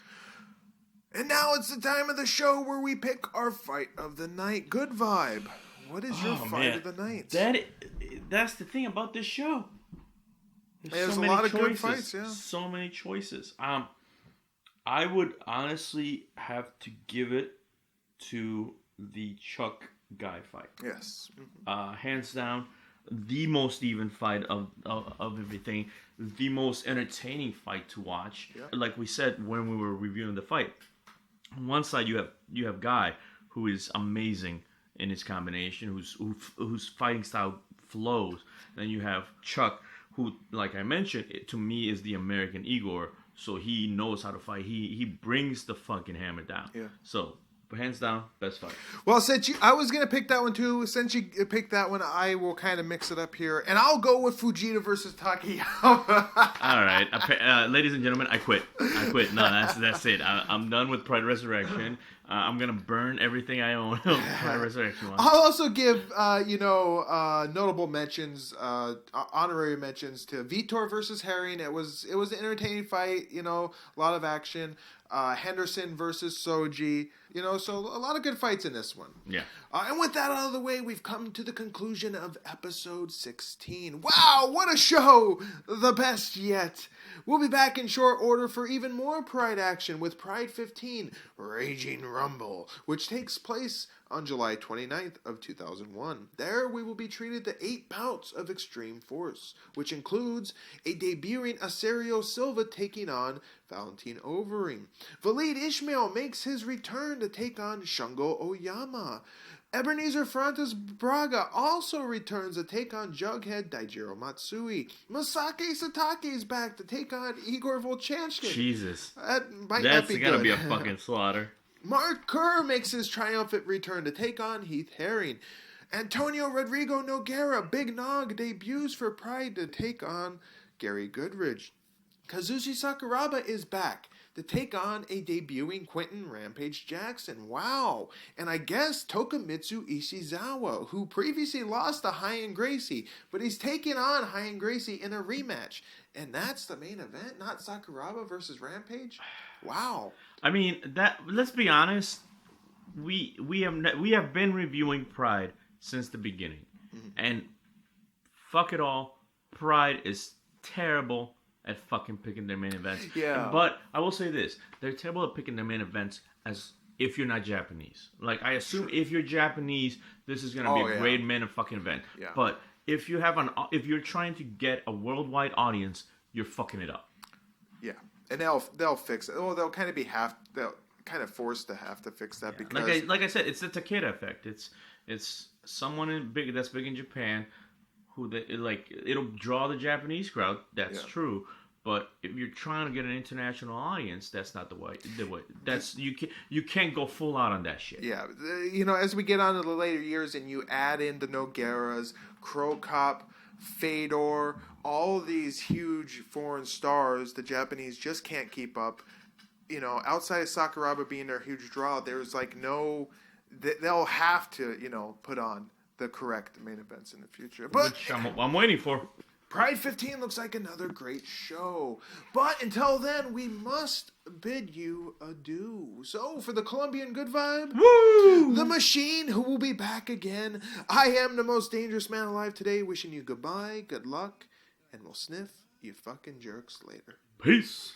And now it's the time of the show where we pick our fight of the night. Good vibe. What is your fight of the night? That's the thing about this show. There's a lot of good fights, yeah. So many choices. I would honestly have to give it to the Chuck Guy fight. Yes. Mm-hmm. Hands down, the most even fight of everything, the most entertaining fight to watch. Yeah. Like we said when we were reviewing the fight, on one side you have Guy, who is amazing in his combination, whose fighting style flows. Then you have Chuck, who, like I mentioned, to me is the American Igor. So he knows how to fight. He brings the fucking hammer down. Yeah. So hands down, best fight. Well, I was gonna pick that one too. Since you picked that one, I will kind of mix it up here, and I'll go with Fujita versus Takayama. All right, ladies and gentlemen, I quit. No, that's it. I'm done with Pride Resurrection. I'm gonna burn everything I own. Pride Resurrection. I'll also give notable mentions, honorary mentions to Vitor versus Herring. It was an entertaining fight. A lot of action. Henderson versus Shoji. So a lot of good fights in this one. Yeah. And with that out of the way, we've come to the conclusion of episode 16. Wow, what a show! The best yet. We'll be back in short order for even more Pride action with Pride 15, Raging Rumble, which takes place on July 29th of 2001. There we will be treated to 8 bouts of extreme force, which includes a debuting Aserio Silva taking on Valentjin Overeem. Valid Ishmael makes his return to take on Shungo Oyama. Ebenezer Francis Braga also returns to take on Jughead Daijiro Matsui. Masaki Satake is back to take on Igor Vovchanchyn. Jesus. That might That's not be gonna good. be a fucking slaughter. Mark Kerr makes his triumphant return to take on Heath Herring. Antonio Rodrigo Noguera, Big Nog, debuts for Pride to take on Gary Goodridge. Kazushi Sakuraba is back to take on a debuting Quentin Rampage Jackson. Wow. And I guess Tokumitsu Ishizawa, who previously lost to High Gracie, but he's taking on High Gracie in a rematch. And that's the main event, not Sakuraba versus Rampage? Wow. I mean, let's be honest, we have been reviewing Pride since the beginning. Mm-hmm. And fuck it all, Pride is terrible at fucking picking their main events. Yeah. But I will say this, they're terrible at picking their main events as if you're not Japanese. Like, I assume if you're Japanese, this is going to be a great main fucking event. Yeah. But if you're trying to get a worldwide audience, you're fucking it up. Yeah. And they'll fix it. Well, they'll kind of forced to have to fix that because like I said, it's the Takeda effect. It's someone that's big in Japan who it'll draw the Japanese crowd. That's true. But if you're trying to get an international audience, that's not the way. You can't go full out on that shit. Yeah, as we get on to the later years and you add in the Nogueras, Crow Cop, Fedor, all these huge foreign stars, the Japanese just can't keep up. Outside of Sakuraba being their huge draw, there's they'll have to, put on the correct main events in the future. But which I'm waiting for. Pride 15 looks like another great show. But until then, we must bid you adieu. So, for the Colombian Good Vibe, woo! The Machine, who will be back again, I am the most dangerous man alive today, wishing you goodbye, good luck, and we'll sniff you fucking jerks later. Peace.